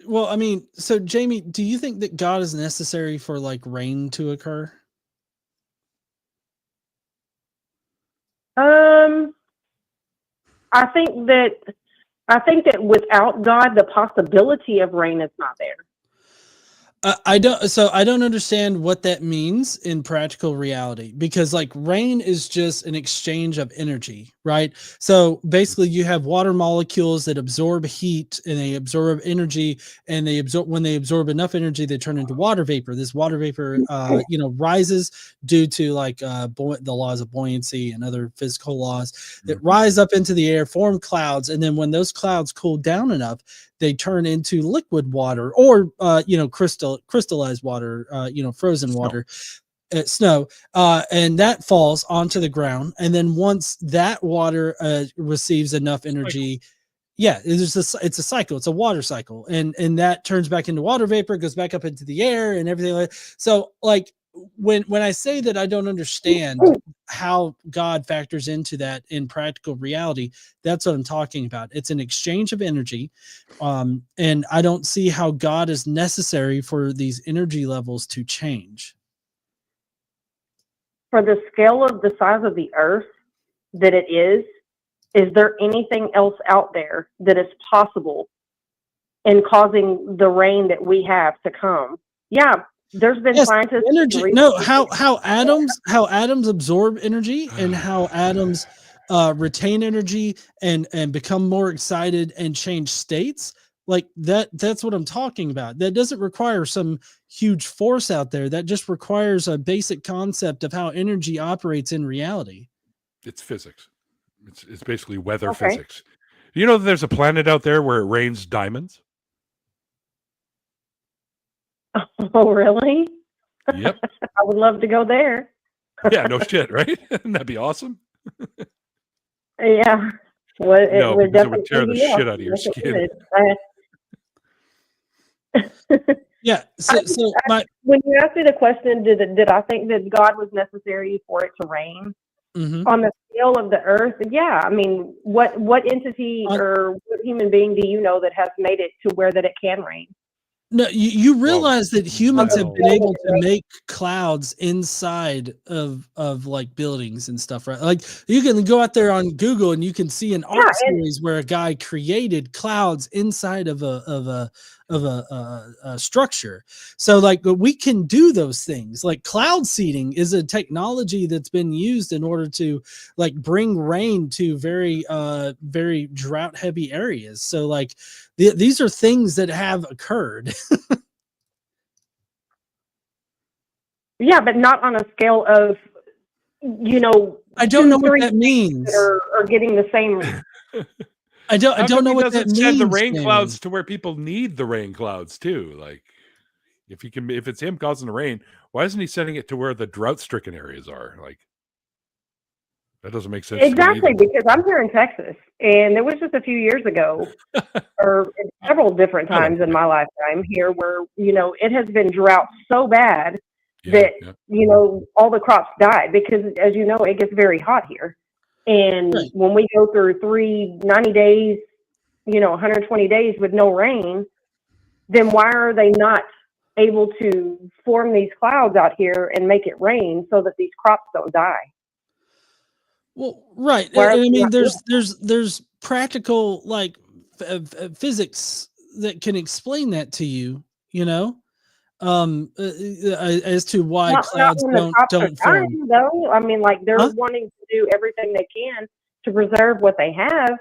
Well, I mean, so Jamie, do you think that God is necessary for like rain to occur? I think that without God, the possibility of rain is not there. I don't understand what that means in practical reality, because like rain is just an exchange of energy, right? So basically you have water molecules that absorb heat and they absorb energy, and when they absorb enough energy, they turn into water vapor. This water vapor, rises due to like the laws of buoyancy and other physical laws that rise up into the air, form clouds. And then when those clouds cool down enough, they turn into liquid water or, crystallized water, frozen water, snow, and that falls onto the ground. And then once that water receives enough energy, it's a cycle. It's a water cycle. And that turns back into water vapor, goes back up into the air and everything like that. So like, when I say that I don't understand how God factors into that in practical reality, that's what I'm talking about. It's an exchange of energy. And I don't see how God is necessary for these energy levels to change. For the scale of the size of the earth that it is there anything else out there that is possible in causing the rain that we have to come? Yeah. There's been scientists. Energy. No, how atoms absorb energy and how atoms retain energy and become more excited and change states. Like that's what I'm talking about. That doesn't require some huge force out there. That just requires a basic concept of how energy operates in reality. It's physics. It's basically weather physics. You know, there's a planet out there where it rains diamonds. Oh, really? Yep. I would love to go there. Yeah, no shit, right? That'd be awesome. Yeah. Well, it would tear the shit out of your skin. Yeah. So when you asked me the question, did I think that God was necessary for it to rain on the scale of the earth? Yeah. I mean, what entity or what human being do you know that has made it to where that it can rain? No, you realize that humans have been able to make clouds inside of like buildings and stuff, right? Like you can go out there on Google and you can see an art series where a guy created clouds inside of a structure. So like we can do those things. Like cloud seeding is a technology that's been used in order to like bring rain to very very drought heavy areas. So like these are things that have occurred. Yeah, but not on a scale of, I don't know what that means. Or getting the same. I don't know what that means. Send the rain clouds to where people need the rain clouds too. Like if it's him causing the rain, why isn't he sending it to where the drought stricken areas are? Like that doesn't make sense. Exactly, because I'm here in Texas, and it was just a few years ago, or several different times in my lifetime here, where it has been drought so bad that all the crops died because, as you know, it gets very hot here, and when we go through 90 days, 120 days with no rain, then why are they not able to form these clouds out here and make it rain so that these crops don't die? Well, right. I mean, there's practical like physics that can explain that to you, as to why clouds don't form. Though I mean, like they're wanting to do everything they can to preserve what they have,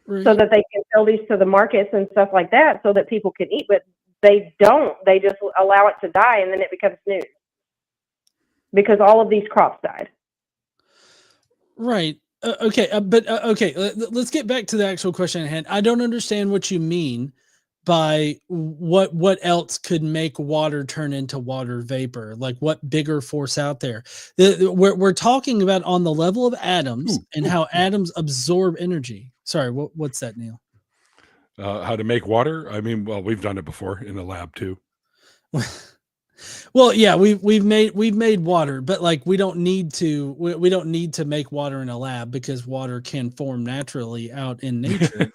so that they can sell these to the markets and stuff like that, so that people can eat. But they don't. They just allow it to die, and then it becomes news because all of these crops died. Right. Okay. Let's get back to the actual question at hand. I don't understand what you mean by what else could make water turn into water vapor. Like what bigger force out there? We're talking about on the level of atoms and how atoms absorb energy. Sorry, what's that, Neil? How to make water? I mean, well, we've done it before in the lab too. Well, yeah, we've made water, but like we don't need to make water in a lab because water can form naturally out in nature.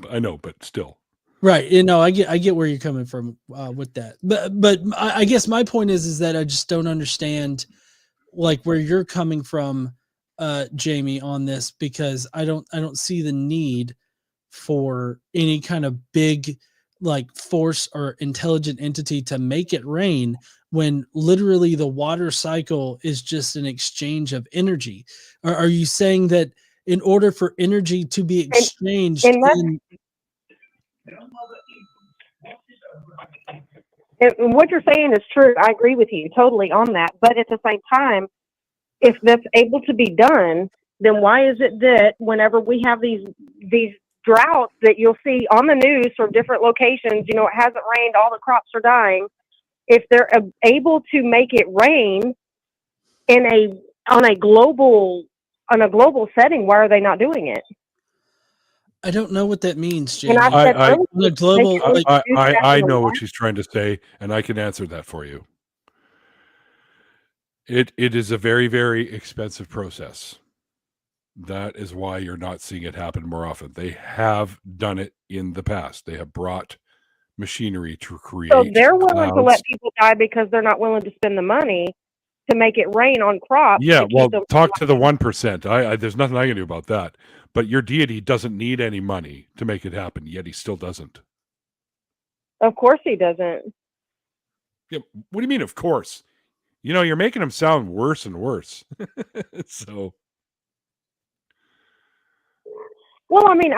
I know, but still. Right. I get where you're coming from with that. But I guess my point is that I just don't understand like where you're coming from, Jamie, on this, because I don't see the need for any kind of big like force or intelligent entity to make it rain when literally the water cycle is just an exchange of energy. Are you saying that in order for energy to be exchanged and what you're saying is true. I agree with you totally on that. But at the same time, if that's able to be done, then why is it that whenever we have these droughts that you'll see on the news from different locations, it hasn't rained, all the crops are dying. If they're able to make it rain on a global setting, why are they not doing it? I don't know what that means, Jamie. I know what she's trying to say, and I can answer that for you. It is a very, very expensive process. That is why you're not seeing it happen more often. They have done it in the past. They have brought machinery to create. So they're willing to let people die because they're not willing to spend the money to make it rain on crops. Yeah, well, talk to the 1%. There's nothing I can do about that. But your deity doesn't need any money to make it happen, yet he still doesn't. Of course he doesn't. Yeah, what do you mean, of course? You're making him sound worse and worse. So... Well, I mean,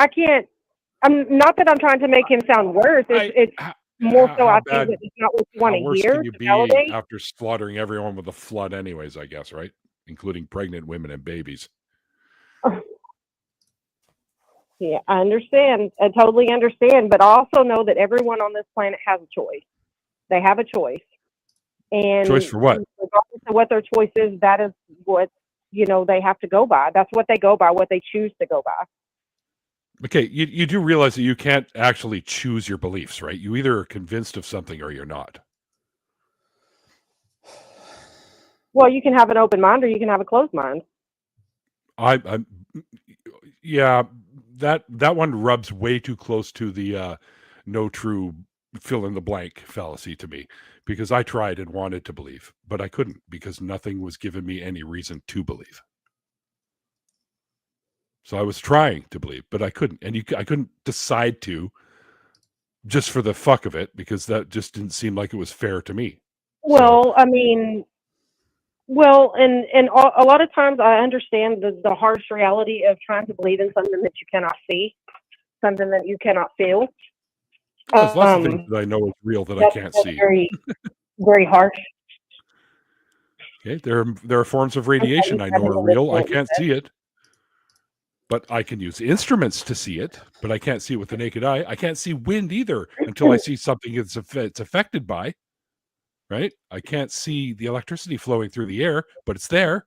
I'm not that I'm trying to make him sound worse. It's more so I think that it's not what you want to hear. Can you be after slaughtering everyone with a flood anyways, I guess, right? Including pregnant women and babies. Yeah, I understand. I totally understand. But I also know that everyone on this planet has a choice. They have a choice. And choice for what? Regardless of what their choice is, that is what, they have to go by. That's what they go by, what they choose to go by. Okay, you do realize that you can't actually choose your beliefs, right? You either are convinced of something or you're not. Well, you can have an open mind or you can have a closed mind. Yeah, that one rubs way too close to the no true fill in the blank fallacy to me, because I tried and wanted to believe, but I couldn't because nothing was giving me any reason to believe. So I was trying to believe, but I couldn't. And I couldn't decide to just for the fuck of it, because that just didn't seem like it was fair to me. Well, I mean, and a lot of times I understand the harsh reality of trying to believe in something that you cannot see, something that you cannot feel. There's lots of things that I know is real that I can't see. Very, very harsh. Okay, there are forms of radiation I know are real. I can't see it. But I can use instruments to see it, but I can't see it with the naked eye. I can't see wind either until I see something it's affected by, right? I can't see the electricity flowing through the air, but it's there.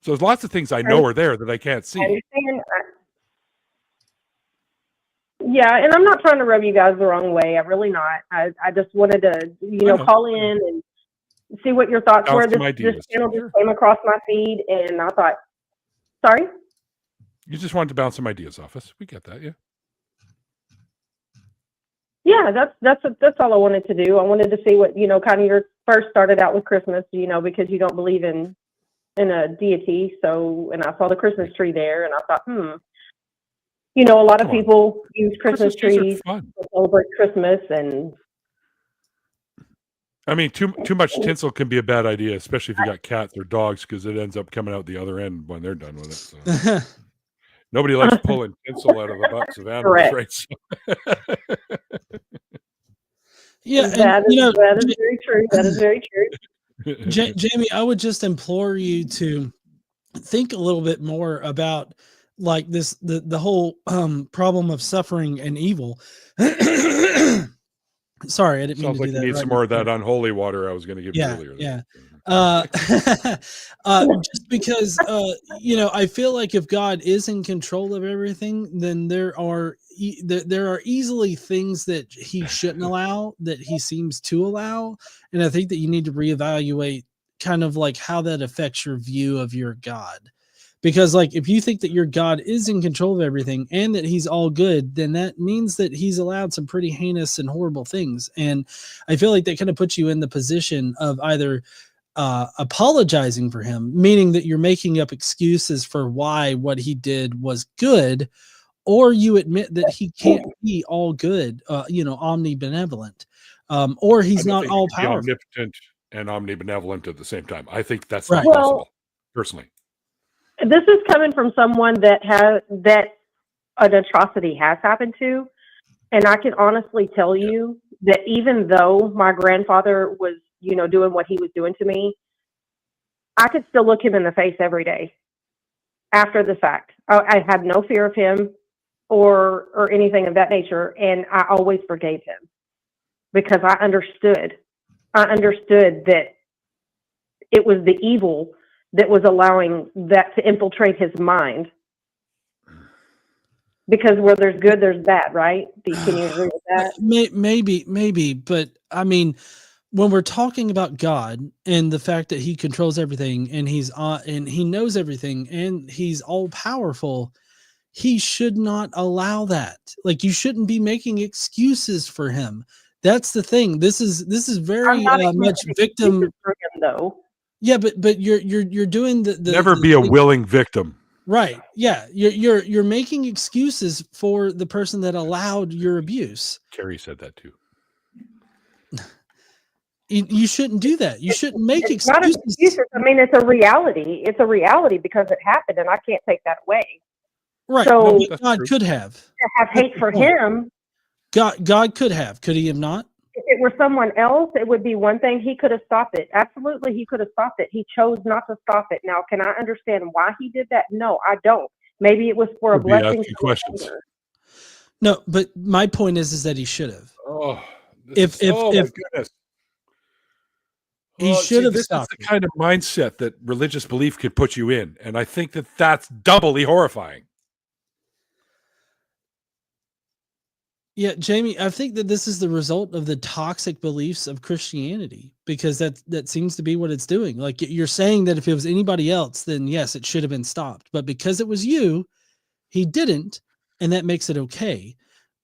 So there's lots of things I know are there that I can't see. I understand. Yeah, and I'm not trying to rub you guys the wrong way. I'm really not. I just wanted to, call in and see what your thoughts were. This channel just came across my feed, and I thought, sorry? You just wanted to bounce some ideas off us. We get that, yeah. Yeah, that's all I wanted to do. I wanted to see what, kind of your first started out with Christmas, because you don't believe in a deity. So, and I saw the Christmas tree there, and I thought, a lot of people use Christmas trees to celebrate Christmas, and I mean, too much tinsel can be a bad idea, especially if you got cats or dogs, because it ends up coming out the other end when they're done with it. So. Nobody likes pulling tinsel out of the butts of animals, right? So. Yeah, that is very true. That is very true. Jamie, I would just implore you to think a little bit more about like the whole problem of suffering and evil. Sorry, I didn't mean to do that. Sounds like you need some more of that unholy water I was going to give you earlier. Yeah. Just because I feel like if God is in control of everything, then there are easily things that he shouldn't allow that he seems to allow, and I think that you need to reevaluate kind of like how that affects your view of your God. Because like if you think that your God is in control of everything and that he's all good, then that means that he's allowed some pretty heinous and horrible things. And I feel like that kind of puts you in the position of either apologizing for him, meaning that you're making up excuses for why what he did was good, or you admit that he can't be all good, omnibenevolent, or he's not all powerful. Omnipotent and omnibenevolent at the same time. I think that's right. not possible, personally. This is coming from someone that an atrocity has happened to, and I can honestly tell you that even though my grandfather was, doing what he was doing to me, I could still look him in the face every day after the fact. I had no fear of him or anything of that nature, and I always forgave him because I understood. I understood that it was the evil that was allowing that to infiltrate his mind. Because where there's good, there's bad, right? Can you agree with that? Maybe, but I mean, when we're talking about God and the fact that he controls everything and and he knows everything and he's all powerful, he should not allow that. Like, you shouldn't be making excuses for him. That's the thing. This is very much victim for him, though. Yeah, but you're doing the never be a willing victim. Right. Yeah. You're making excuses for the person that allowed your abuse. Carrie said that too. You shouldn't do that. You shouldn't make excuses. Not excuses. I mean, it's a reality. It's a reality because it happened, and I can't take that away. Right. So God could have. To have hate for him. God could have. Could he have not? If it were someone else, it would be one thing. He could have stopped it. Absolutely, he could have stopped it. He chose not to stop it. Now, can I understand why he did that? No, I don't. Maybe it was for a blessing. Questions. No, but my point is that he should have. Oh, my goodness. He should have stopped. This is the kind of mindset that religious belief could put you in, and I think that that's doubly horrifying. Yeah, Jamie, I think that this is the result of the toxic beliefs of Christianity, because that seems to be what it's doing. Like, you're saying that if it was anybody else, then yes, it should have been stopped. But because it was you, he didn't, and that makes it okay.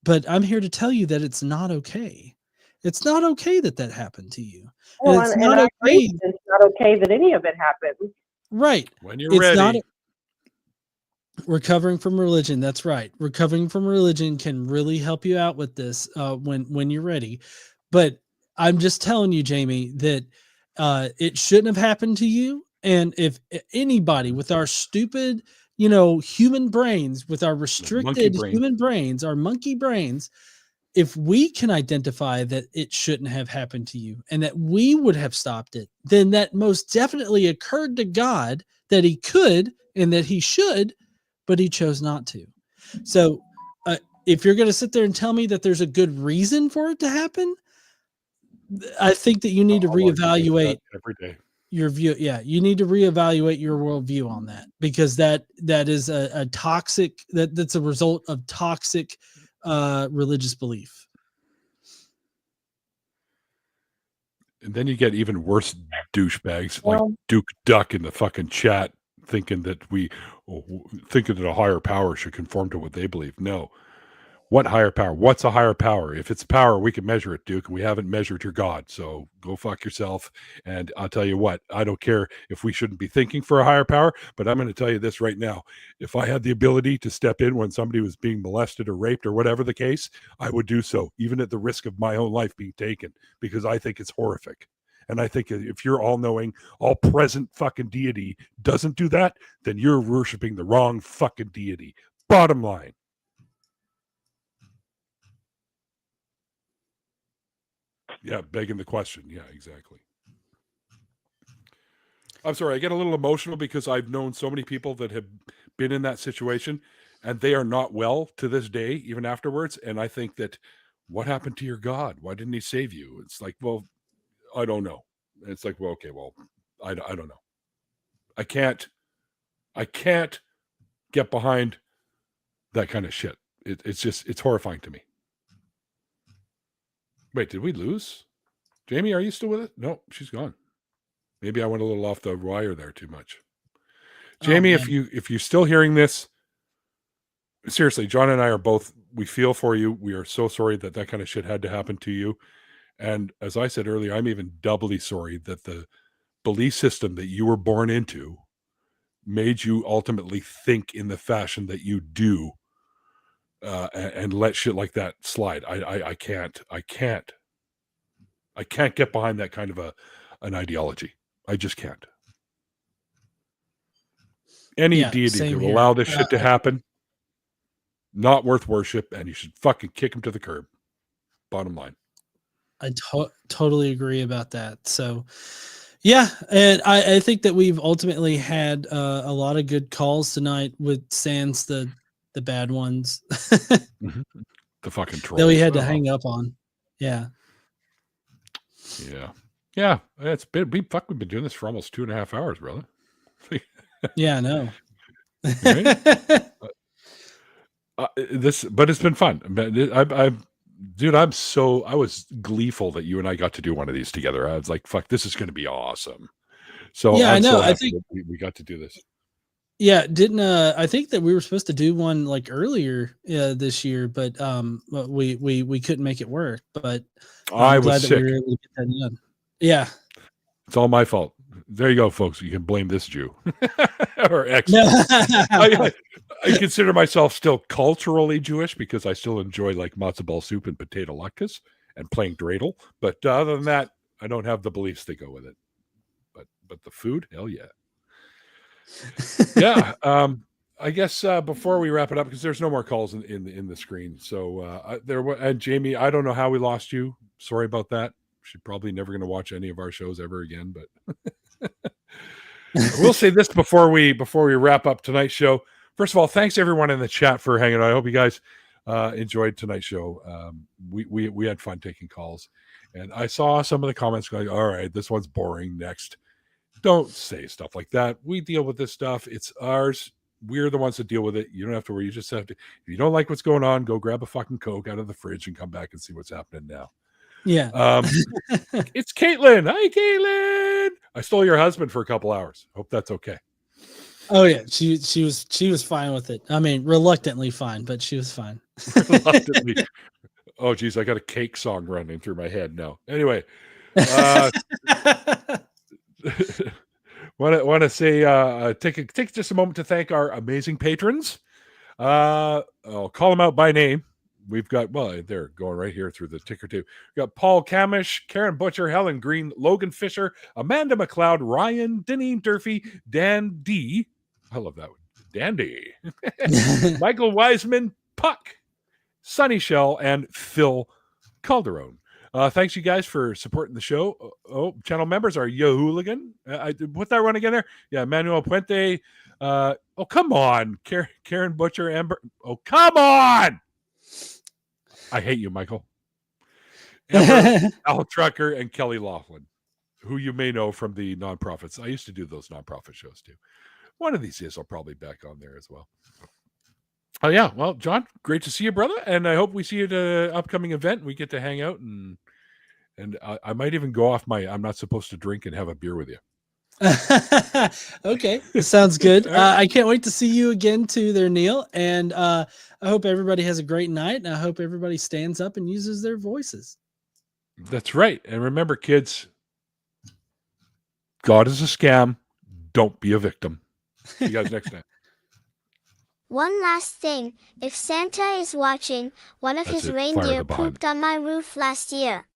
But I'm here to tell you that it's not okay. It's not okay that happened to you. Well, it's not okay. It's not okay that any of it happened. Right. When you're ready. Recovering from religion. That's right. Recovering from religion can really help you out with this when you're ready. But I'm just telling you, Jamie, that it shouldn't have happened to you. And if anybody with our stupid, human brains, with our restricted human brains, our monkey brains, if we can identify that it shouldn't have happened to you and that we would have stopped it, then that most definitely occurred to God that he could and that he should, but he chose not to. So if you're going to sit there and tell me that there's a good reason for it to happen, I think that you need to reevaluate every day your view. Yeah, you need to reevaluate your worldview on that, because that is a toxic, that's a result of toxic religious belief. And then you get even worse douchebags like Duke Duck in the fucking chat thinking that a higher power should conform to what they believe. No. What higher power? What's a higher power? If it's power, we can measure it, Duke, and we haven't measured your God. So go fuck yourself. And I'll tell you what, I don't care if we shouldn't be thinking for a higher power, but I'm going to tell you this right now. If I had the ability to step in when somebody was being molested or raped or whatever the case, I would do so, even at the risk of my own life being taken, because I think it's horrific. And I think if your all-knowing, all-present fucking deity doesn't do that, then you're worshiping the wrong fucking deity. Bottom line. Yeah, begging the question. Yeah, exactly. I'm sorry, I get a little emotional because I've known so many people that have been in that situation, and they are not well to this day, even afterwards. And I think that, what happened to your God? Why didn't he save you? It's like, well, I don't know. And it's like, well, okay, well, I don't know. I can't get behind that kind of shit. It's horrifying to me. Wait, did we lose? Jamie, are you still with it? No, she's gone. Maybe I went a little off the wire there too much. Jamie, if you're still hearing this, seriously, John and I are both, we feel for you. We are so sorry that kind of shit had to happen to you. And as I said earlier, I'm even doubly sorry that the belief system that you were born into made you ultimately think in the fashion that you do, and let shit like that slide. I can't get behind that kind of an ideology. I just can't. Any deity to allow this shit to happen, not worth worship, and you should fucking kick him to the curb. Bottom line. I totally agree about that. So, yeah, and I think that we've ultimately had a lot of good calls tonight, with sans the bad ones. The fucking trolls that we had to hang up on. Yeah. It's been we've been doing this for almost 2.5 hours, brother. Yeah, I know. But it's been fun. I was gleeful that you and I got to do one of these together. I was like, fuck, this is going to be awesome. So yeah, I know. I think we got to do this. Yeah, I think that we were supposed to do one like earlier this year, but we couldn't make it work. But I'm glad that we were able to get that done. Yeah. It's all my fault. There you go, folks. You can blame this Jew or ex. I consider myself still culturally Jewish because I still enjoy like matzo ball soup and potato latkes and playing dreidel. But other than that, I don't have the beliefs that go with it. But the food, hell yeah. Yeah. I guess before we wrap it up, because there's no more calls in the screen. So and Jamie, I don't know how we lost you. Sorry about that. She's probably never going to watch any of our shows ever again, but we'll say this before we wrap up tonight's show. First of all, thanks everyone in the chat for hanging out. I hope you guys enjoyed tonight's show. We had fun taking calls, and I saw some of the comments going, all right, this one's boring. Next. Don't say stuff like that. We deal with this stuff. It's ours. We're the ones that deal with it. You don't have to worry. You just have to, if you don't like what's going on, go grab a fucking Coke out of the fridge and come back and see what's happening now. Yeah. It's Caitlin. Hi, Caitlin. I stole your husband for a couple hours. Hope that's okay. Oh yeah. She was fine with it. I mean, reluctantly fine, but she was fine. Reluctantly. Oh geez, I got a cake song running through my head now. Anyway, want to say take just a moment to thank our amazing patrons. I'll call them out by name. We've got, well, they're going right here through the ticker tape. We've got Paul Camish, Karen Butcher, Helen Green, Logan Fisher, Amanda McLeod, Ryan, Deneen Durfee, Dan D. I love that one. Dandy. Michael Wiseman, Puck, Sunny Shell, and Phil Calderone. Thanks you guys for supporting the show. Channel members are Yo Hooligan. I put that one again there. Yeah, Manuel Puente. Come on. Karen Butcher, Amber. Oh, come on. I hate you, Michael. Amber, Al Trucker, and Kelly Laughlin, who you may know from the nonprofits. I used to do those nonprofit shows too. One of these days I'll probably back on there as well. Oh yeah, well, John, great to see you, brother, and I hope we see you at an upcoming event. We get to hang out, and I might even go off my I'm not supposed to drink and have a beer with you. Okay, sounds good. I can't wait to see you again too there, Neil, and I hope everybody has a great night, and I hope everybody stands up and uses their voices. That's right, and remember, kids, God is a scam. Don't be a victim. See you guys next time. One last thing, if Santa is watching, one of his reindeer pooped on my roof last year.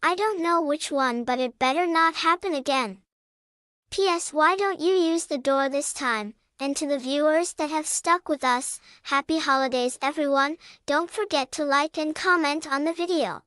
I don't know which one, but it better not happen again. P.S. Why don't you use the door this time? And to the viewers that have stuck with us, happy holidays everyone. Don't forget to like and comment on the video.